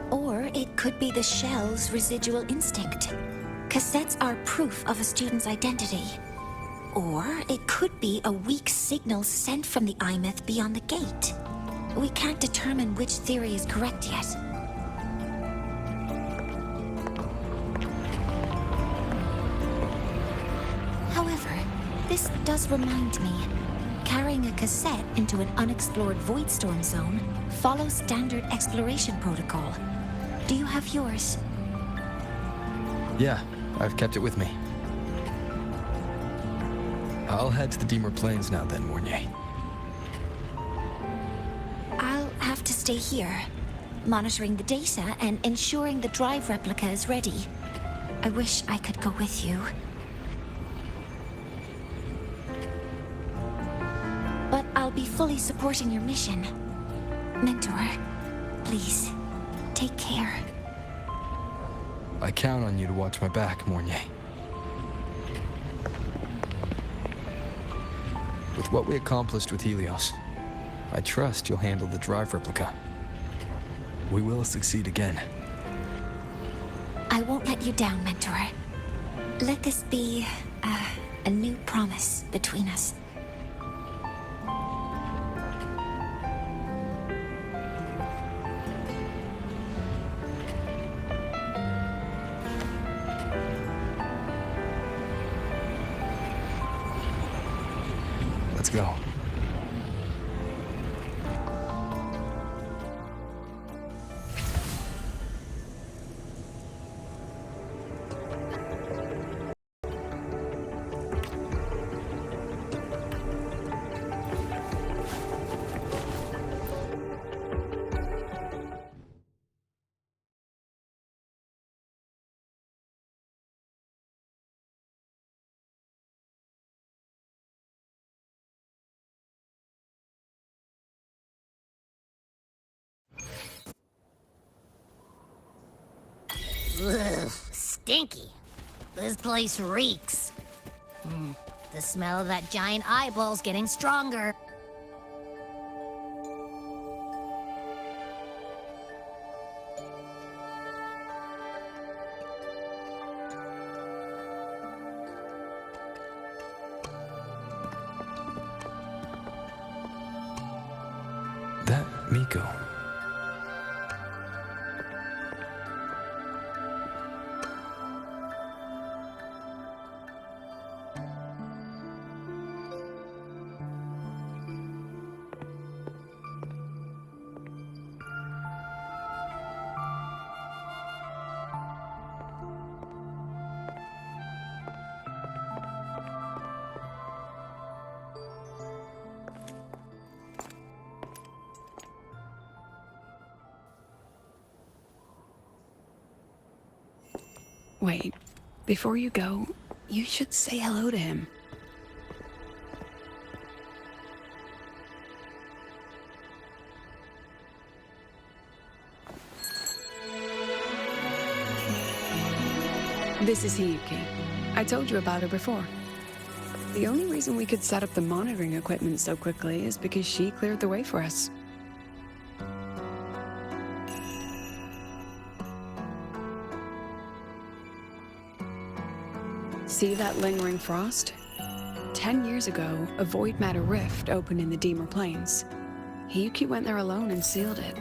Or it could be the shell's residual instinct. Cassettes are proof of a student's identity. Or it could be a weak signal sent from the Aemeath beyond the gate. We can't determine which theory is correct yet. However, this does remind me, carrying a cassette into an unexplored Voidstorm zone follows standard exploration protocol. Do you have yours? Yeah, I've kept it with me. I'll head to the Dima Plains now then, Mornier. I'll have to stay here, monitoring the data and ensuring the drive replica is ready. I wish I could go with you. But I'll be fully supporting your mission. Mentor, please, take care. I count on you to watch my back, Mornier. With what we accomplished with Helios, I trust you'll handle the drive replica. We will succeed again. I won't let you down, Mentor. Let this be a new promise between us. Let's go. Ugh, stinky. This place reeks. The smell of that giant eyeball's getting stronger. That Miko. Wait, before you go, you should say hello to him. This is Hiyuki. I told you about her before. The only reason we could set up the monitoring equipment so quickly is because she cleared the way for us. See that lingering frost? 10 years ago, a void matter rift opened in the Deemer Plains. Hiyuki went there alone and sealed it.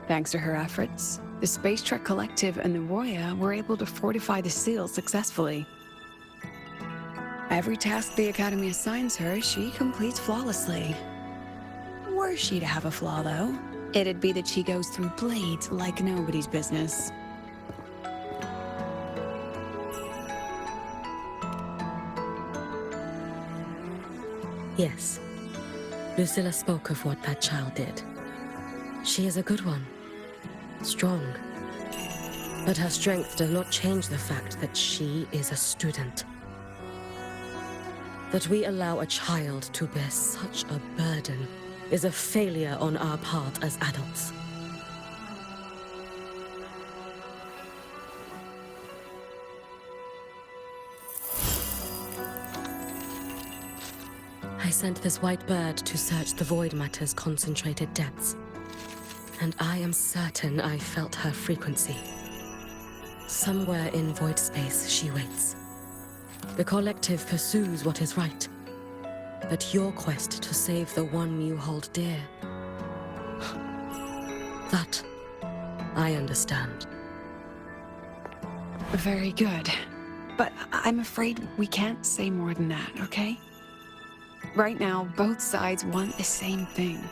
Thanks to her efforts, the Space Trek Collective and the Roya were able to fortify the seal successfully. Every task the Academy assigns her, she completes flawlessly. Were she to have a flaw, though, it'd be that she goes through blades like nobody's business. Yes. Lucilla spoke of what that child did. She is a good one. Strong. But her strength does not change the fact that she is a student. That we allow a child to bear such a burden is a failure on our part as adults. I sent this white bird to search the void matter's concentrated depths, and I am certain I felt her frequency. Somewhere in Voidspace she waits. The collective pursues what is right, but your quest to save the one you hold dear, that I understand. Very good. But I'm afraid we can't say more than that, okay? Right now, both sides want the same thing.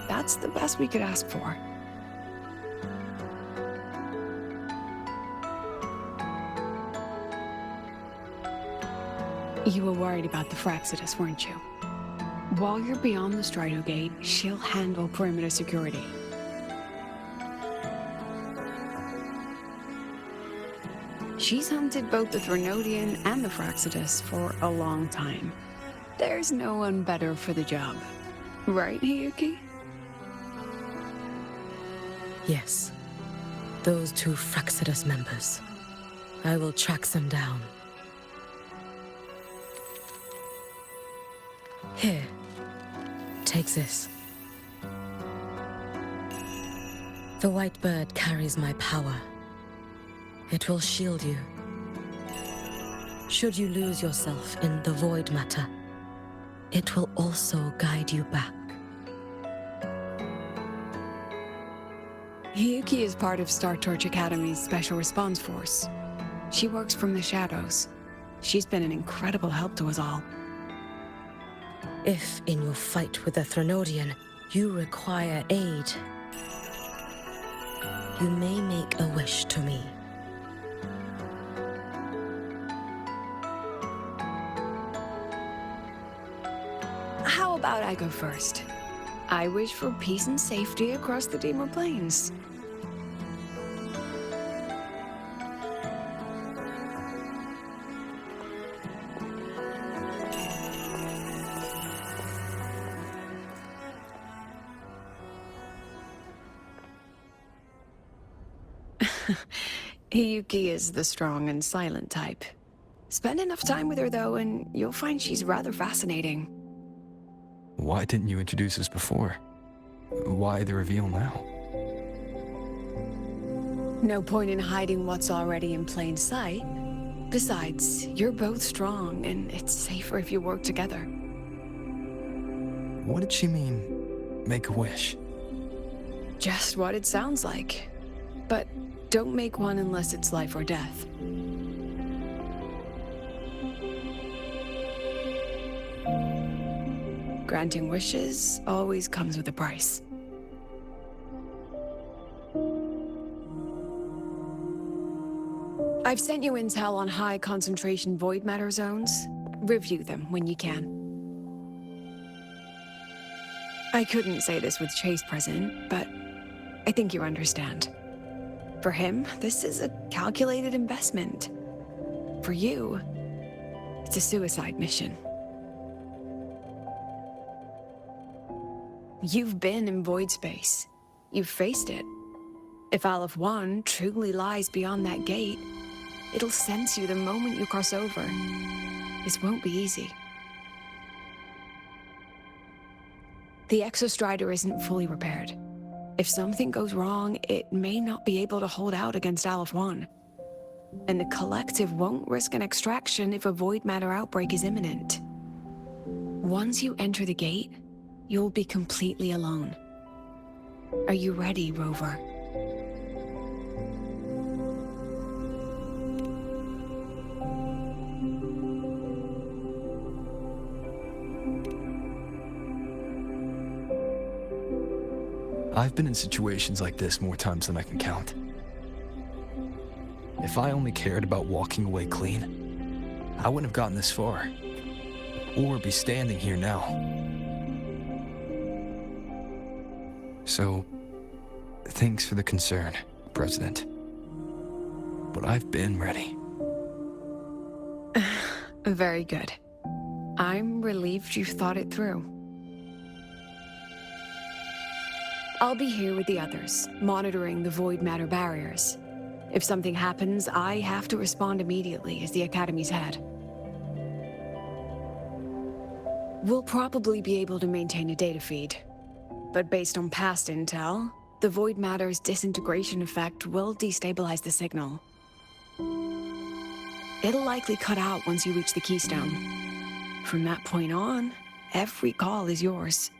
That's the best we could ask for. You were worried about the Fraxidus, weren't you? While you're beyond the Stridergate, she'll handle perimeter security. She's hunted both the Threnodian and the Fraxidus for a long time. There's no one better for the job. Right, Hiyuki? Yes. Those two Fraxidus members. I will track them down. Here. Take this. The white bird carries my power. It will shield you. Should you lose yourself in the void matter, it will also guide you back. Hiyuki is part of Star Torch Academy's Special Response Force. She works from the shadows. She's been an incredible help to us all. If, in your fight with the Threnodian, you require aid, you may make a wish to me. How about I go first? I wish for peace and safety across the Deemer Plains. Hiyuki is the strong and silent type. Spend enough time with her, though, and you'll find she's rather fascinating. Why didn't you introduce us before? Why the reveal now? No point in hiding what's already in plain sight. Besides, you're both strong, and it's safer if you work together. What did she mean, make a wish? Just what it sounds like. But don't make one unless it's life or death. Granting wishes always comes with a price. I've sent you intel on high concentration void matter zones. Review them when you can. I couldn't say this with Chase present, but I think you understand. For him, this is a calculated investment. For you, it's a suicide mission. You've been in Voidspace. You've faced it. If Aleph 1 truly lies beyond that gate, it'll sense you the moment you cross over. This won't be easy. The Exostrider isn't fully repaired. If something goes wrong, it may not be able to hold out against Aleph 1. And the Collective won't risk an extraction if a void matter outbreak is imminent. Once you enter the gate, you'll be completely alone. Are you ready, Rover? I've been in situations like this more times than I can count. If I only cared about walking away clean, I wouldn't have gotten this far, or be standing here now. So, thanks for the concern, President. But I've been ready. Very good. I'm relieved you've thought it through. I'll be here with the others, monitoring the void matter barriers. If something happens, I have to respond immediately as the Academy's head. We'll probably be able to maintain a data feed, but based on past intel, the void matter's disintegration effect will destabilize the signal. It'll likely cut out once you reach the keystone. From that point on, every call is yours.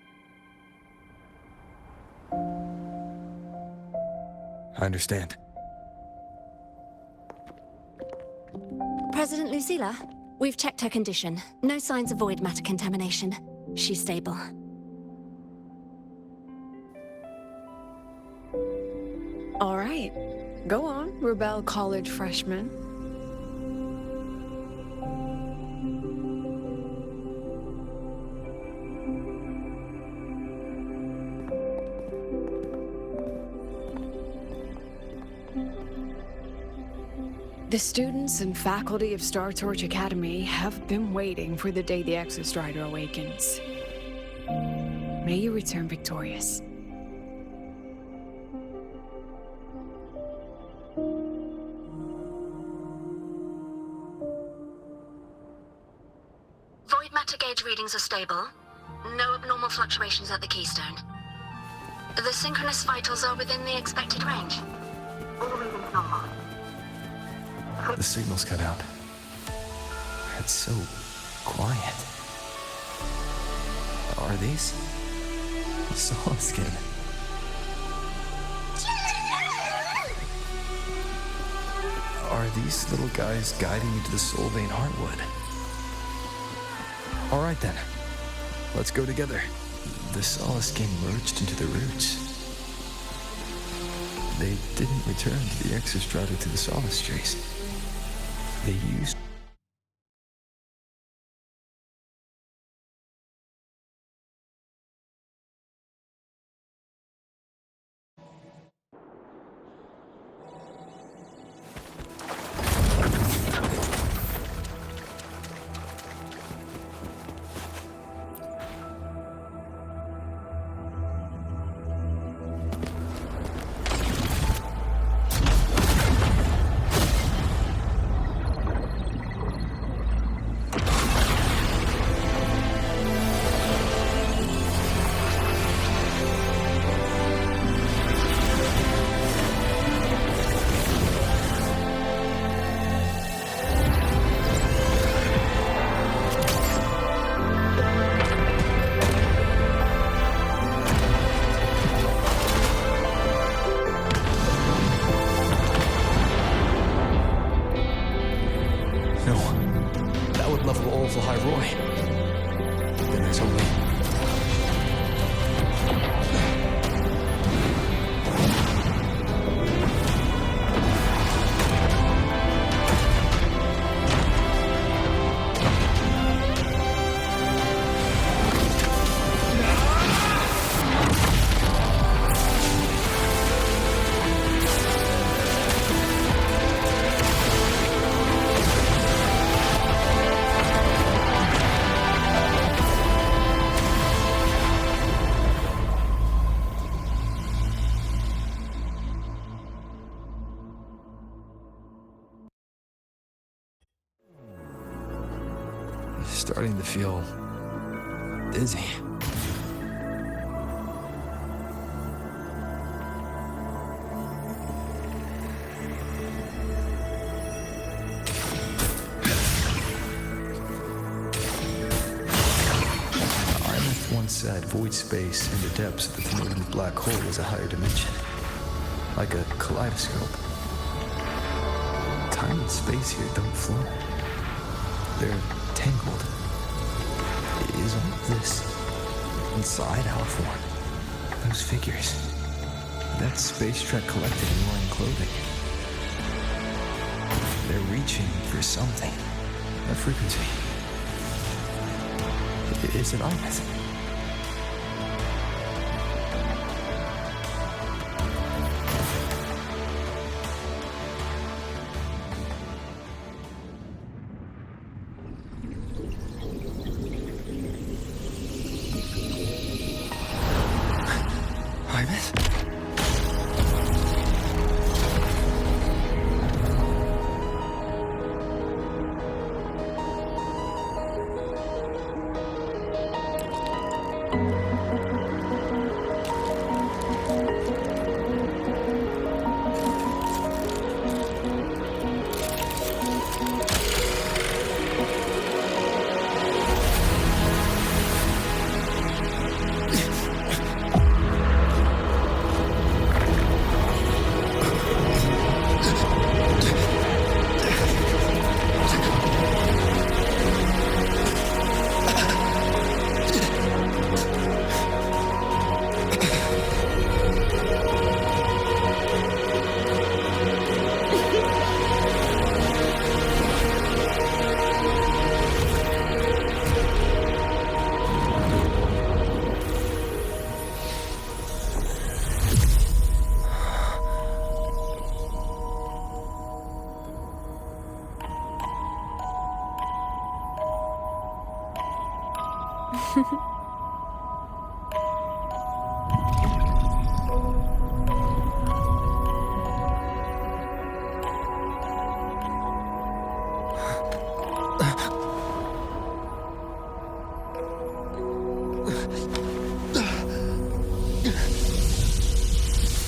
I understand. President Lucilla, we've checked her condition. No signs of void matter contamination. She's stable. All right. Go on, Rebel College freshman. The students and faculty of Star Torch Academy have been waiting for the day the Exostrider awakens. May you return victorious. Void matter gauge readings are stable. No abnormal fluctuations at the keystone. The synchronous vitals are within the expected range. All readings normal. The signal's cut out. It's so quiet. Are these? Saw skin. Are these little guys guiding you to the Soul Vein Heartwood? All right then. Let's go together. The Solace King merged into the roots. They didn't return to the Exostrider to the Solace Chase. They used... level all of Lahai-Roi. Then there's only... Starting to feel dizzy. Aemeath once said Voidspace in the depths of the Threnodian black hole is a higher dimension, like a kaleidoscope. Time and space here don't flow. They're tangled. Is all of this inside our form? Those figures. That Space Trek Collective in wearing clothing. They're reaching for something. A frequency. Is it Aemeath?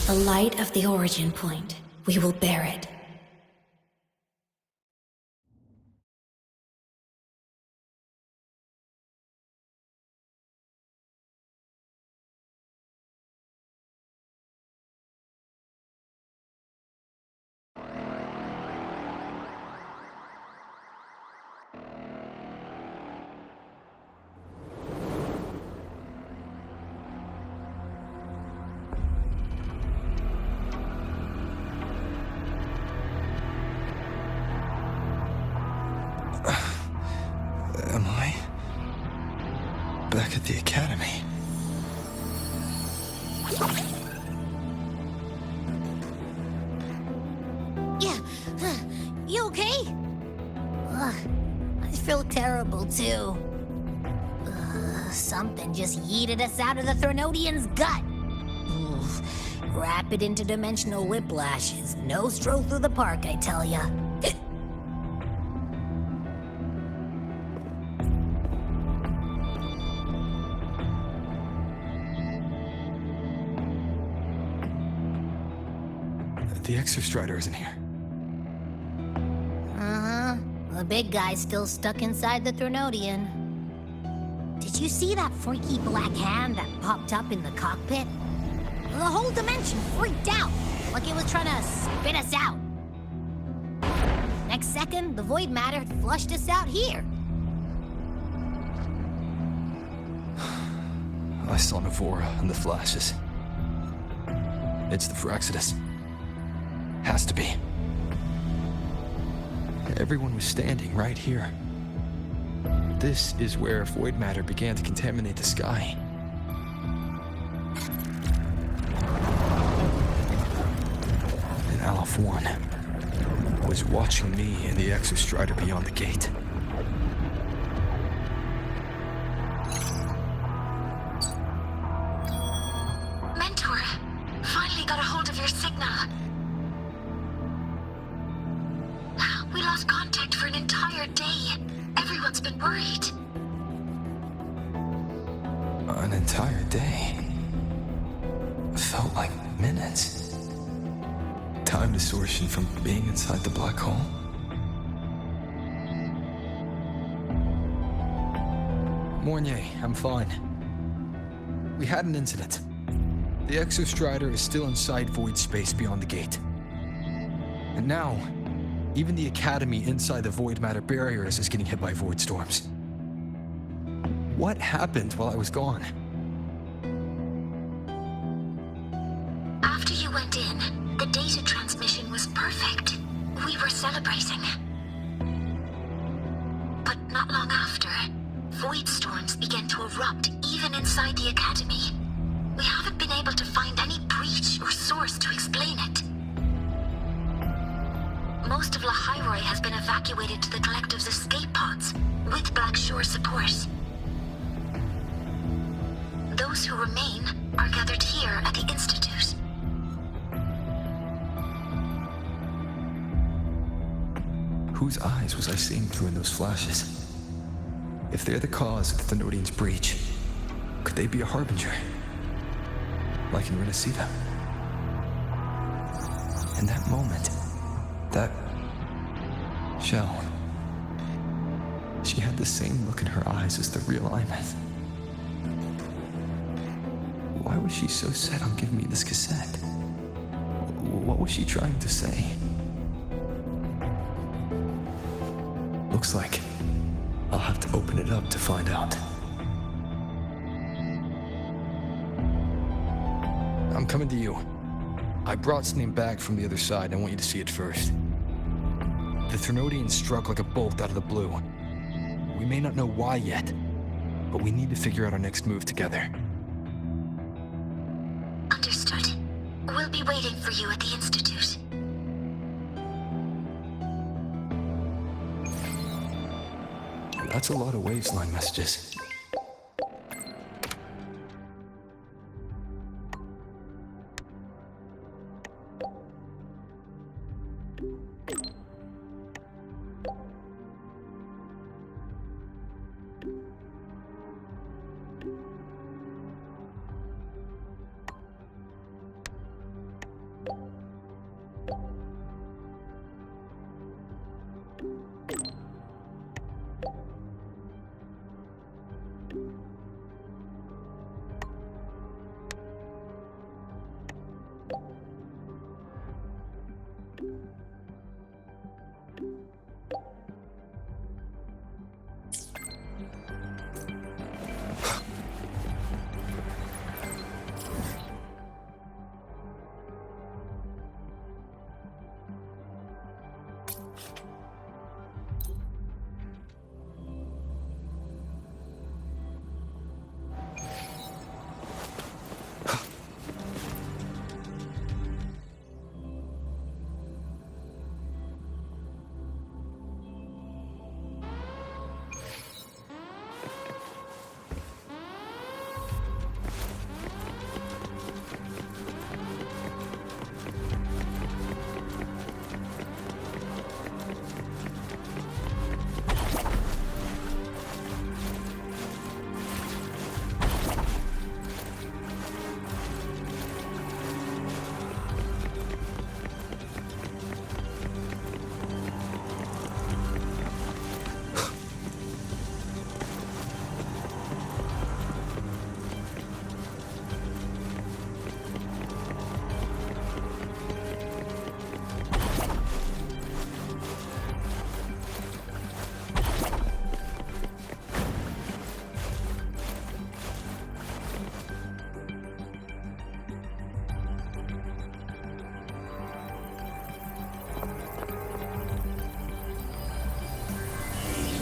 The light of the origin point. We will bear it. Am I back at the academy? Yeah, you okay? I feel terrible too. Something just yeeted us out of the Threnodian's gut. Rapid interdimensional whiplash is no stroll through the park, I tell ya. The Exostrider isn't here. Uh-huh. The big guy's still stuck inside the Threnodian. Did you see that freaky black hand that popped up in the cockpit? The whole dimension freaked out, like it was trying to spit us out. Next second, the void matter flushed us out here. I saw Navora in the flashes. It's the Fraxidus. Has to be. Everyone was standing right here. This is where void matter began to contaminate the sky. And Aleph 1 was watching me and the Exostrider beyond the gate. Mentor, finally got a hold of your signal. We lost contact for an entire day. Everyone's been worried. An entire day. Felt like minutes. Time distortion from being inside the black hole. Mornier, I'm fine. We had an incident. The Exostrider is still inside Voidspace beyond the gate. And now, even the Academy inside the void matter barriers is getting hit by void storms. What happened while I was gone? After you went in, the data transmission was perfect. We were celebrating. But not long after, void storms began to erupt even inside the Academy. We haven't been able to find any breach or source to explain it. Most of Lahai-Roi has been evacuated to the Collective's escape pods, with Black Shore support. Those who remain are gathered here at the Institute. Whose eyes was I seeing through in those flashes? If they're the cause of the Threnodian's breach, could they be a harbinger? Like in Renesita? In that moment, that shell, she had the same look in her eyes as the real Aemeath. Why was she so set on giving me this cassette? What was she trying to say? Looks like I'll have to open it up to find out. I'm coming to you. I brought something back from the other side. I want you to see it first. The Threnodian struck like a bolt out of the blue. We may not know why yet, but we need to figure out our next move together. Understood. We'll be waiting for you at the Institute. That's a lot of Waveline messages.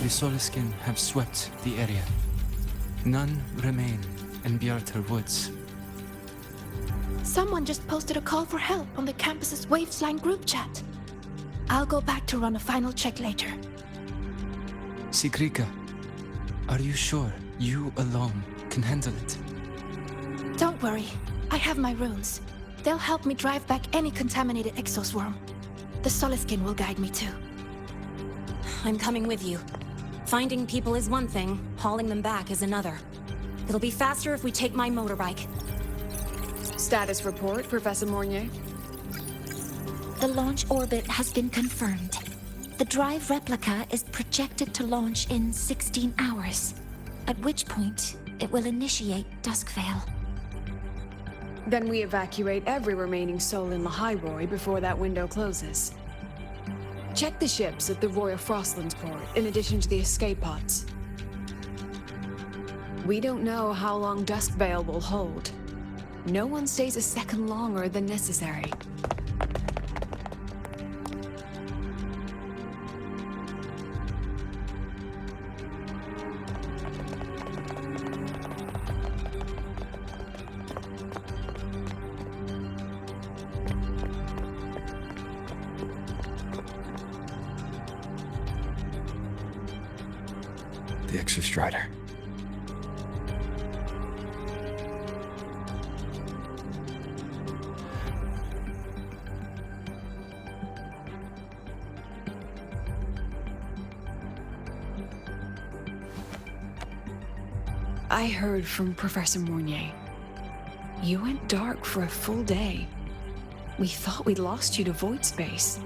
the Soliskin have swept the area. None remain in Bjartar Woods. Someone just posted a call for help on the campus's Waves line group chat. I'll go back to run a final check later. Sigrika, are you sure you alone can handle it? Don't worry, I have my runes. They'll help me drive back any contaminated exoswarm. The Soliskin will guide me too. I'm coming with you. Finding people is one thing, hauling them back is another. It'll be faster if we take my motorbike. Status report, Professor Mornier. The launch orbit has been confirmed. The drive replica is projected to launch in 16 hours, at which point it will initiate Duskvale. Then we evacuate every remaining soul in Lahai-Roi before that window closes. Check the ships at the Royal Frostlands port, in addition to the escape pods. We don't know how long Duskvale will hold. No one stays a second longer than necessary. The Exostrider. I heard from Professor Mornier. You went dark for a full day. We thought we'd lost you to Voidspace.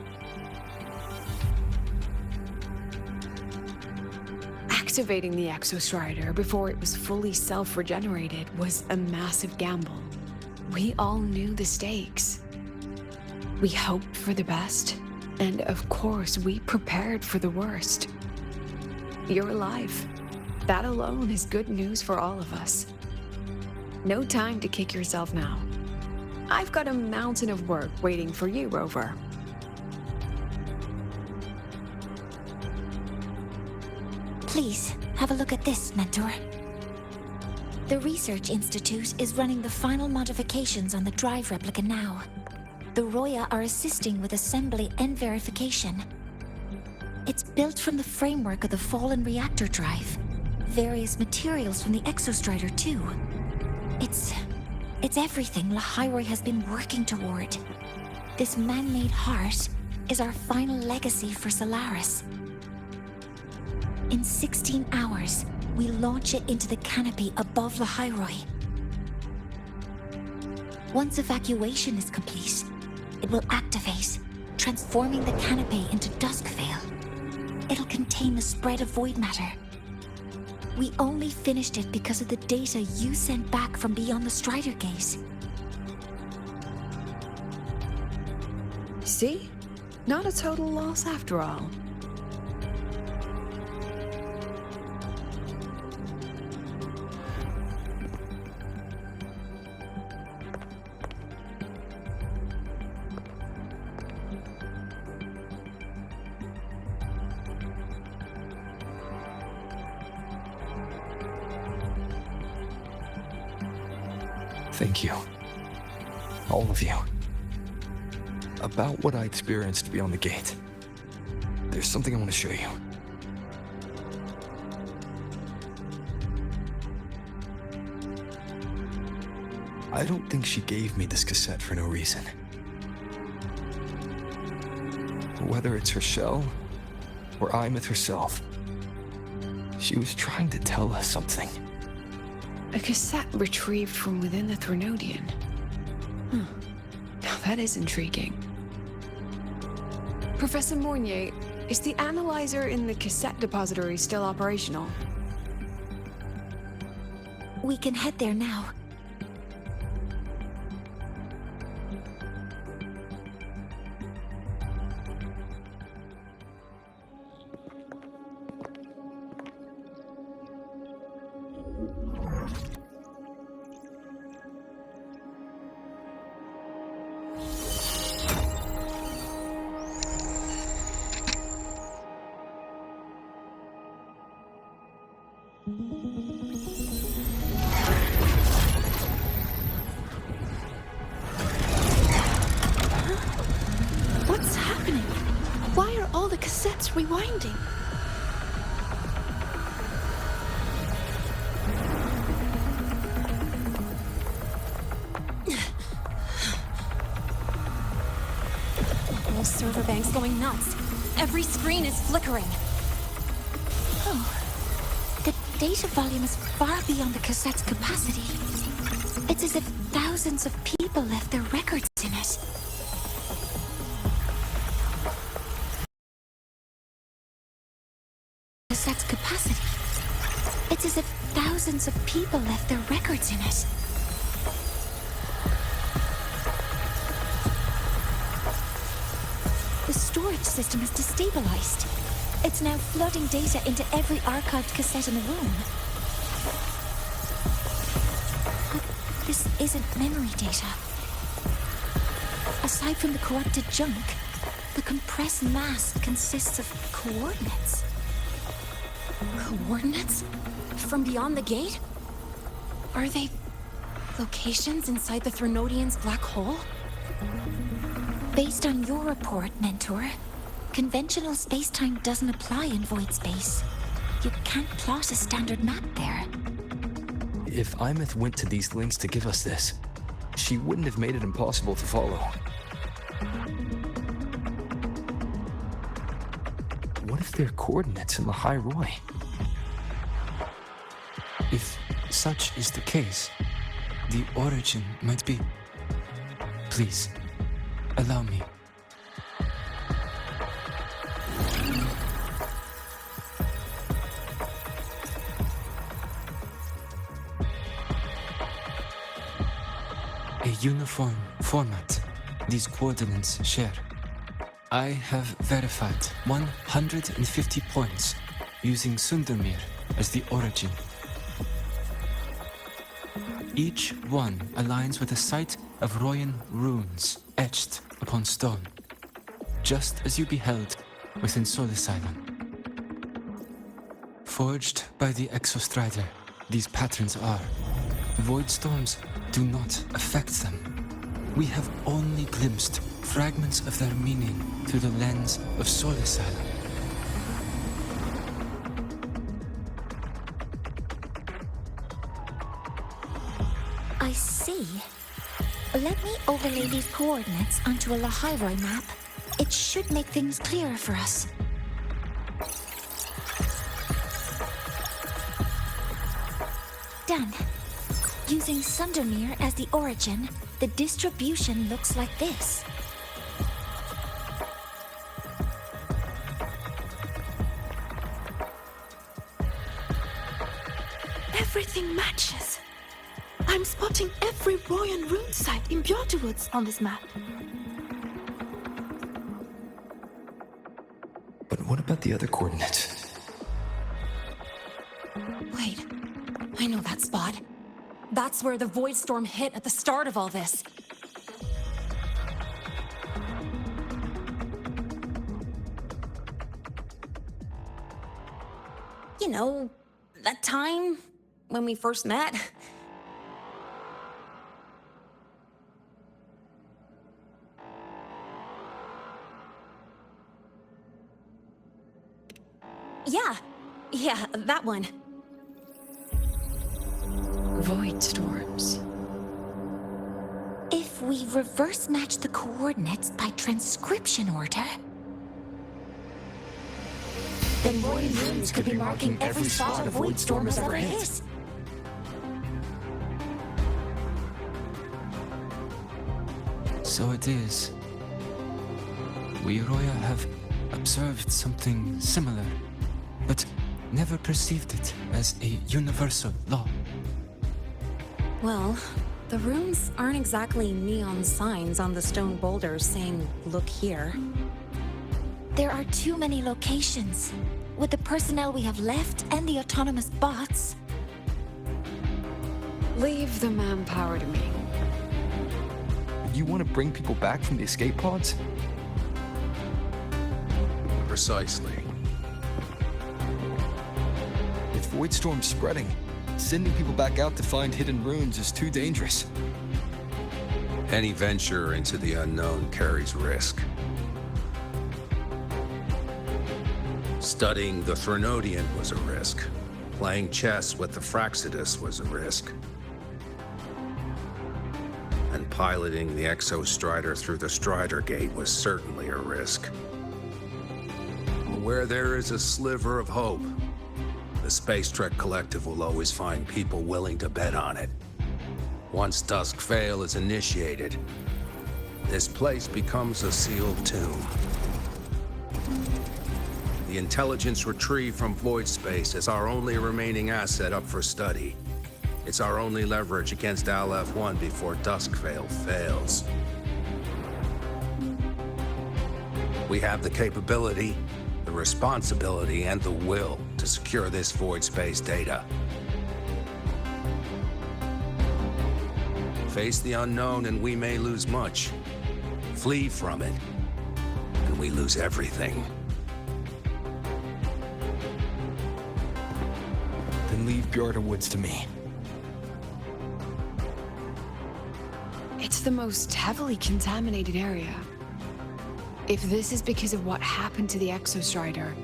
Activating the Exostrider before it was fully self-regenerated was a massive gamble. We all knew the stakes. We hoped for the best, and of course we prepared for the worst. You're alive. That alone is good news for all of us. No time to kick yourself now. I've got a mountain of work waiting for you, Rover. Please, have a look at this, Mentor. The Research Institute is running the final modifications on the drive replica now. The Roya are assisting with assembly and verification. It's built from the framework of the fallen reactor drive. Various materials from the Exostrider, too. It's everything Lahai-Roi has been working toward. This man-made heart is our final legacy for Solaris. In 16 hours, we launch it into the canopy above Lahai-Roi. Once evacuation is complete, it will activate, transforming the canopy into Duskvale. It'll contain the spread of void matter. We only finished it because of the data you sent back from beyond the Stridergate. See? Not a total loss after all. Thank you. All of you. About what I experienced beyond the gate. There's something I want to show you. I don't think she gave me this cassette for no reason. Whether it's her shell, or Aemeath herself, she was trying to tell us something. A cassette retrieved from within the Threnodian. Now that is intriguing. Professor Mornier, is the analyzer in the cassette depository still operational? We can head there now. What's happening? Why are all the cassettes rewinding? The whole server bank's going nuts. Every screen is flickering. Oh. The data volume is far beyond the cassette's capacity. It's as if thousands of people left their records in it. Cassette's capacity. It's as if thousands of people left their records in it. The storage system is destabilized. It's now flooding data into every archived cassette in the room. But this isn't memory data. Aside from the corrupted junk, the compressed mass consists of coordinates. Coordinates? From beyond the gate? Are they locations inside the Threnodian's black hole? Based on your report, Mentor, conventional space-time doesn't apply in Voidspace. You can't plot a standard map there. If Aemeath went to these links to give us this, she wouldn't have made it impossible to follow. What if they're coordinates in Lahai-Roi? If such is the case, the origin might be... Please, allow me. A uniform format these coordinates share. I have verified 150 points using Sundermere as the origin. Each one aligns with a site of Royan runes etched upon stone, just as you beheld within Solisylon. Forged by the Exostrider, these patterns are. Void storms do not affect them. We have only glimpsed fragments of their meaning through the lens of Solisylon. I see. Let me overlay these coordinates onto a Lahai-Roi map. It should make things clearer for us. Done. Using Sundermere as the origin, the distribution looks like this. Everything matches. I'm spotting every Royan rune site in Bjorderwoods on this map. But what about the other coordinates? Wait, I know that spot. That's where the void storm hit at the start of all this. You know, that time when we first met. Yeah, that one. Void storms. If we reverse match the coordinates by transcription order, then Royan runes could be marking every spot a void storm has ever hit. So it is. We Roya have observed something similar, but never perceived it as a universal law. Well, the runes aren't exactly neon signs on the stone boulders saying, "Look here." There are too many locations. With the personnel we have left and the autonomous bots. Leave the manpower to me. You want to bring people back from the escape pods? Precisely. If void storm's spreading. Sending people back out to find hidden ruins is too dangerous. Any venture into the unknown carries risk. Studying the Threnodian was a risk. Playing chess with the Fraxidus was a risk. And piloting the Exostrider through the Stridergate was certainly a risk. Where there is a sliver of hope, the Space Trek Collective will always find people willing to bet on it. Once Dusk Vale is initiated, this place becomes a sealed tomb. The intelligence retrieved from Voidspace is our only remaining asset up for study. It's our only leverage against Aleph-1 before Dusk Vale fails. We have the capability, the responsibility, and the will to secure this Voidspace data. Face the unknown and we may lose much. Flee from it, and we lose everything. Then leave Bjarta Woods to me. It's the most heavily contaminated area. If this is because of what happened to the Exostrider,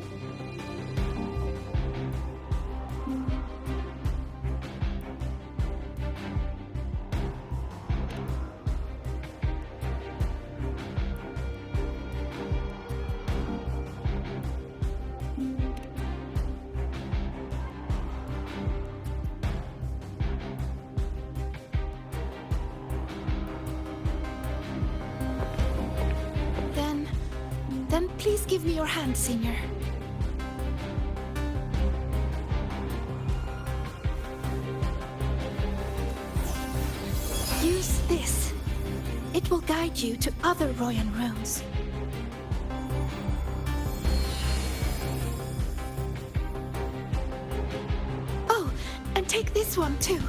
then please give me your hand, Senior. Use this. It will guide you to other Royan runes. Oh, and take this one too.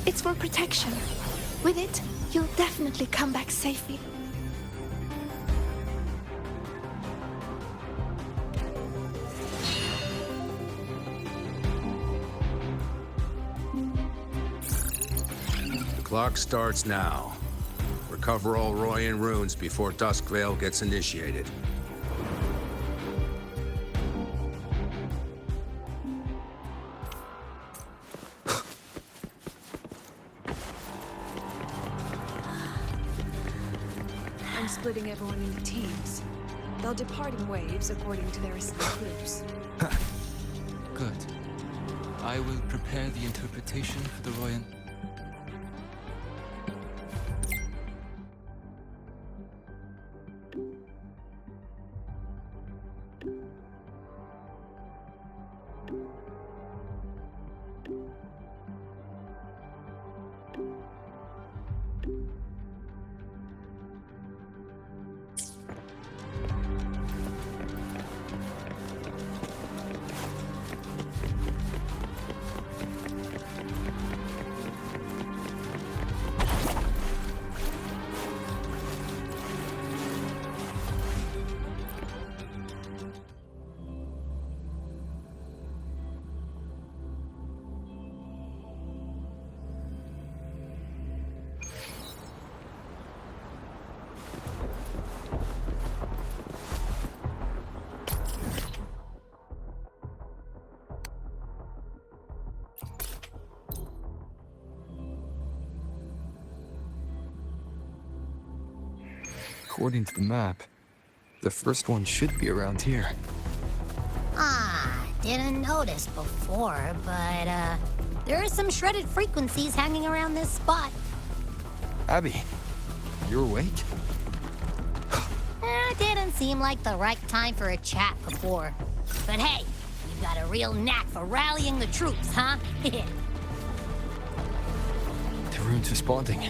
It's for protection. With it, you'll definitely come back safely. Clock starts now. Recover all Royan runes before Dusk Vale gets initiated. I'm splitting everyone into teams. They'll depart in waves according to their assigned groups. Good. I will prepare the interpretation for the Royan. According to the map, the first one should be around here. Didn't notice before, but, there are some shredded frequencies hanging around this spot. Abby, you're awake? Didn't seem like the right time for a chat before. But hey, you've got a real knack for rallying the troops, huh? The rune's responding.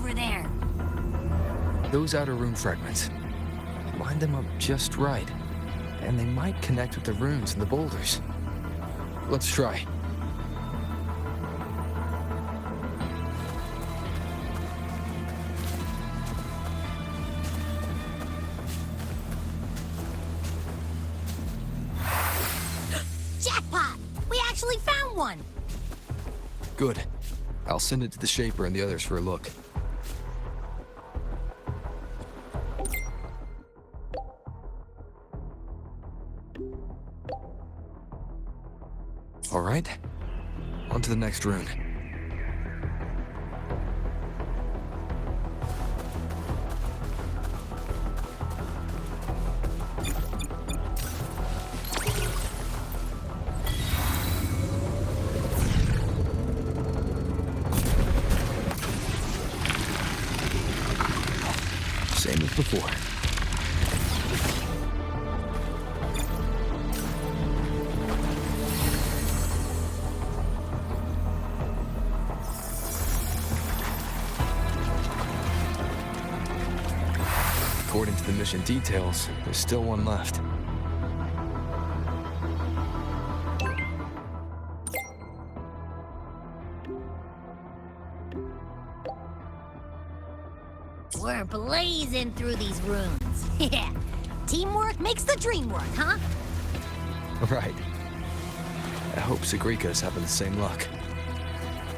over there? Those outer rune fragments. Line them up just right, and they might connect with the runes and the boulders. Let's try. Jackpot! We actually found one! Good. I'll send it to the Shaper and the others for a look. All right. On to the next rune. Same as before. According to the mission details, there's still one left. We're blazing through these runes. Yeah. Teamwork makes the dream work, huh? Right. I hope Sigrika's having the same luck.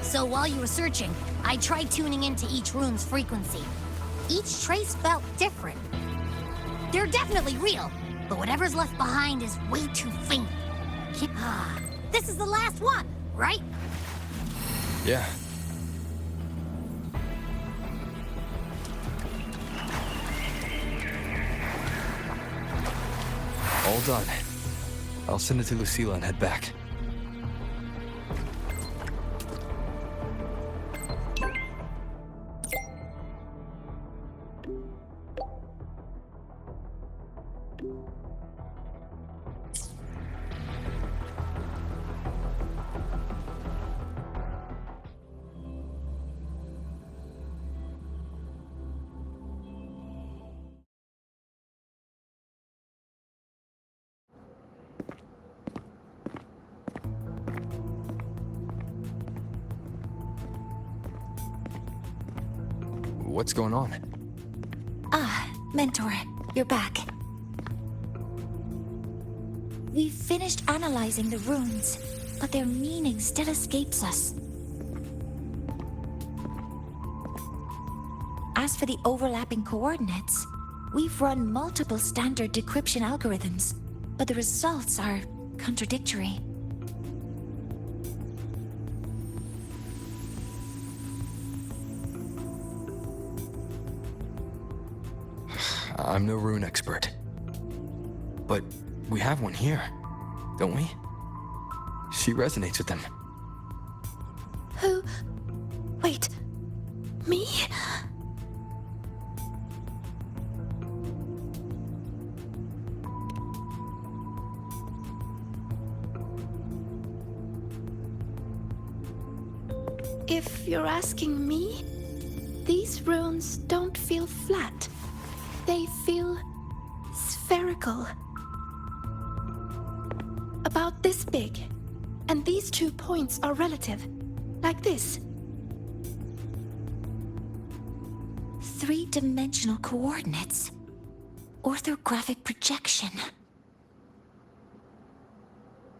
So while you were searching, I tried tuning into each rune's frequency. Each trace felt different. They're definitely real, but whatever's left behind is way too faint. This is the last one, right? Yeah. All done. I'll send it to Lucilla and head back. What's going on? Ah, Mentor, you're back. We've finished analyzing the runes, but their meaning still escapes us. As for the overlapping coordinates, we've run multiple standard decryption algorithms, but the results are contradictory. I'm no rune expert. But we have one here, don't we? She resonates with them. Who? Wait. Me? If you're asking me, these runes don't feel flat. They feel spherical. About this big. And these 2 points are relative. Like this. 3-dimensional coordinates. Orthographic projection.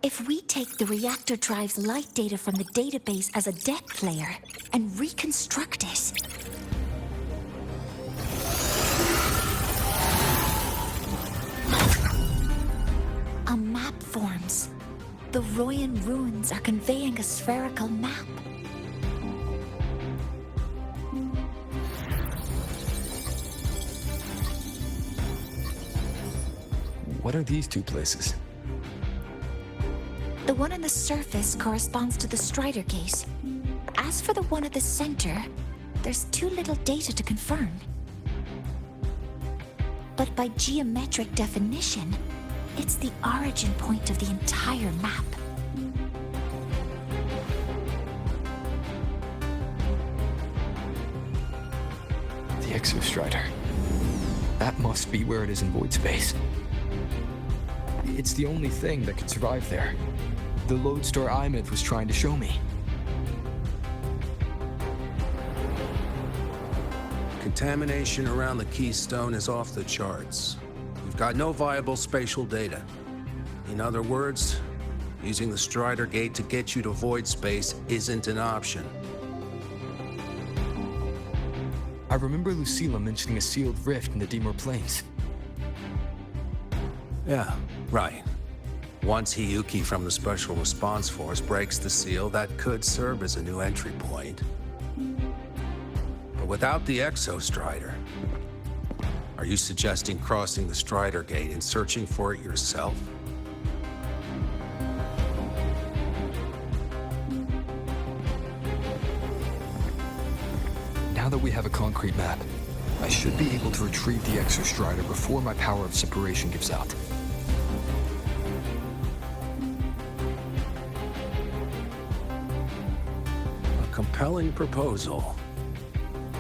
If we take the reactor drive's light data from the database as a depth layer and reconstruct it, a map forms. The Royan runes are conveying a spherical map. What are these 2 places? The one on the surface corresponds to the Stridergate. As for the one at the center, there's too little data to confirm. But by geometric definition, it's the origin point of the entire map. Exostrider. That must be where it is in Voidspace. It's the only thing that could survive there. The lodestar Aemeath was trying to show me. Contamination around the keystone is off the charts. We've got no viable spatial data. In other words, using the Stridergate to get you to Voidspace isn't an option. I remember Lucilla mentioning a sealed rift in the Dimmer Plains. Yeah, right. Once Hiyuki from the Special Response Force breaks the seal, that could serve as a new entry point. But without the Exostrider, are you suggesting crossing the Stridergate and searching for it yourself? Now that we have a concrete map, I should be able to retrieve the Exostrider before my power of separation gives out. A compelling proposal.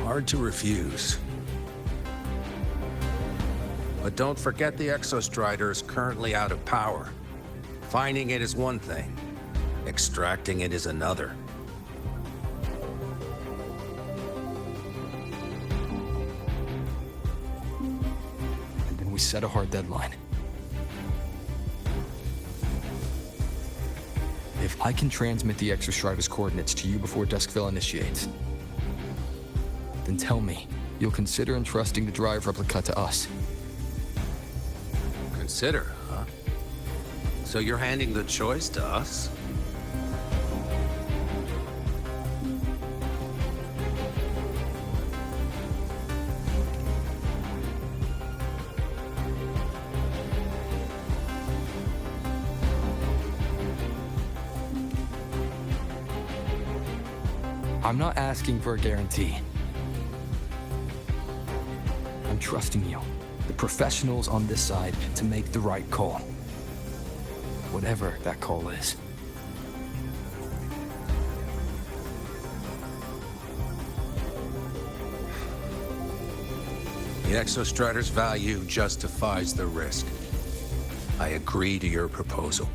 Hard to refuse. But don't forget the Exostrider is currently out of power. Finding it is one thing. Extracting it is another. And then we set a hard deadline. If I can transmit the Exostrider's coordinates to you before Duskville initiates, then tell me you'll consider entrusting the drive replica to us. Consider, huh? So you're handing the choice to us? I'm not asking for a guarantee. I'm trusting you, the professionals on this side, to make the right call. Whatever that call is. The Exostrider's value justifies the risk. I agree to your proposal.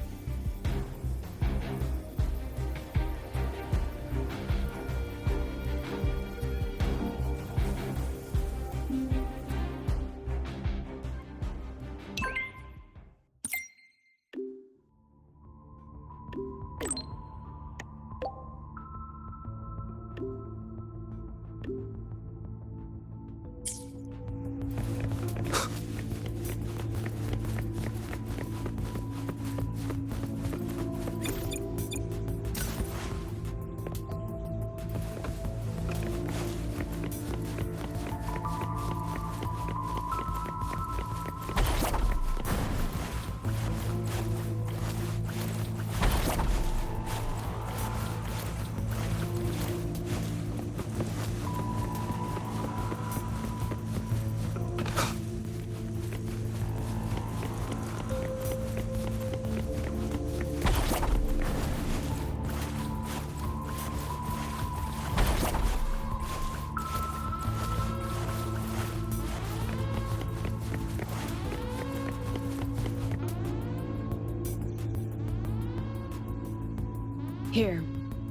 Here,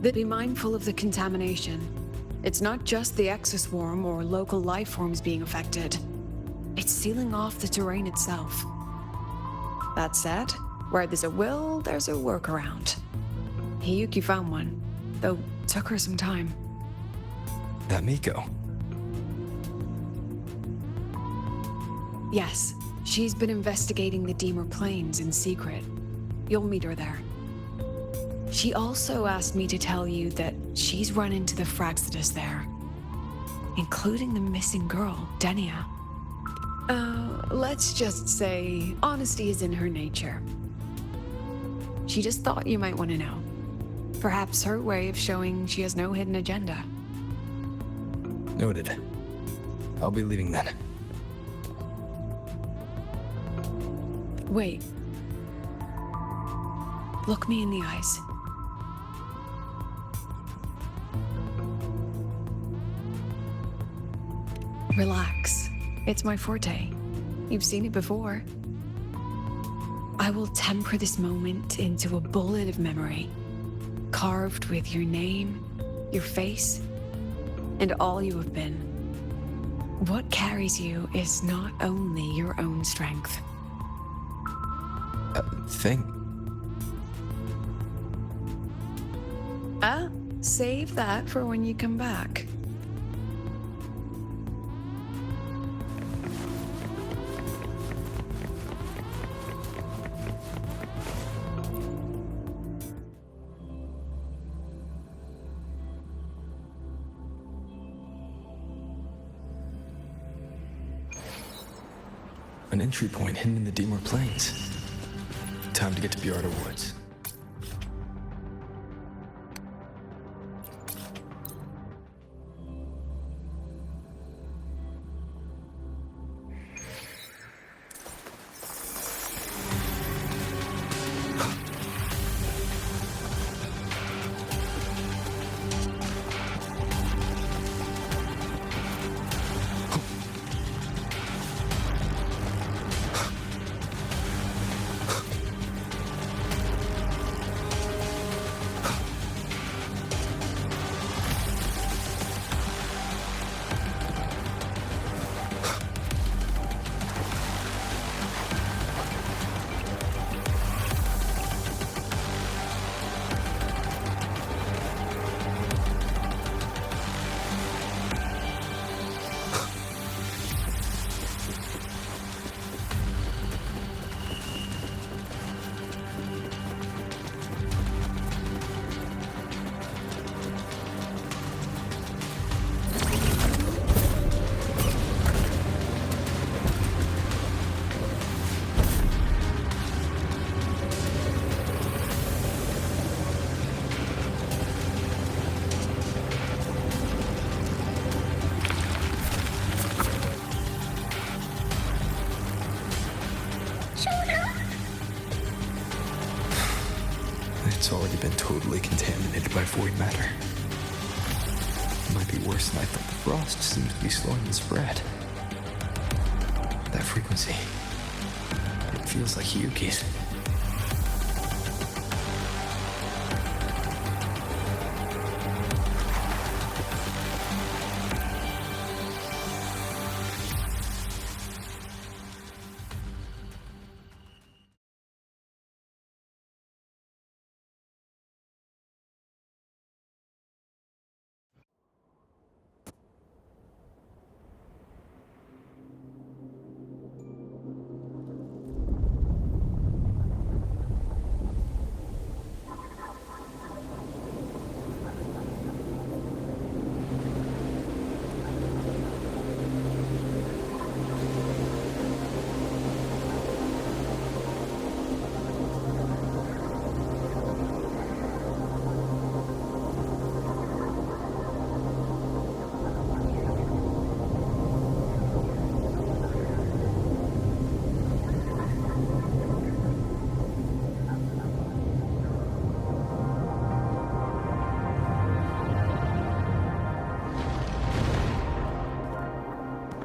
be mindful of the contamination. It's not just the exoswarm or local life forms being affected. It's sealing off the terrain itself. That said, where there's a will, there's a workaround. Hiyuki found one, though took her some time. That Miko. Yes, she's been investigating the Dimmer Plains in secret. You'll meet her there. She also asked me to tell you that she's run into the Fraxidus there, including the missing girl, Denia. Let's just say honesty is in her nature. She just thought you might want to know. Perhaps her way of showing she has no hidden agenda. Noted. I'll be leaving then. Wait. Look me in the eyes. Relax. It's my forte. You've seen it before. I will temper this moment into a bullet of memory, carved with your name, your face, and all you have been. What carries you is not only your own strength. Thing? Save that for when you come back. An entry point hidden in the Deemer Plains. Time to get to Biarda Woods. It's already been totally contaminated by void matter. It might be worse than I thought. The frost seems to be slowing the spread. That frequency, it feels like Hiyuki's.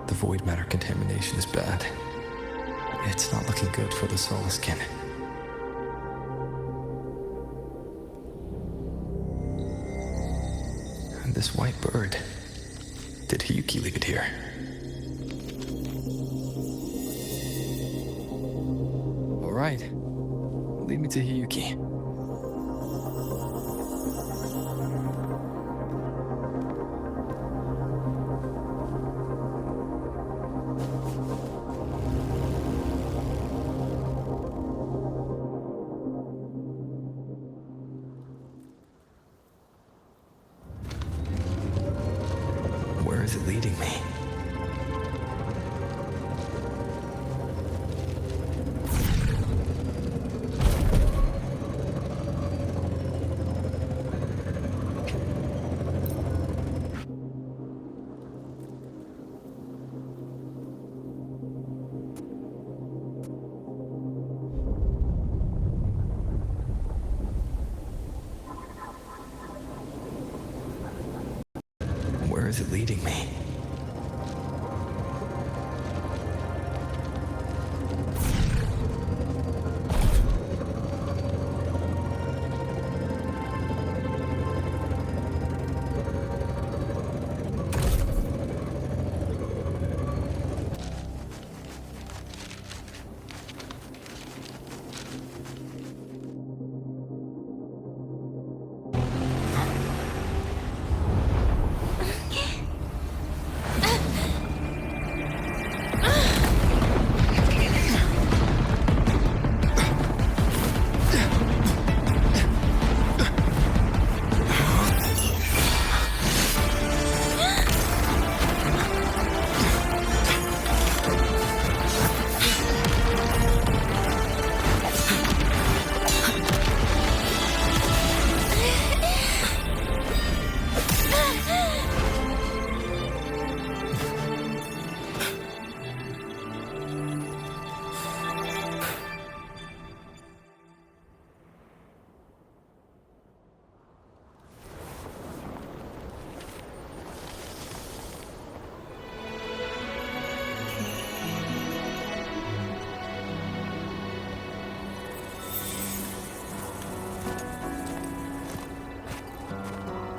The void matter contamination is bad. It's not looking good for the Solaskin. And this white bird. Did Hiyuki leave it here? All right. Lead me to Hiyuki. Where is it leading me? Where is it leading me?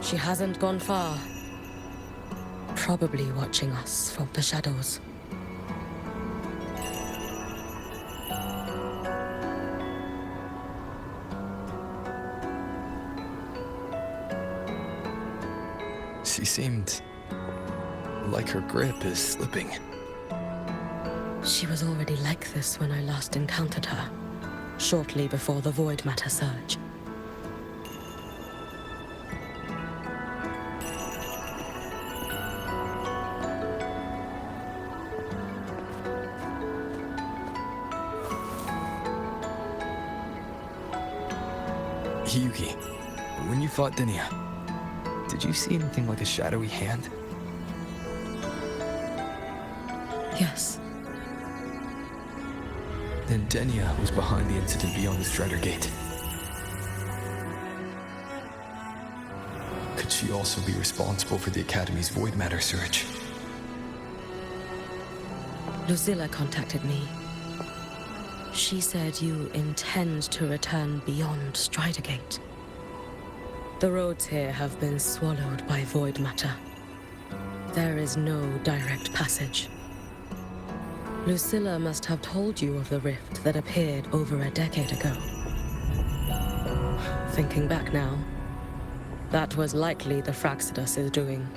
She hasn't gone far. Probably watching us from the shadows. She seemed like her grip is slipping. She was already like this when I last encountered her, shortly before the void matter surge. Hiyuki, when you fought Denia, did you see anything like a shadowy hand? Yes. Then Denia was behind the incident beyond the Stridergate. Could she also be responsible for the Academy's void matter surge? Lucilla contacted me. She said you intend to return beyond Stridergate. The roads here have been swallowed by void matter. There is no direct passage. Lucilla must have told you of the rift that appeared over a decade ago. Thinking back now, that was likely the Fraxidus' doing.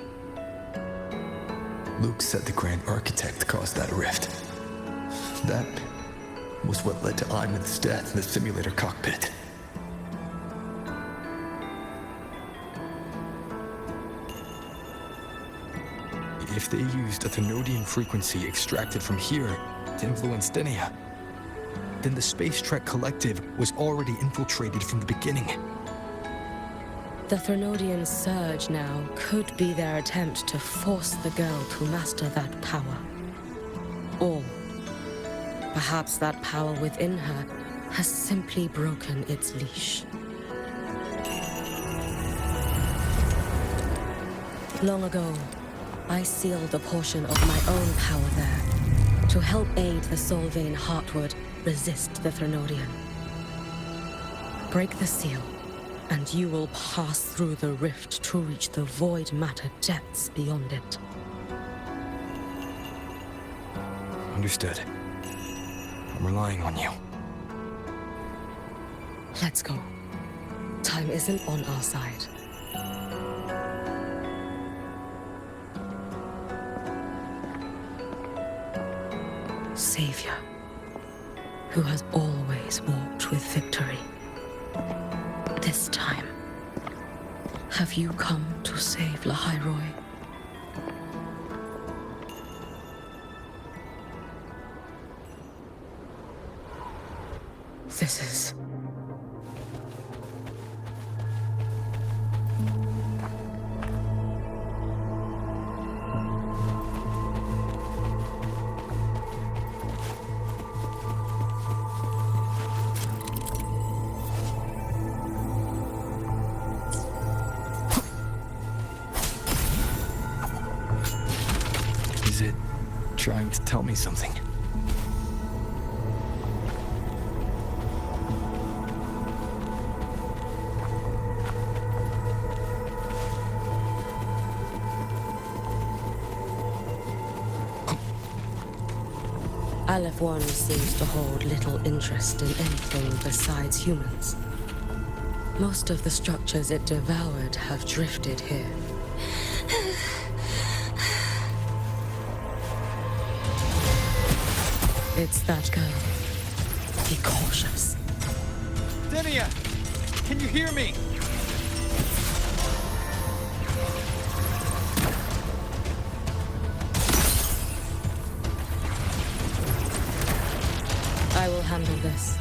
Luke said the Grand Architect caused that rift. That was what led to Aemeath's death in the simulator cockpit. If they used a Threnodian frequency extracted from here to influence Denia, then the Space Trek Collective was already infiltrated from the beginning. The Threnodian surge now could be their attempt to force the girl to master that power. Or perhaps that power within her has simply broken its leash. Long ago, I sealed a portion of my own power there to help aid the Solvane Heartwood resist the Threnodian. Break the seal, and you will pass through the rift to reach the void matter depths beyond it. Understood. I'm relying on you. Let's go. Time isn't on our side. Savior, who has always walked with victory. This time, have you come to save Lahai-Roi? This is... Is it trying to tell me something? Aleph 1 seems to hold little interest in anything besides humans. Most of the structures it devoured have drifted here. It's that girl. Be cautious. Denia! Can you hear me? I will handle this.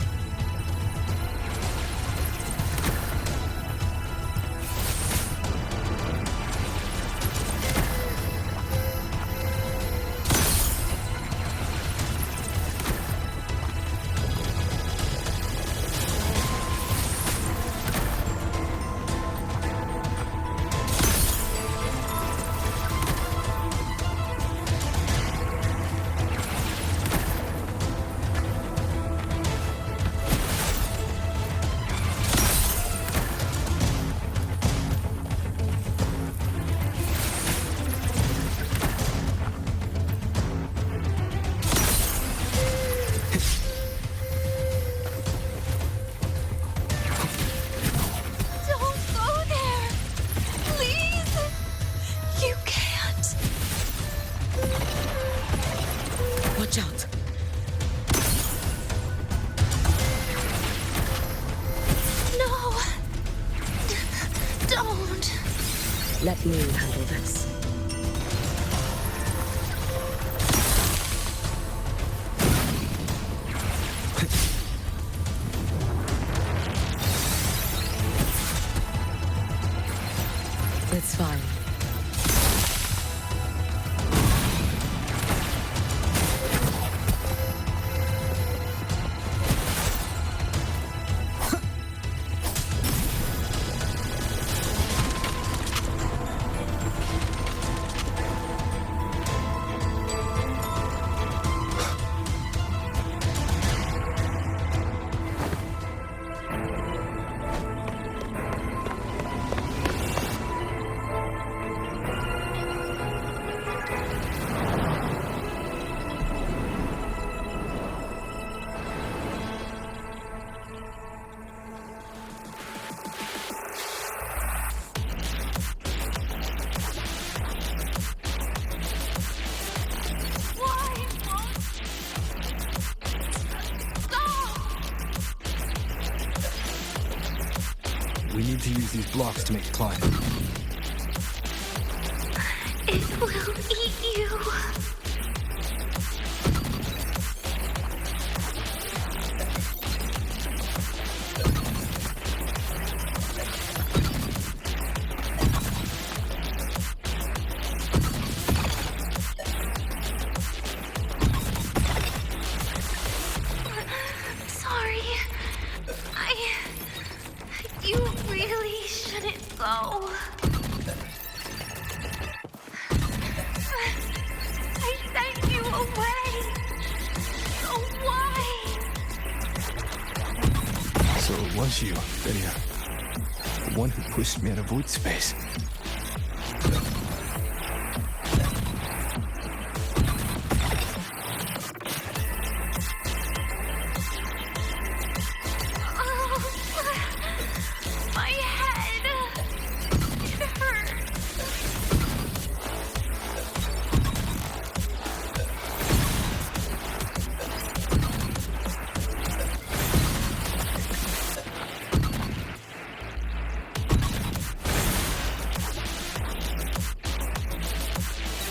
Let me handle this. It's fine. We need to use these blocks to make a climb. It will eat you. Sorry. You really shouldn't go. I sent you away. So why? So it was you, Lydia. The one who pushed me out of Voidspace. My head. It hurts.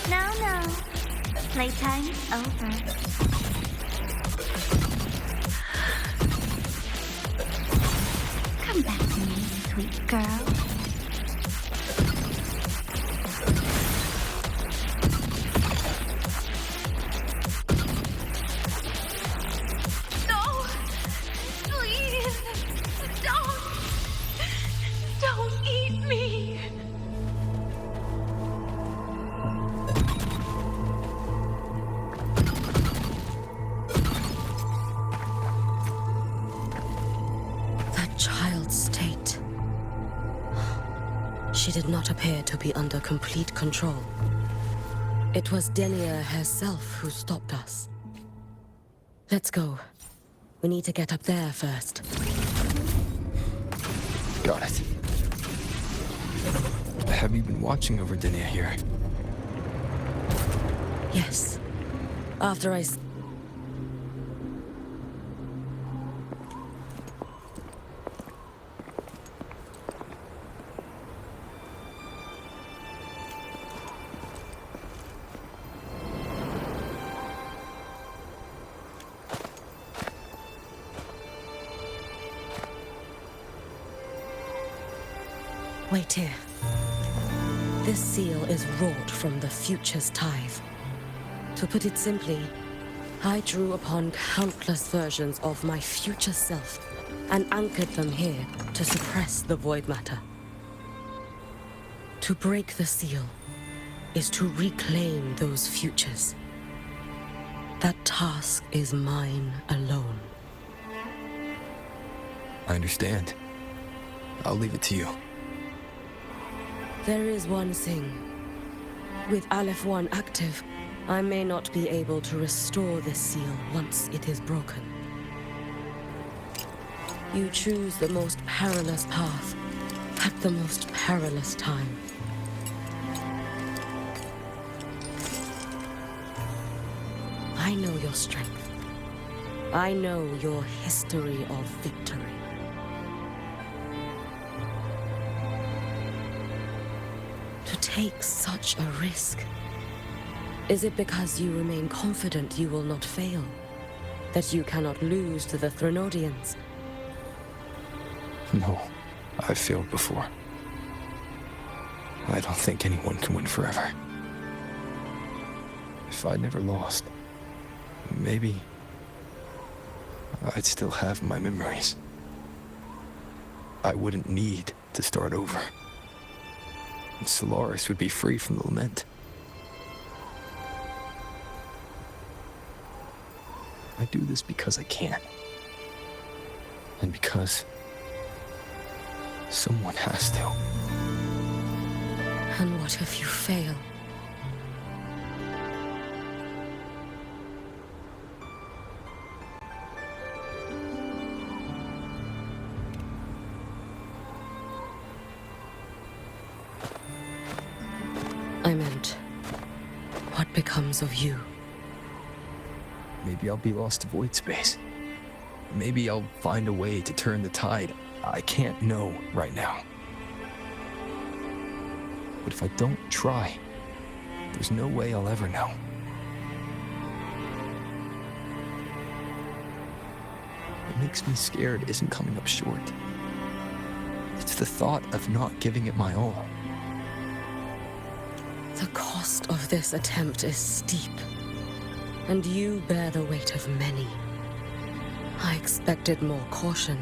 No. Playtime's over. Come back to me, sweet girl. No! Please! Don't eat me! That child's state. She did not appear to be under complete control. It was Denia herself who stopped us. Let's go. We need to get up there first. Got it. Have you been watching over Denia here? Yes. After I... Wait here. This seal is wrought from the future's tithe. To put it simply, I drew upon countless versions of my future self and anchored them here to suppress the void matter. To break the seal is to reclaim those futures. That task is mine alone. I understand. I'll leave it to you. There is one thing. With Aleph 1 active, I may not be able to restore this seal once it is broken. You choose the most perilous path at the most perilous time. I know your strength. I know your history of victory. take such a risk? Is it because you remain confident you will not fail? That you cannot lose to the Threnodians? No, I've failed before. I don't think anyone can win forever. If I'd never lost, maybe I'd still have my memories. I wouldn't need to start over. And Solaris would be free from the lament. I do this because I can. And because someone has to. And what if you fail? I meant, what becomes of you? Maybe I'll be lost to Voidspace. Maybe I'll find a way to turn the tide. I can't know right now. But if I don't try, there's no way I'll ever know. What makes me scared isn't coming up short. It's the thought of not giving it my all. The cost of this attempt is steep, and you bear the weight of many. I expected more caution.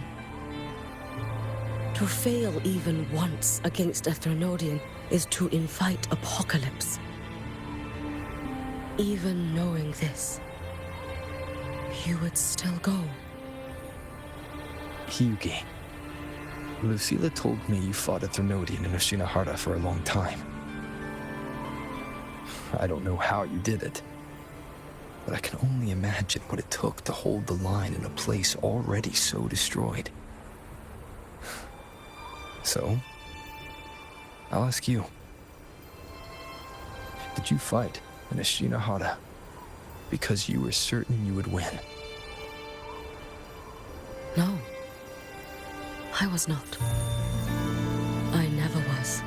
To fail even once against a Threnodian is to invite apocalypse. Even knowing this, you would still go. Hiyuki, Lucilla told me you fought a Threnodian in Oshinahara for a long time. I don't know how you did it, but I can only imagine what it took to hold the line in a place already so destroyed. So, I'll ask you. Did you fight in Oshinahara because you were certain you would win? No, I was not. I never was.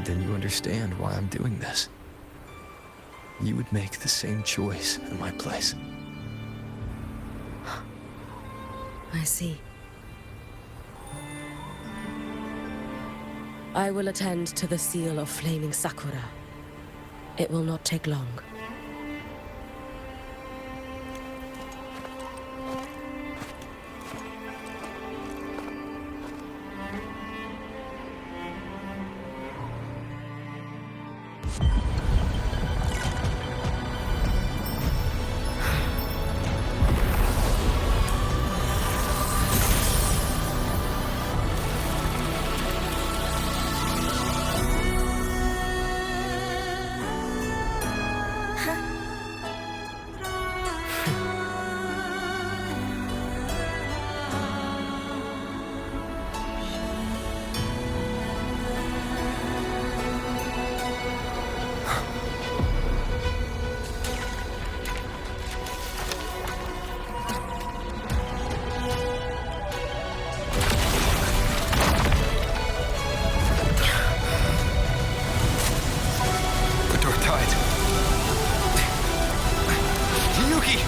Then you understand why I'm doing this. You would make the same choice in my place. I see. I will attend to the seal of Flaming Sakura. It will not take long.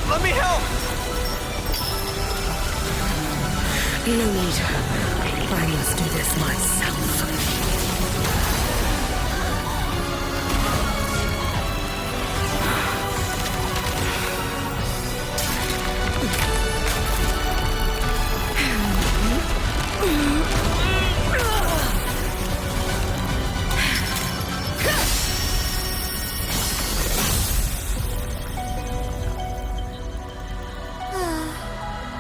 Let me help! No need. I must do this myself.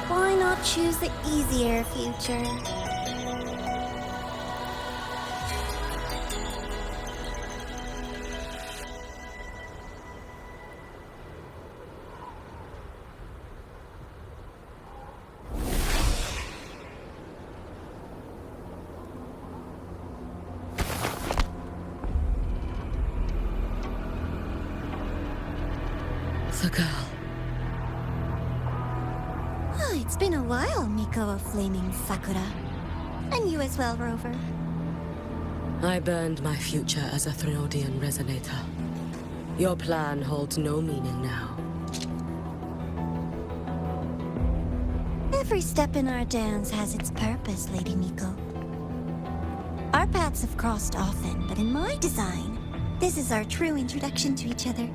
Why not choose the easier future? The girl. Oh, it's been a while, Miko of Flaming Sakura. And you as well, Rover. I burned my future as a Threnodian resonator. Your plan holds no meaning now. Every step in our dance has its purpose, Lady Miko. Our paths have crossed often, but in my design, this is our true introduction to each other.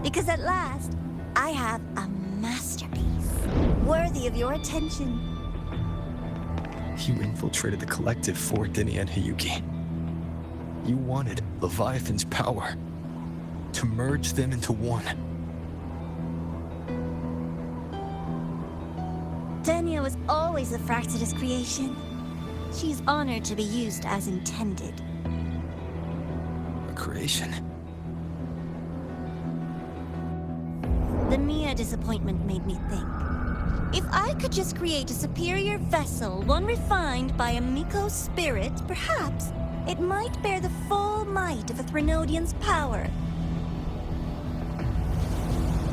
Because at last, I have a masterpiece, worthy of your attention. You infiltrated the collective for Dinia and Hiyuki. You wanted Leviathan's power to merge them into one. Dinia was always a Fractidus creation. She's honored to be used as intended. A creation? The Mia disappointment made me think. If I could just create a superior vessel, one refined by a Miko spirit, perhaps it might bear the full might of a Threnodian's power.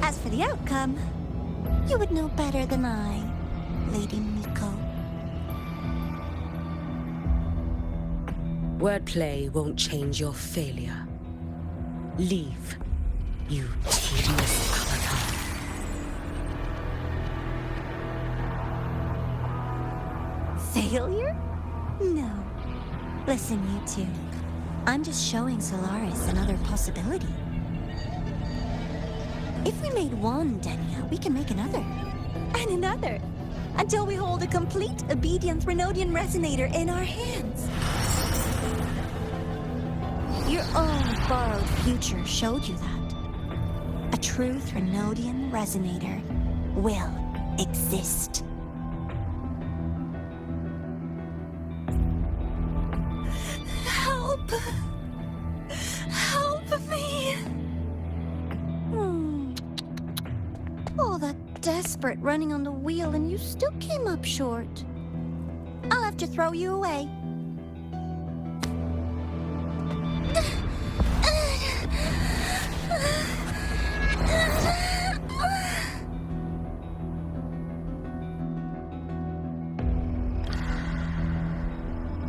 As for the outcome, you would know better than I, Lady Miko. Wordplay won't change your failure. Leave, you tedious avatar. Failure? No. Listen, you two. I'm just showing Solaris another possibility. If we made one Denia, we can make another. And another. Until we hold a complete, obedient Threnodian resonator in our hands. Your own borrowed future showed you that. A true Threnodian resonator will exist. Help! Help me! All that desperate running on the wheel and you still came up short. I'll have to throw you away.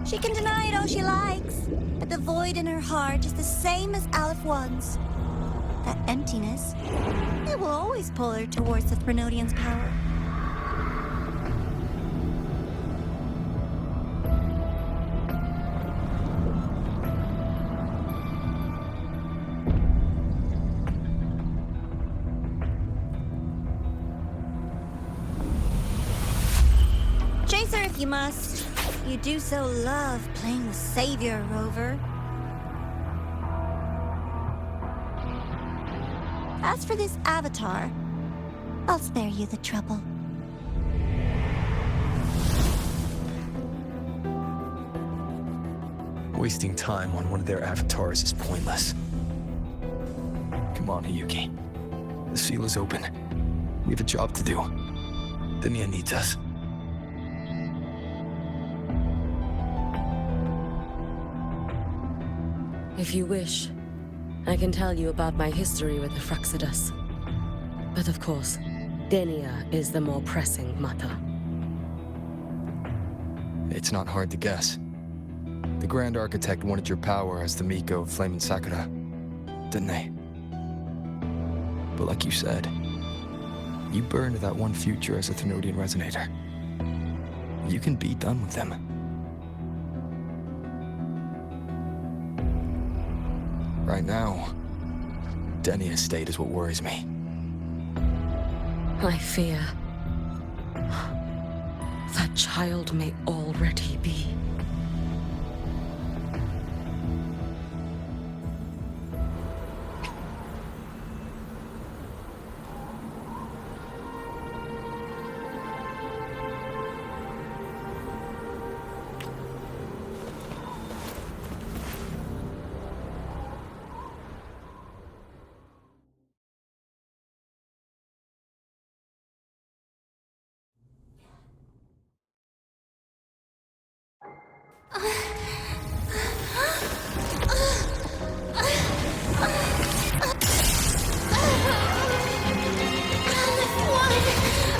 She can deny it all she likes, but the void in her heart is the same as Aleph One's. That emptiness, it will always pull her towards the Threnodian's power. Chase her if you must. You do so love playing the savior, Rover. As for this avatar, I'll spare you the trouble. Wasting time on one of their avatars is pointless. Come on, Hiyuki. The seal is open. We have a job to do. Dinia needs us. If you wish, I can tell you about my history with the Fractidus. But of course, Dinia is the more pressing matter. It's not hard to guess. The Grand Architect wanted your power as the Miko of Flame and Sakura, didn't they? But like you said, you burned that one future as a Threnodian resonator. You can be done with them. Right now, Denia's state is what worries me. I fear that child may already be.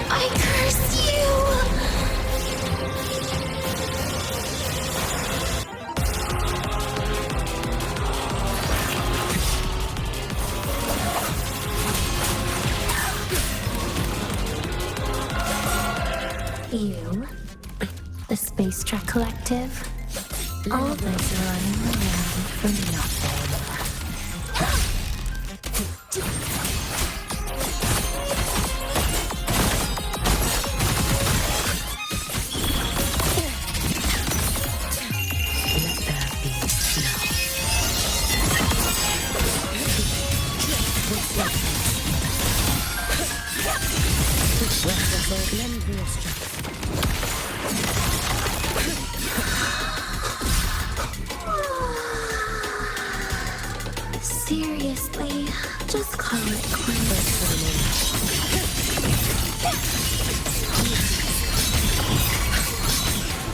I curse you! Space Trek Collective. All this running around for nothing. Seriously, just call it quits.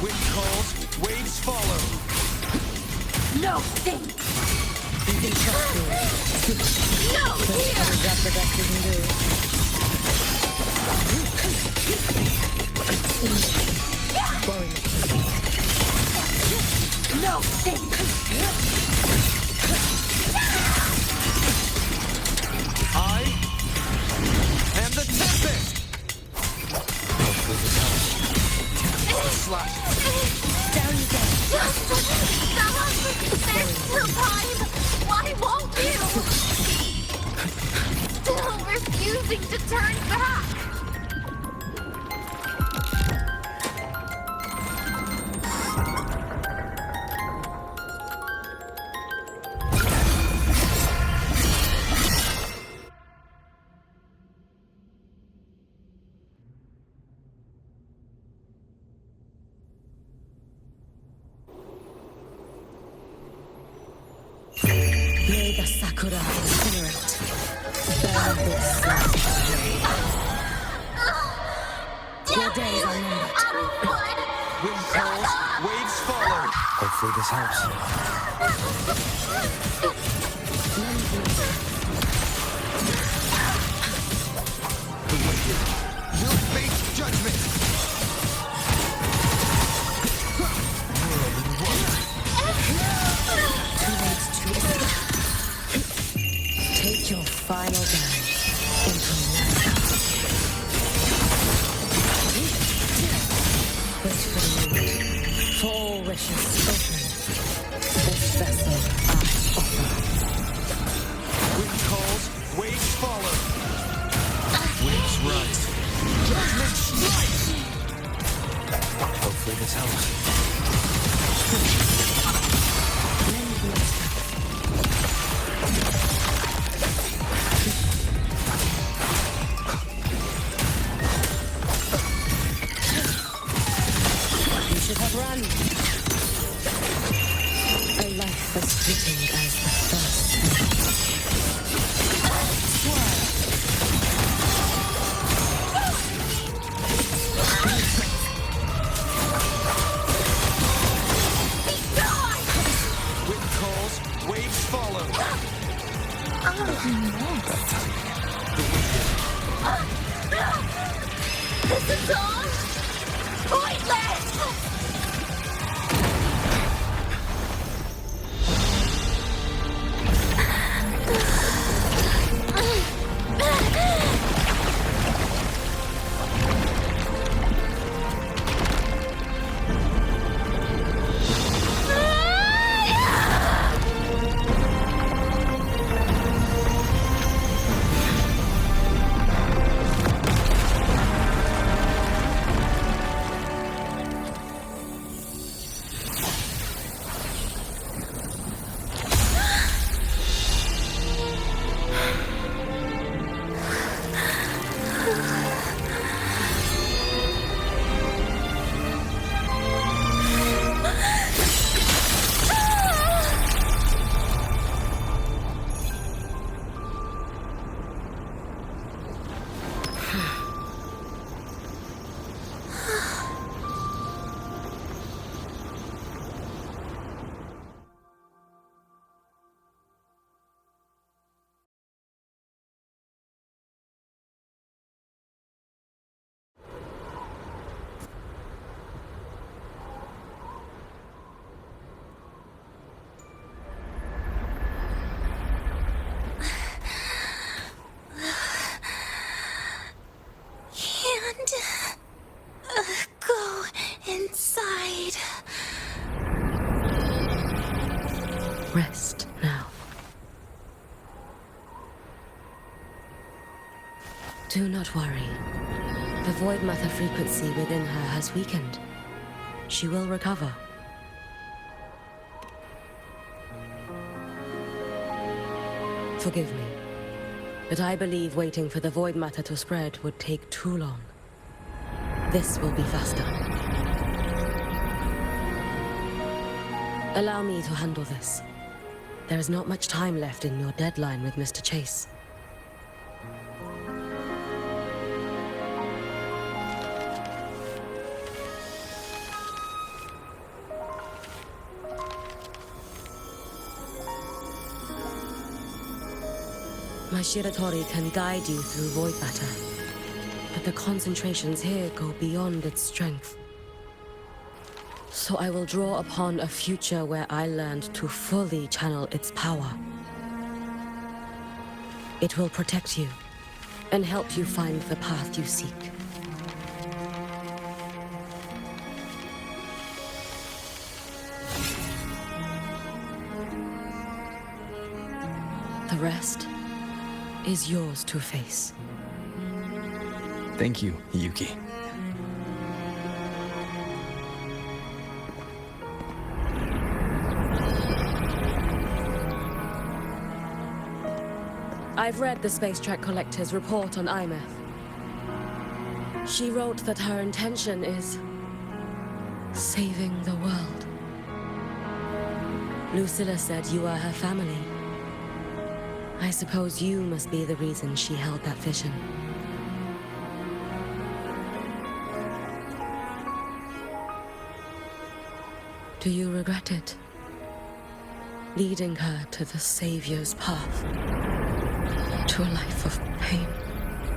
Wind calls, waves follow. No thing! You can trust me. No fear! That's the best you can do. No thing! I am the Tempest! Slash. Down you go. Stop! There's still time! Why won't you? Still refusing to turn back! May the Sakura incinerate. Burn this Your days are numbered. Wind calls, waves follow. Hopefully this helps. The wicked will face judgment. Take your final dive into life. Wait for the moment. For all wishes spoken. This vessel I offer. Wind calls, waves follow. Waves rise. Judgment strikes. Hopefully this helps. You should have run. A life as fleeting as the first. Wind calls, waves follow. This is all pointless! Rest now. Do not worry. The Void Matter frequency within her has weakened. She will recover. Forgive me, but I believe waiting for the Void Matter to spread would take too long. This will be faster. Allow me to handle this. There is not much time left in your deadline with Mr. Chase. My Shiratori can guide you through Void Matter, but the concentrations here go beyond its strength. So I will draw upon a future where I learned to fully channel its power. It will protect you and help you find the path you seek. The rest is yours to face. Thank you, Hiyuki. I've read the Space Track Collector's report on Aemeath. She wrote that her intention is saving the world. Lucilla said you are her family. I suppose you must be the reason she held that vision. Do you regret it? Leading her to the Savior's path? To a life of pain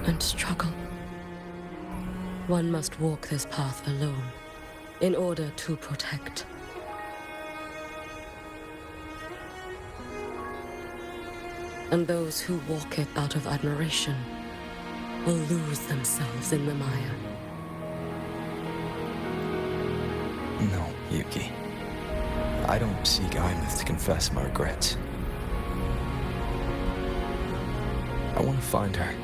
and struggle? One must walk this path alone in order to protect. And those who walk it out of admiration will lose themselves in the mire. No, Hiyuki. I don't seek Aemeath to confess my regrets. I want to find her,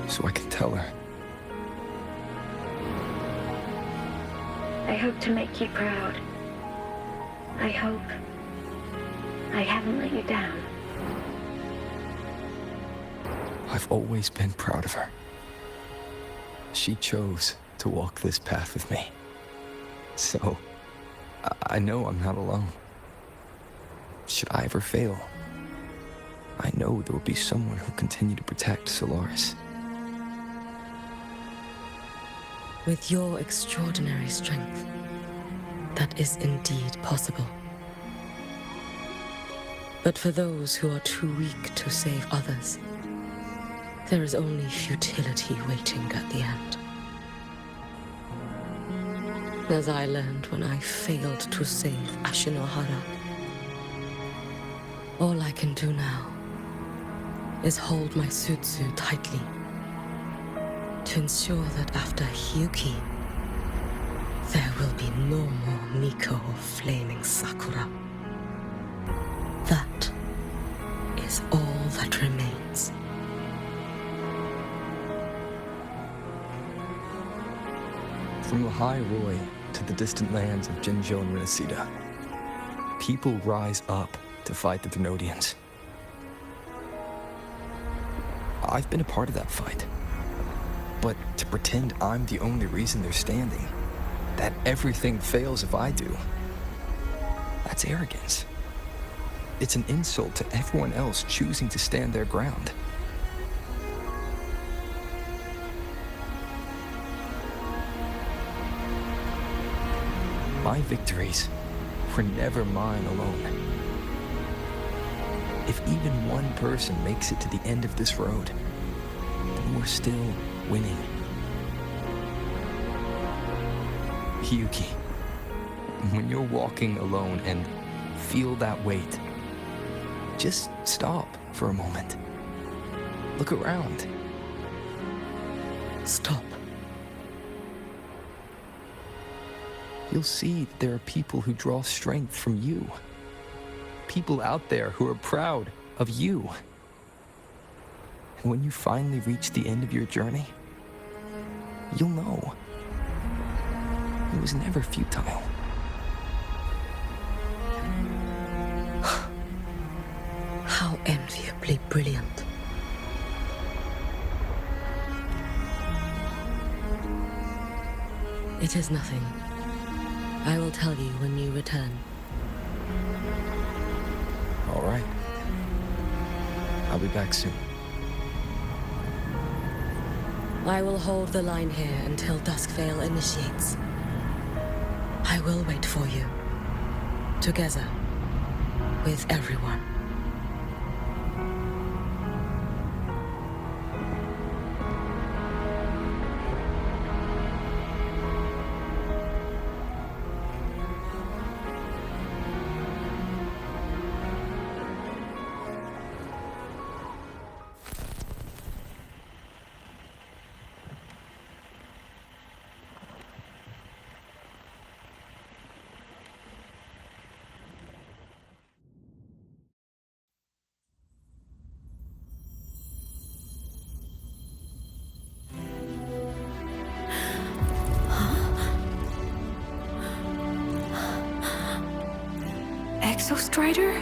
so I can tell her. I hope to make you proud. I hope I haven't let you down. I've always been proud of her. She chose to walk this path with me. So, I know I'm not alone. Should I ever fail, I know there will be someone who'll continue to protect Solaris. With your extraordinary strength, that is indeed possible. But for those who are too weak to save others, there is only futility waiting at the end. As I learned when I failed to save Ashinohara. All I can do now is hold my Sutsu tightly to ensure that after Hiyuki, there will be no more Miko or flaming Sakura. That is all that remains. From Lahai-Roi to the distant lands of Jinzhou and Renacida, people rise up to fight the Threnodians. I've been a part of that fight. But to pretend I'm the only reason they're standing, that everything fails if I do, that's arrogance. It's an insult to everyone else choosing to stand their ground. My victories were never mine alone. If even one person makes it to the end of this road, then we're still winning. Hiyuki, when you're walking alone and feel that weight, just stop for a moment. Look around. Stop. You'll see that there are people who draw strength from you. people out there who are proud of you. And when you finally reach the end of your journey, you'll know it was never futile. How enviably brilliant. It is nothing. I will tell you when you return. All right. I'll be back soon. I will hold the line here until Duskvale initiates. I will wait for you. Together. With everyone. Strider?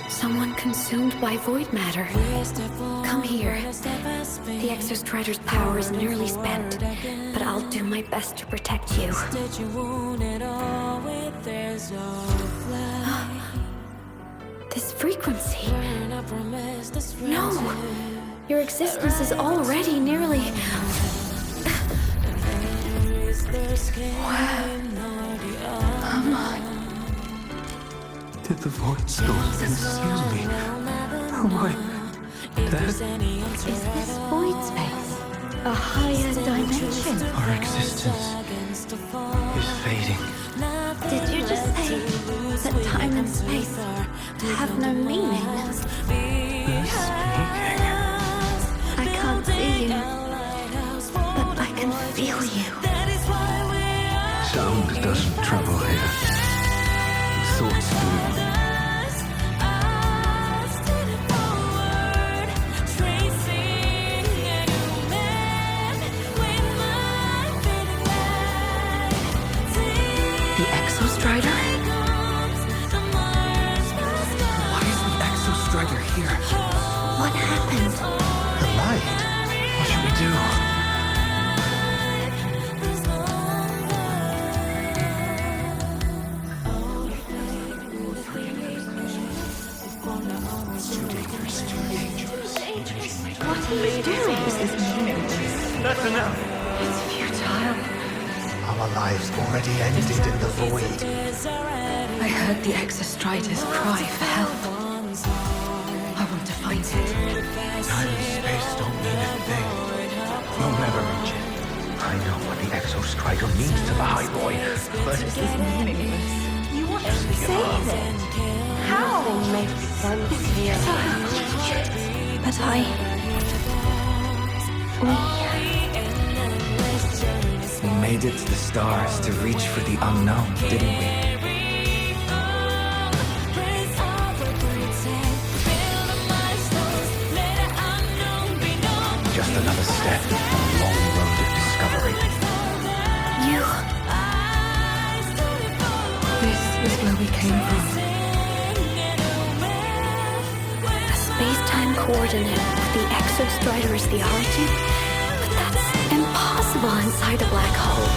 Someone consumed by void matter. Come here. The Exostrider's power is nearly spent, but I'll do my best to protect you. This frequency. No! Your existence is already nearly... Did the void storm consume me? Am I dead? Is this Voidspace? A higher dimension? Our existence is fading. Did you just say that time and space have no meaning? Who's speaking? I can't see you, but I can feel you. Sound doesn't travel here. Thoughts do. The Exostrider? Why is the Exostrider here? What happened? The light. What should we do? What are you doing? This is meaningless. That's enough. It's futile. Our lives already ended in the void. I heard the Exostrider's cry for help. I want to find it. Time and space don't mean a thing. You'll never reach it. I know what the Exostrider means to Lahai-Roi, but This is meaningless. You want to Just give up. save it? How? It makes sense here. But we made it to the stars to reach for the unknown, didn't we? Just another step on a long road of discovery. You... This is where we came from. A space-time coordinate of the Exostrider is the origin? But that's impossible inside a black hole.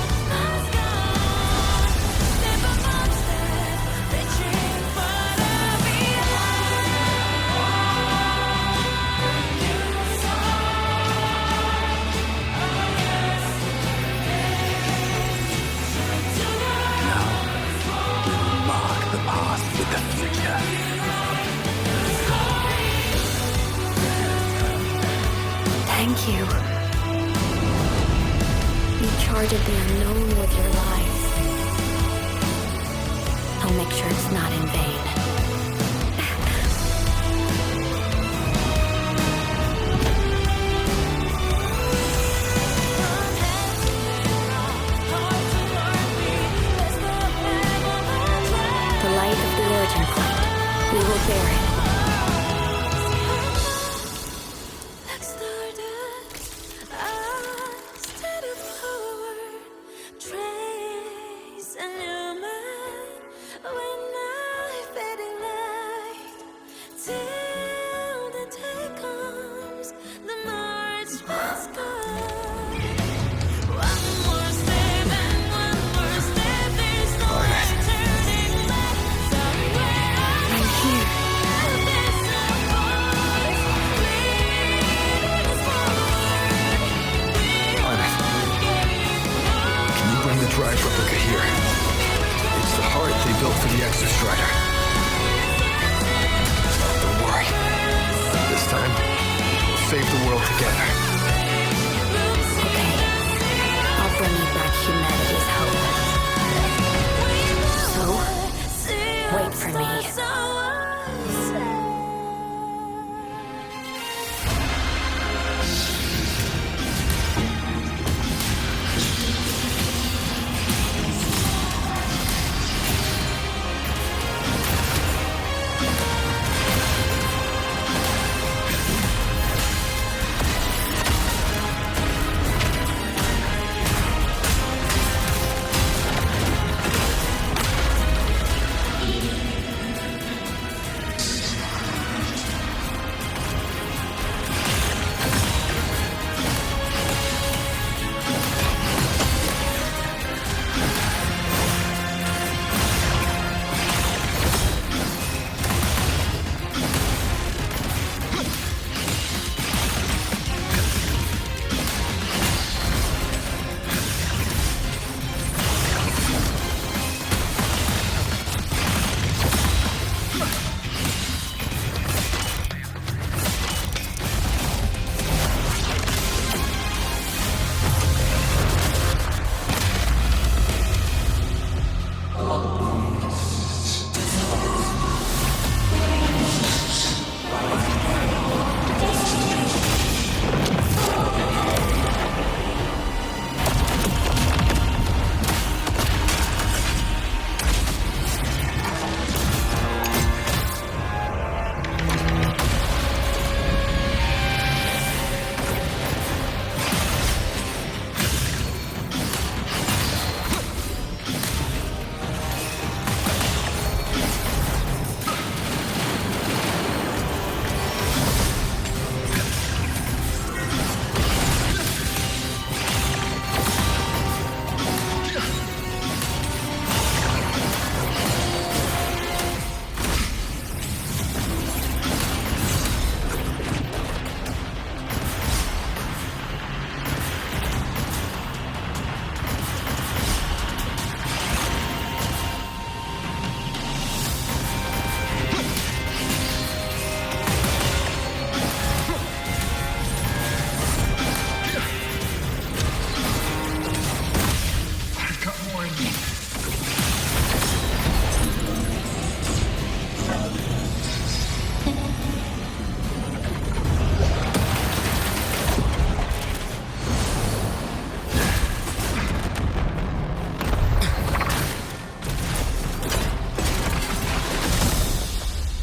Now, we will mark the path with the future. Thank you. You charted the unknown with your life. I'll make sure it's not in vain. The light of the origin point. We will bear it. Drive replica here. It's the heart they built for the Exostrider. Don't worry. This time, we'll save the world together. Okay. I'll bring you back humanity's hope. So, wait for me.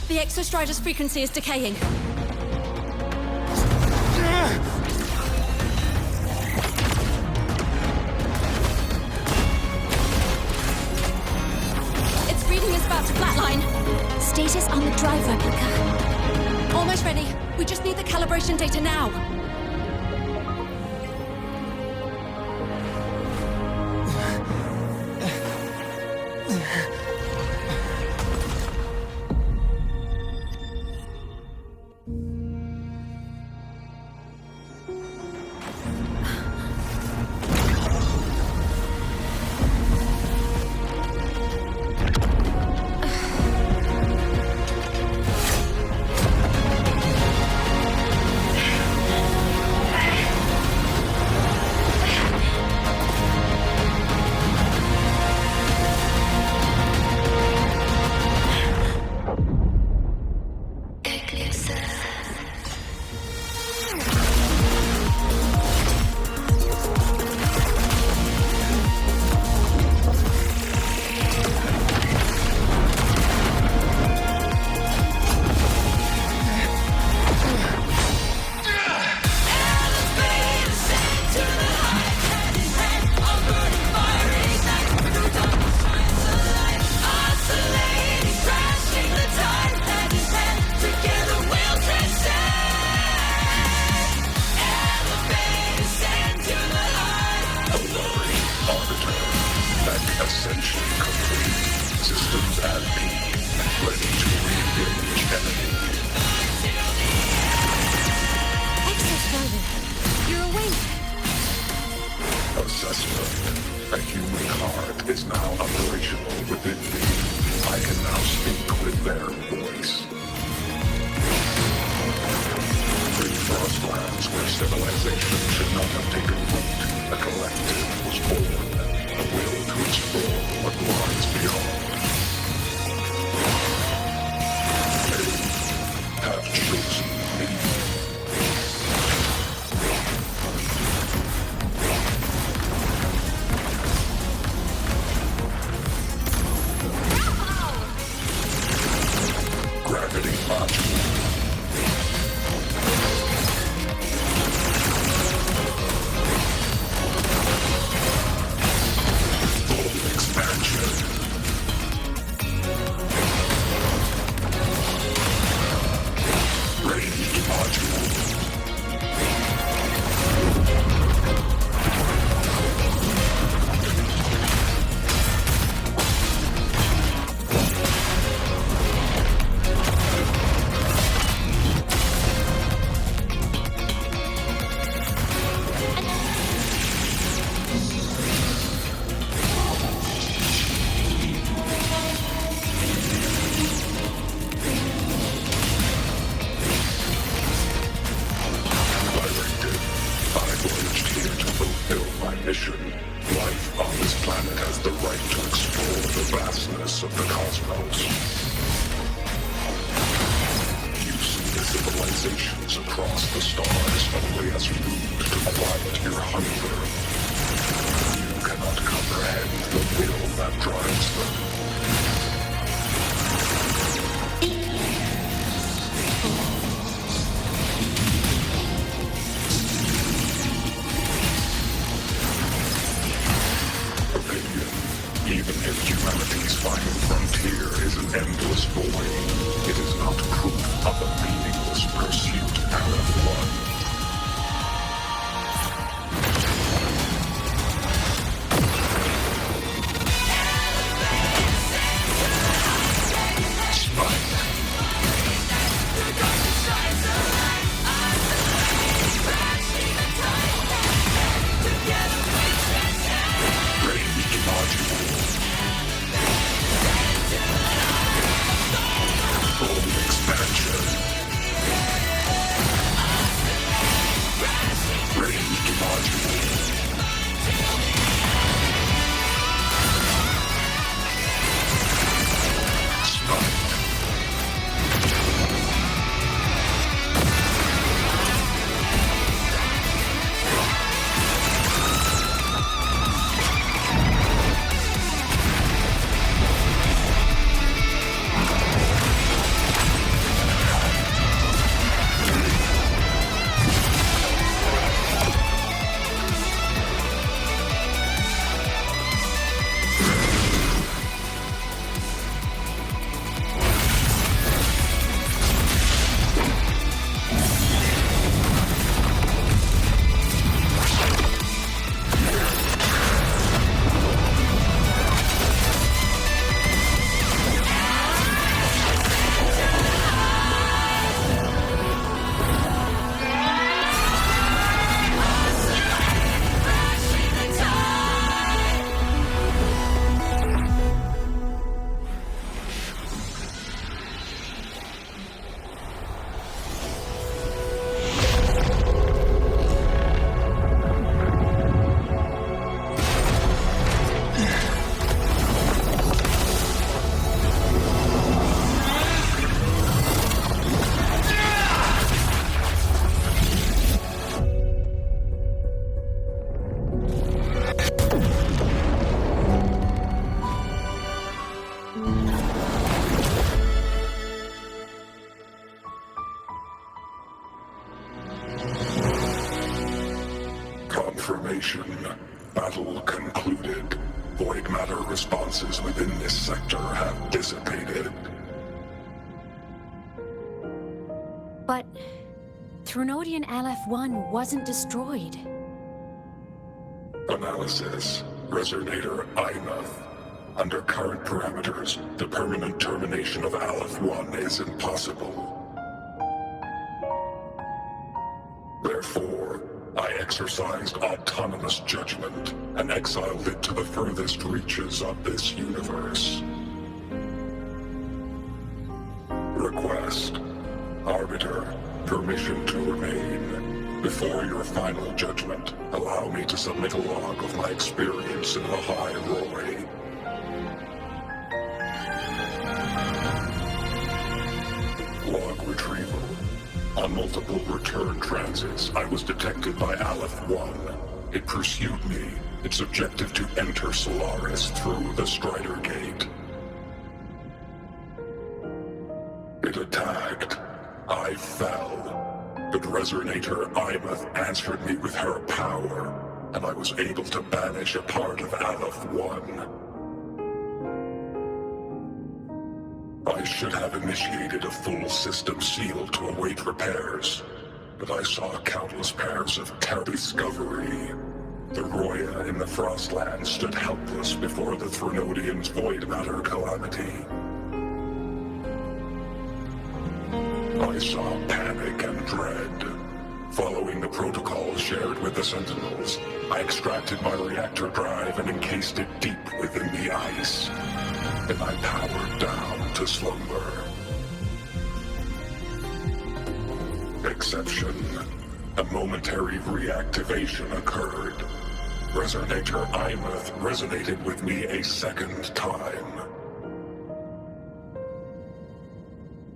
The Exostrider's frequency is decaying. Its reading is about to flatline. Status on the drive replica. Almost ready. We just need the calibration data now. Exostrider, you're awake. Assessment. A human heart is now operational within me. I can now speak with their voice. In frostlands where civilization should not have taken root, a collective was born, a will to explore what lies beyond. They have chosen me. Gravity module. Full expansion. Range module. Mission. Life on this planet has the right to explore the vastness of the cosmos. You see the civilizations across the stars only as food to quiet your hunger. You cannot comprehend the will that drives them. Even if humanity's final frontier is an endless void, it is not proof of a meaningless pursuit Aemeath. Confirmation. Battle concluded. Void matter responses within this sector have dissipated. But Threnodian LF-1 wasn't destroyed. Analysis. Resonator Aemeath. Under current parameters, the permanent termination of Aleph 1 is impossible. Therefore, I exercised autonomous judgment and exiled it to the furthest reaches of this universe. Request. Arbiter, permission to remain. Before your final judgment, allow me to submit a log of my experience in Lahai-Roi. Log retrieval. On multiple return transits, I was detected by Aleph 1. It pursued me, its objective to enter Solaris through the Stridergate. It attacked. I fell. But Resonator Aemeath answered me with her power, and I was able to banish a part of Aleph 1. I should have initiated a full system seal to await repairs, but I saw countless pairs of terrible discovery. The Roya in the Frostland stood helpless before the Threnodian's void matter calamity. I saw panic and dread. Following the protocols shared with the Sentinels, I extracted my reactor drive and encased it deep within the ice. Then I powered down to slumber. Exception. A momentary reactivation occurred. Resonator Aemeath resonated with me a second time.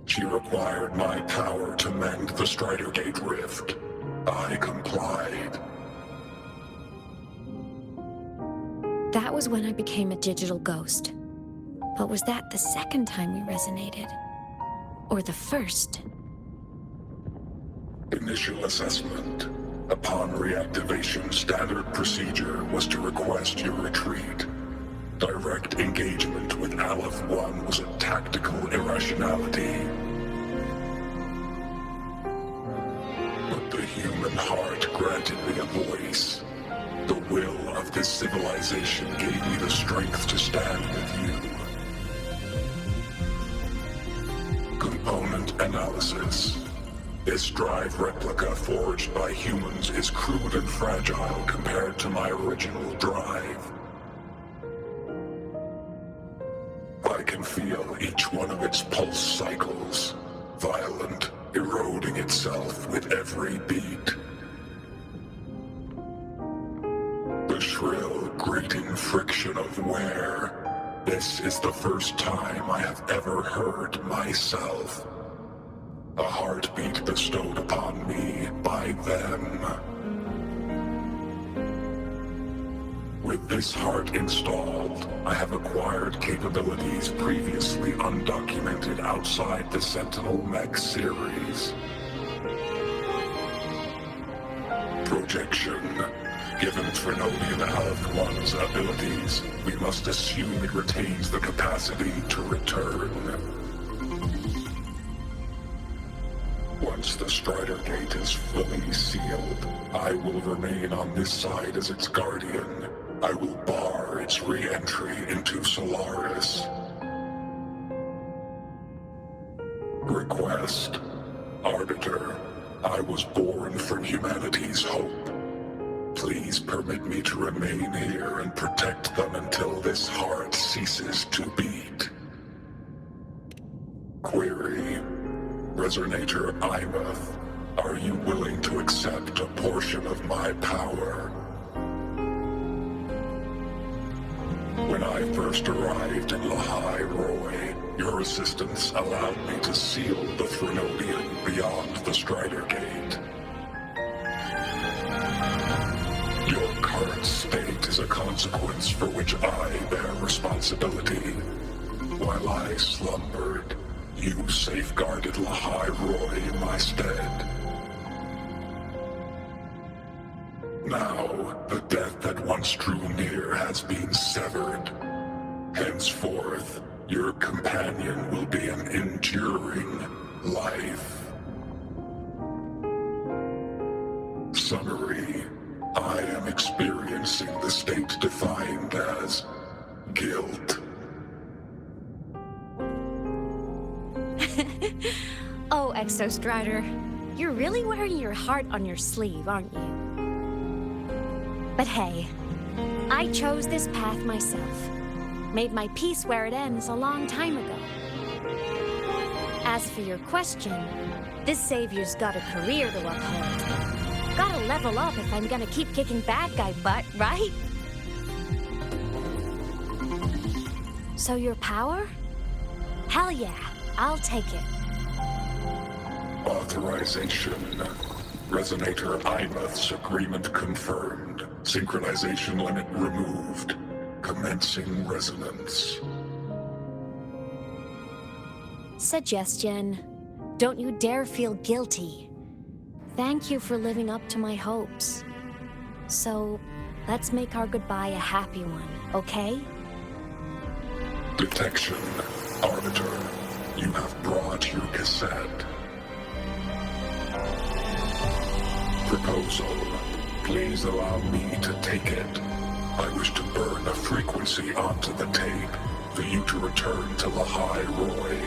She required my power to mend the Stridergate rift. I complied. That was when I became a digital ghost. But was that the second time we resonated? Or the first? Initial assessment. Upon reactivation, standard procedure was to request your retreat. Direct engagement with Aleph 1 was a tactical irrationality. But the human heart granted me a voice. The will of this civilization gave me the strength to stand with you. Component analysis. This drive replica forged by humans is crude and fragile compared to my original drive. I can feel each one of its pulse cycles, violent, eroding itself with every beat. The shrill, grating friction of wear. This is the first time I have ever heard myself. A heartbeat bestowed upon me by them. With this heart installed, I have acquired capabilities previously undocumented outside the Sentinel Mech series. Projection. Given Threnodian Aleph 1's abilities, we must assume it retains the capacity to return. Once the Stridergate is fully sealed, I will remain on this side as its guardian. I will bar its re-entry into Solaris. Request. Arbiter, I was born from humanity's hope. Please permit me to remain here and protect them until this heart ceases to beat. Query. Resonator Aemeath, are you willing to accept a portion of my power? When I first arrived in Lahai-Roi, your assistance allowed me to seal the Threnodian beyond the Stridergate. Your current state is a consequence for which I bear responsibility. While I slumbered, you safeguarded Lahai-Roi in my stead. Now, the death that once drew near has been severed. Henceforth, your companion will be an enduring life. Summary. I am experiencing the state defined as guilt. Oh, Exostrider, you're really wearing your heart on your sleeve, aren't you? But hey, I chose this path myself. Made my peace where it ends a long time ago. As for your question, this savior's got a career to uphold. Gotta level up if I'm gonna keep kicking bad guy butt, right? So your power? Hell yeah, I'll take it. Authorization. Resonator Aemeath's agreement confirmed. Synchronization limit removed. Commencing resonance. Suggestion. Don't you dare feel guilty. Thank you for living up to my hopes. So, let's make our goodbye a happy one, okay? Detection. Arbiter, you have brought your cassette. Proposal. Please allow me to take it. I wish to burn a frequency onto the tape for you to return to Lahai-Roi.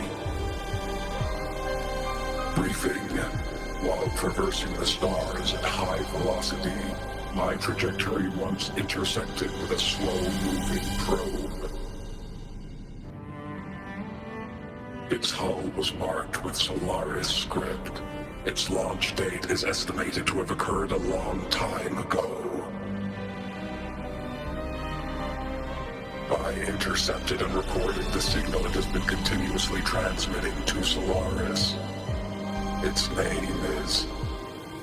Briefing. While traversing the stars at high velocity, my trajectory once intersected with a slow-moving probe. Its hull was marked with Solaris script. Its launch date is estimated to have occurred a long time ago. I intercepted and recorded the signal it has been continuously transmitting to Solaris. Its name is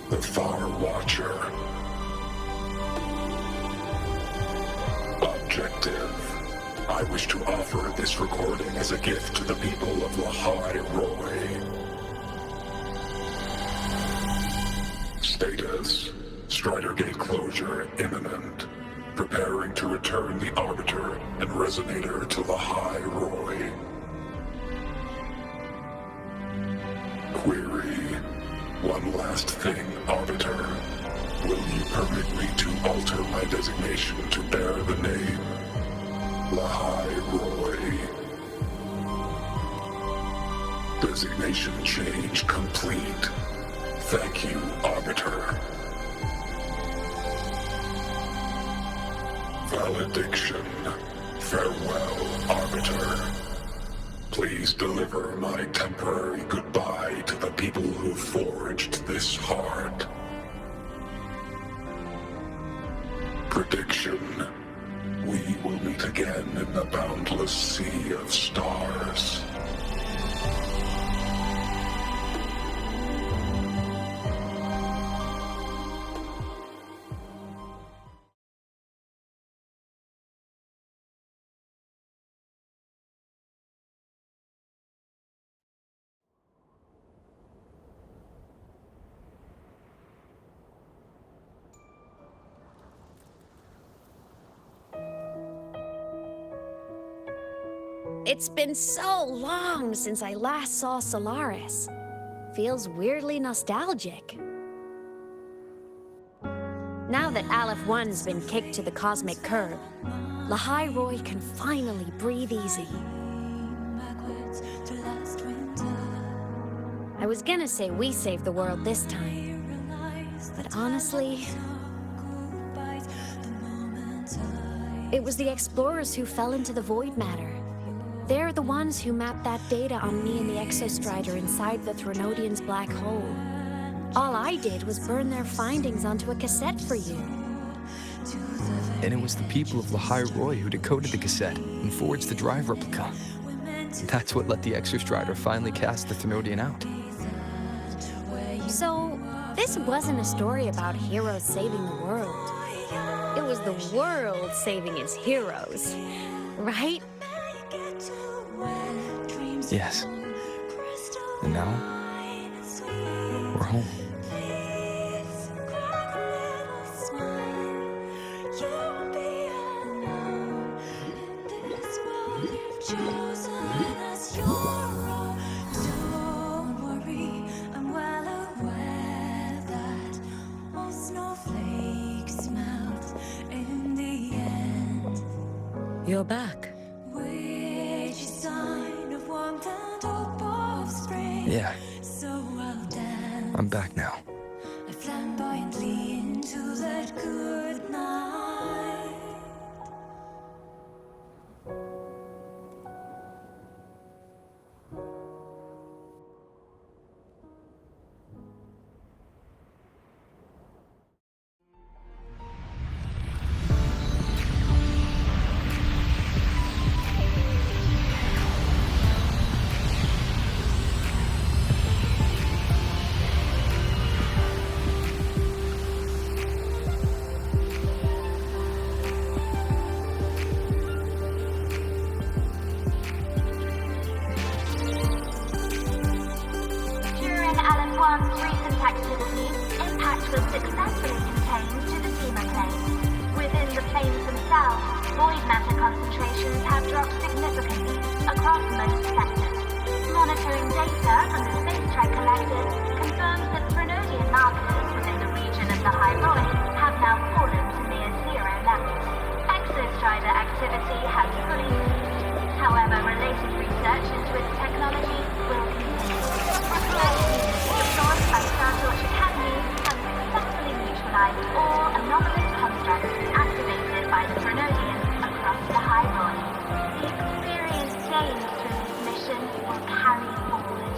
the Far Watcher. Objective. I wish to offer this recording as a gift to the people of Lahai-Roi. Status. Stridergate closure imminent. Preparing to return the Arbiter and Resonator to Lahai-Roi. Query. One last thing, Arbiter. Will you permit me to alter my designation to bear the name Lahai-Roi? Designation change complete. Thank you, Arbiter. Valediction. Farewell, Arbiter. Please deliver my temporary goodbye to the people who forged this heart. Prediction. We will meet again in the boundless sea of stars. It's been so long since I last saw Solaris. Feels weirdly nostalgic. Now that Aleph 1's been kicked to the cosmic curb, Lahai-Roi can finally breathe easy. I was gonna say we saved the world this time, but honestly, it was the explorers who fell into the void matter. They're the ones who mapped that data on me and the Exostrider inside the Threnodian's black hole. All I did was burn their findings onto a cassette for you. And it was the people of Lahai-Roi who decoded the cassette and forged the drive replica. That's what let the Exostrider finally cast the Threnodian out. So, this wasn't a story about heroes saving the world. It was the world saving its heroes, right? Yes. And now, we're home. You're back. Which sign of warmth and hope of spring. Yeah. I'm back now. Flamboyantly into that good night. Lahai-Roi have now fallen to near zero levels. Exostrider activity has fully ceased. However, related research into its technology will continue. Research sourced by Startorch Academy has successfully neutralized all anomalous constructs activated by the Threnodian across Lahai-Roi. The experience gained through this mission will carry forward.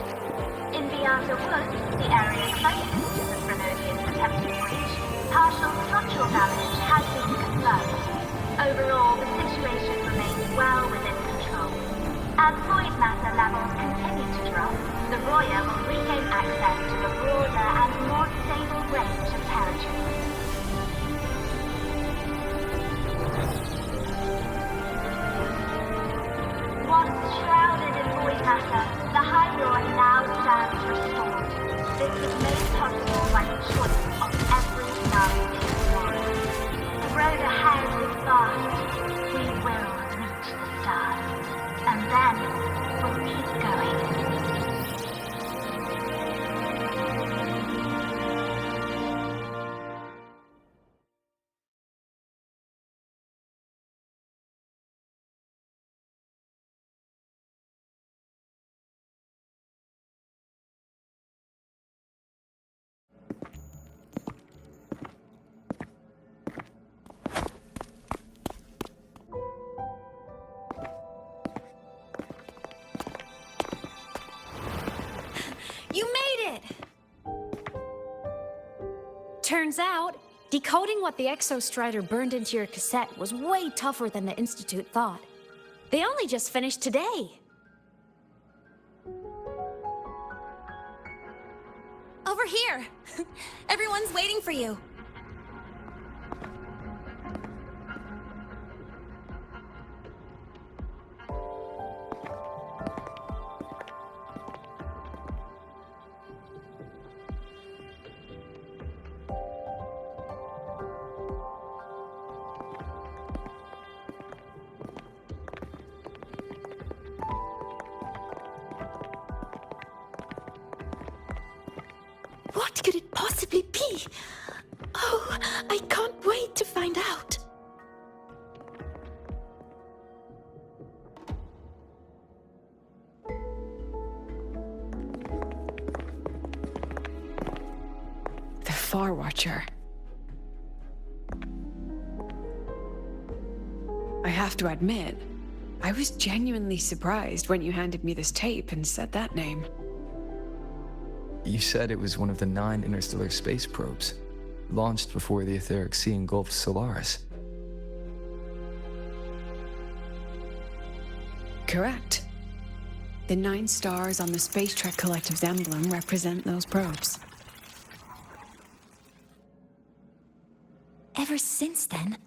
In Beata Woods, the area closest to the Threnodian protective breach, partial structural damage has been confirmed. Overall, the situation remains well within control. As void matter levels continue to drop, the Roya will regain access to a broader and more stable range of territory. Once shrouded in void matter, the Lahai-Roi now stands restored. This was made possible by the choice of every last explorer. The road ahead is vast. We will reach the stars. And then we'll keep going. You made it! Turns out, decoding what the Exostrider burned into your cassette was way tougher than the Institute thought. They only just finished today. Over here! Everyone's waiting for you. What could it possibly be? Oh, I can't wait to find out. The Far Watcher. I have to admit, I was genuinely surprised when you handed me this tape and said that name. You said it was one of the 9 interstellar space probes, launched before the etheric sea engulfed Solaris. Correct. The 9 stars on the Space Trek Collective's emblem represent those probes. Ever since then,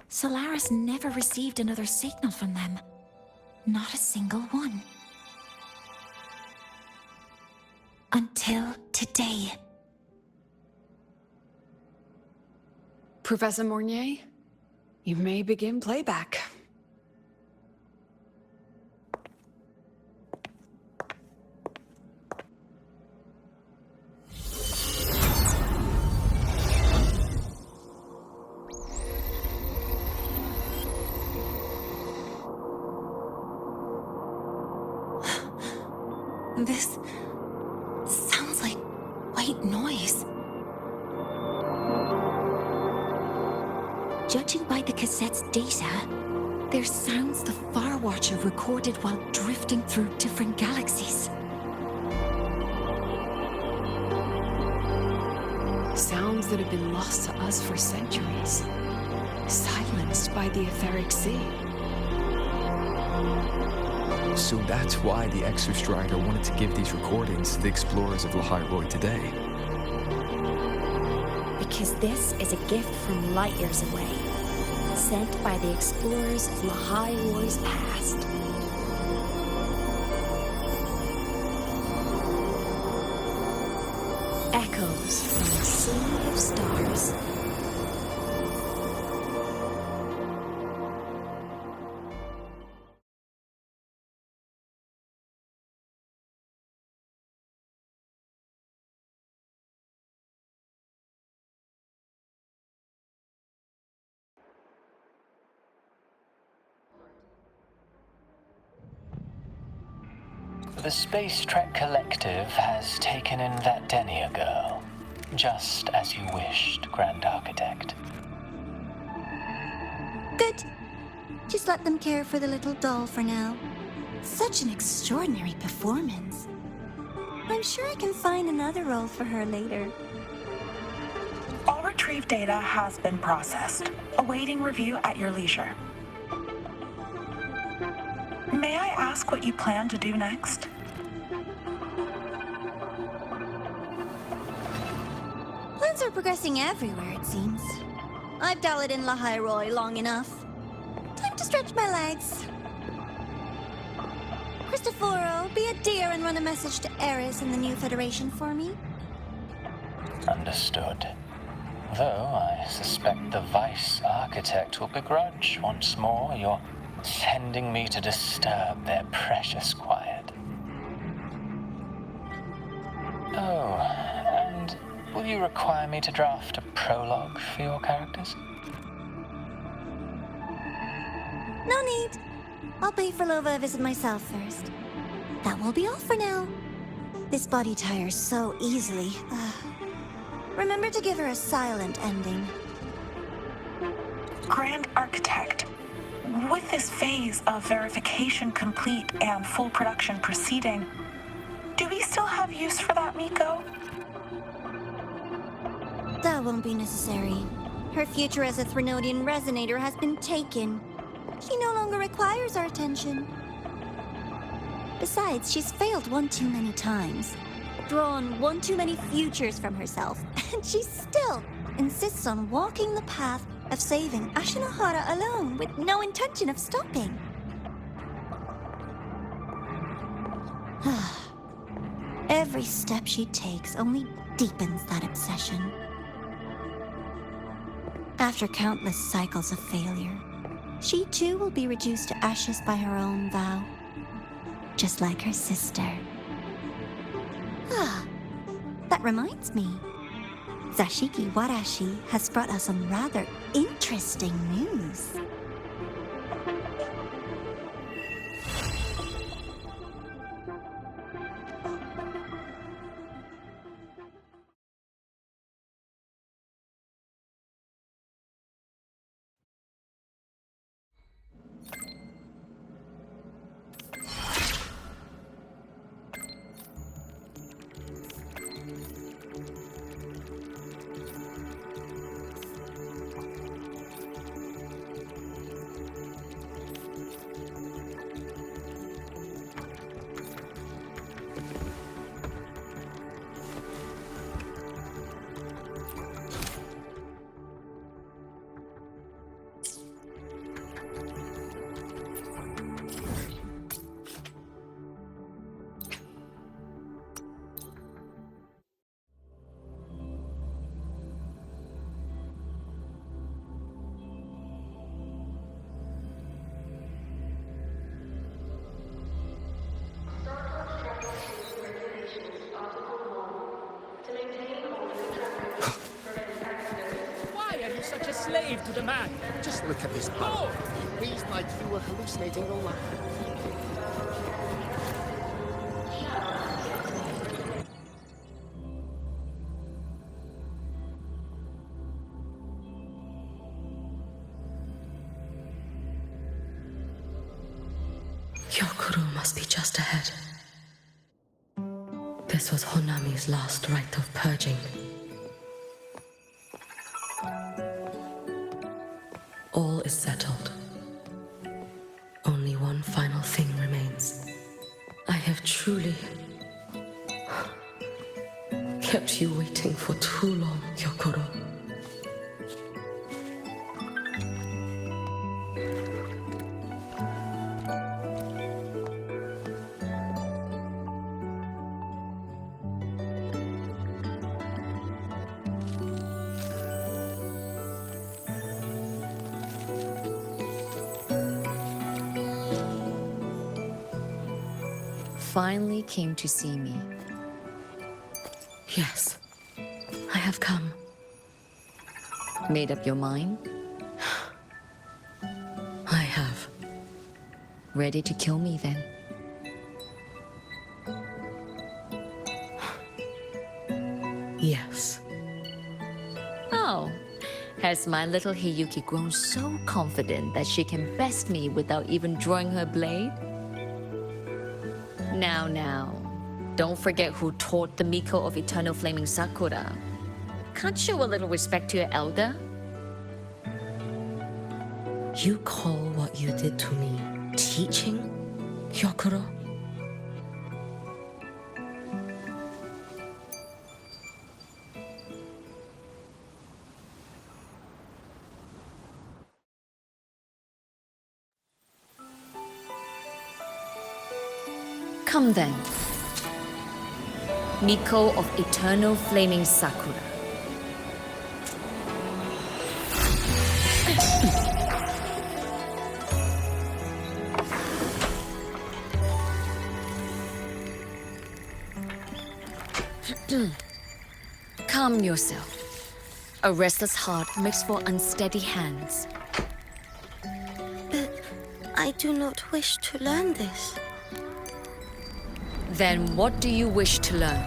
Solaris never received another signal from them. Not a single one. Until today. Professor Mornier, you may begin playback. faint noise. Judging by the cassette's data, they're sounds the Far Watcher recorded while drifting through different galaxies. Sounds that have been lost to us for centuries. Silenced by the etheric sea. So that's why the Exostrider wanted to give these recordings to the explorers of Lahai-Roi today. Because this is a gift from light years away, sent by the explorers of Lahai-Roi's past. Echoes from a sea of stars. The Space Trek Collective has taken in that Denia girl, just as you wished, Grand Architect. Good. Just let them care for the little doll for now. Such an extraordinary performance. I'm sure I can find another role for her later. All retrieved data has been processed, awaiting review at your leisure. May I ask what you plan to do next? Plans are progressing everywhere, it seems. I've dallied in Lahai-Roi long enough. Time to stretch my legs. Cristoforo, be a dear and run a message to Eris and the new Federation for me. Understood. Though I suspect the Vice Architect will begrudge once more your sending me to disturb their precious quiet. Oh, and will you require me to draft a prologue for your characters? No need. I'll pay for Lova a visit myself first. That will be all for now. This body tires so easily. Remember to give her a silent ending. Grand Architect, with this phase of verification complete and full production proceeding, do we still have use for that Miko? That won't be necessary. Her future as a Threnodian resonator has been taken. She no longer requires our attention. Besides, she's failed one too many times, drawn one too many futures from herself, and she still insists on walking the path of saving Ashinohara alone with no intention of stopping. Every step she takes only deepens that obsession. After countless cycles of failure, she too will be reduced to ashes by her own vow, just like her sister. That reminds me. Zashiki Warashi has brought us some rather interesting news. Slave to the man. Just look at this power. He breathed like you were hallucinating all night. Hyokuro must be just ahead. This was Honami's last rite of purging. All is settled. Only one final thing remains. I have truly kept you waiting for too long, Hyokuro. Finally came to see me. Yes, I have come. Made up your mind? I have. Ready to kill me then? Yes. Oh, has my little Hiyuki grown so confident that she can best me without even drawing her blade? Now, don't forget who taught the Miko of Eternal Flaming Sakura. Can't show a little respect to your elder? You call what you did to me teaching, Hyokuro? Come then. Miko of Eternal Flaming Sakura. Calm yourself. A restless heart makes for unsteady hands. But I do not wish to learn this. Then what do you wish to learn?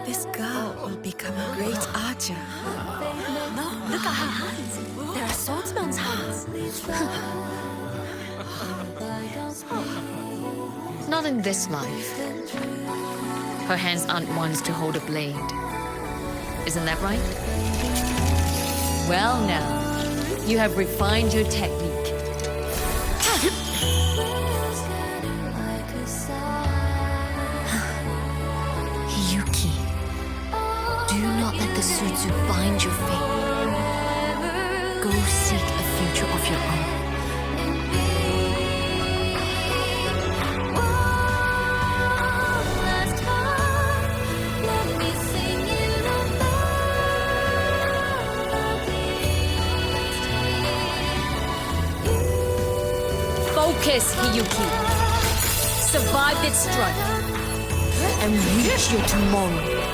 This girl will become a great archer. No, look at her hands. They are swordsman's hands. Not in this life. Her hands aren't ones to hold a blade. Isn't that right? Well now, you have refined your technique. Hiyuki, do not let the Suzu bind your fate. Go seek a future of your own. Focus, Hiyuki. Survive its strife and reach your tomorrow.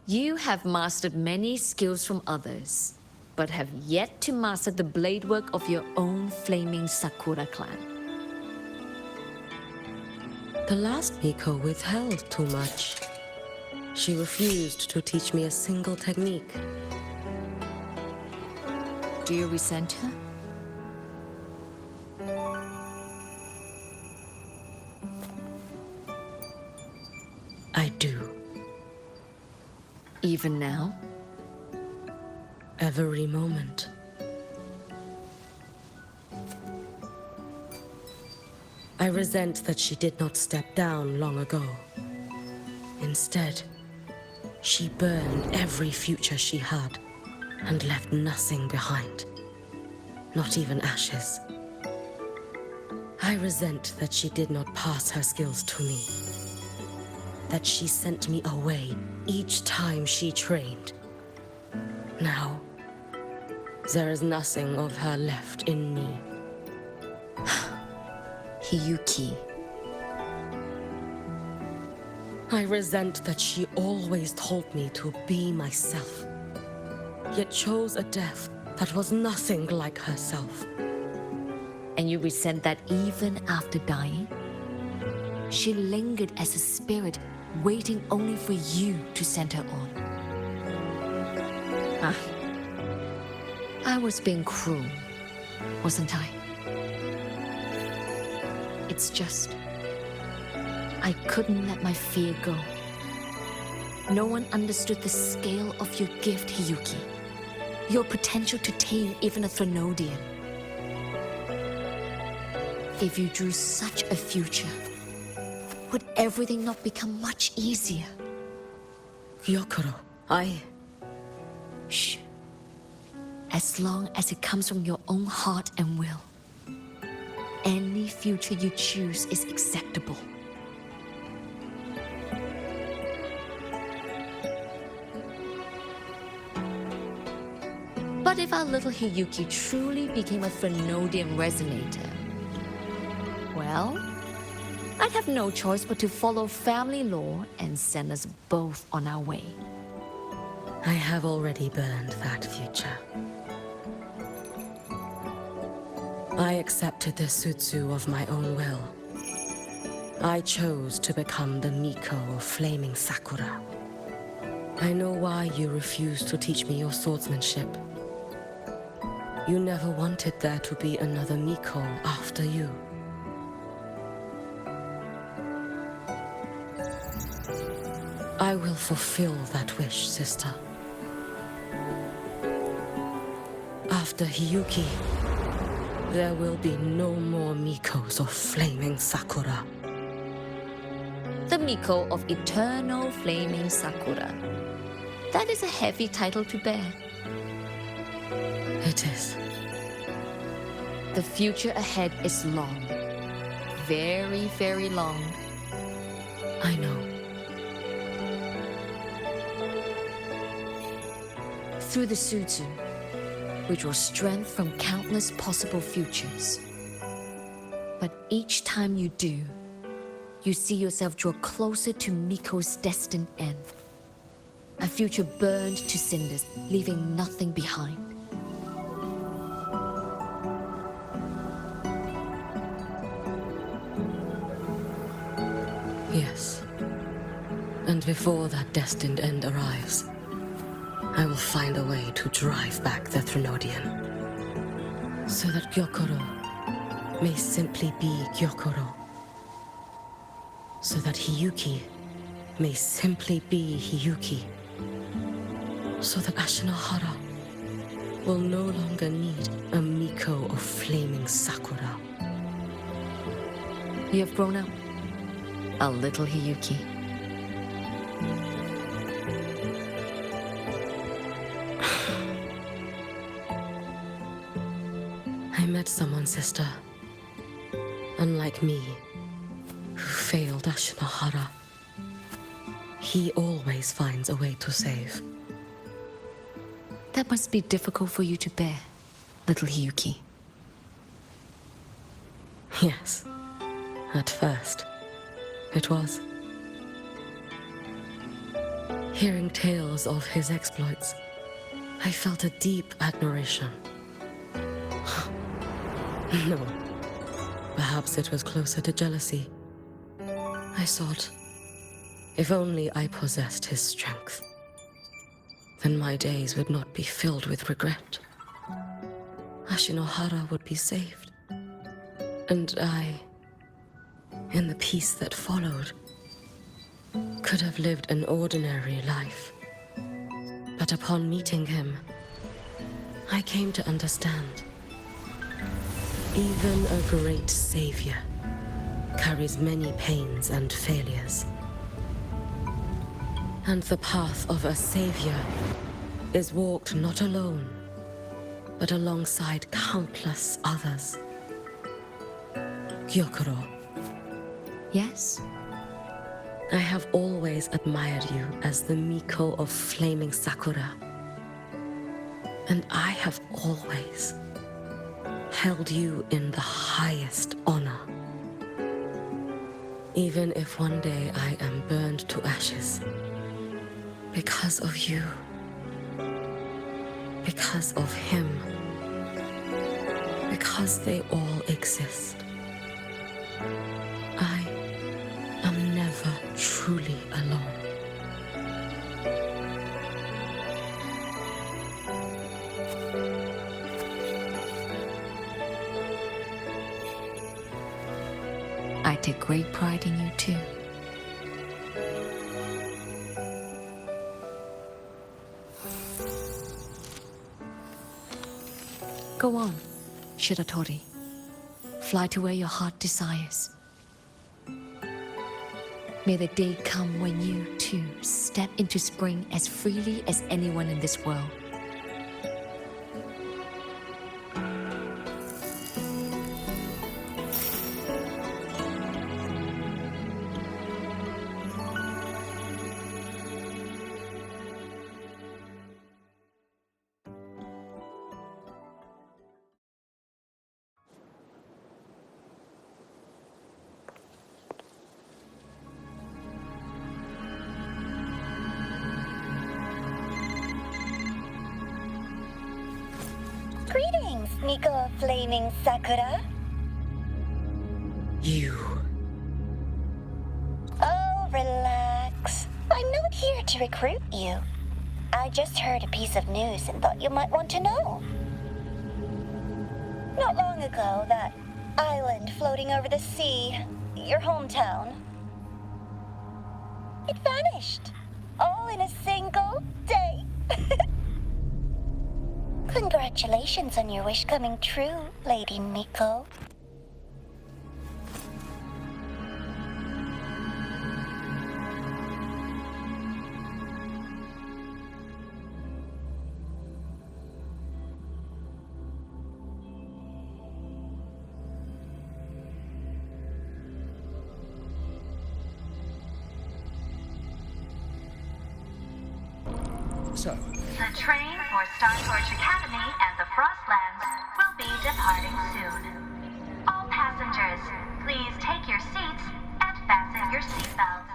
You have mastered many skills from others, but have yet to master the blade work of your own flaming Sakura clan. The last Miko withheld too much. She refused to teach me a single technique. Do you resent her? I do. Even now? Every moment. I resent that she did not step down long ago. Instead, she burned every future she had and left nothing behind. Not even ashes. I resent that she did not pass her skills to me. That she sent me away each time she trained. Now, there is nothing of her left in me. Hiyuki. I resent that she always told me to be myself, yet chose a death that was nothing like herself. And you resent that even after dying? She lingered as a spirit, waiting only for you to send her on. I was being cruel, wasn't I? It's just, I couldn't let my fear go. No one understood the scale of your gift, Hiyuki. Your potential to tame even a Threnodian. If you drew such a future, would everything not become much easier? Gyokuro, Shh. As long as it comes from your own heart and will, any future you choose is acceptable. But if our little Hiyuki truly became a Threnodian resonator, well, I'd have no choice but to follow family law and send us both on our way. I have already burned that future. I accepted the Sutsu of my own will. I chose to become the Miko of Flaming Sakura. I know why you refused to teach me your swordsmanship. You never wanted there to be another Miko after you. I will fulfill that wish, sister. After Hiyuki, there will be no more Mikos of Flaming Sakura. The Miko of Eternal Flaming Sakura. That is a heavy title to bear. It is. The future ahead is long. Very, very long. I know. Through the Sutsu, we draw strength from countless possible futures. But each time you do, you see yourself draw closer to Miko's destined end. A future burned to cinders, leaving nothing behind. Yes. And before that destined end arrives, I will find a way to drive back the Threnodian, so that Gyokuro may simply be Gyokuro, so that Hiyuki may simply be Hiyuki, so that Ashinohara will no longer need a Miko of Flaming Sakura. You have grown up, a little Hiyuki. I met someone, sister. Unlike me, who failed Ashinohara. He always finds a way to save. That must be difficult for you to bear, little Hiyuki. Yes. At first, it was. Hearing tales of his exploits, I felt a deep admiration. No. Perhaps it was closer to jealousy. I thought, if only I possessed his strength, then my days would not be filled with regret. Ashinohara would be saved. And I, in the peace that followed, could have lived an ordinary life. But upon meeting him, I came to understand. Even a great savior carries many pains and failures. And the path of a savior is walked not alone, but alongside countless others. Gyokuro. Yes? I have always admired you as the Miko of Flaming Sakura. And I have always held you in the highest honor. Even if one day I am burned to ashes. Because of you. Because of him. Because they all exist. I am never truly alone. I take great pride in you too. Go on, Shiratori. Fly to where your heart desires. May the day come when you, too, step into spring as freely as anyone in this world. Greetings, Miko of Flaming Sakura. You. Oh, relax. I'm not here to recruit you. I just heard a piece of news and thought you might want to know. Not long ago, that island floating over the sea, your hometown, it vanished. All in a single day. Congratulations on your wish coming true, Lady Miko. So, The train for Startorch Academy and the Frostlands will be departing soon. All passengers, please take your seats and fasten your seatbelts.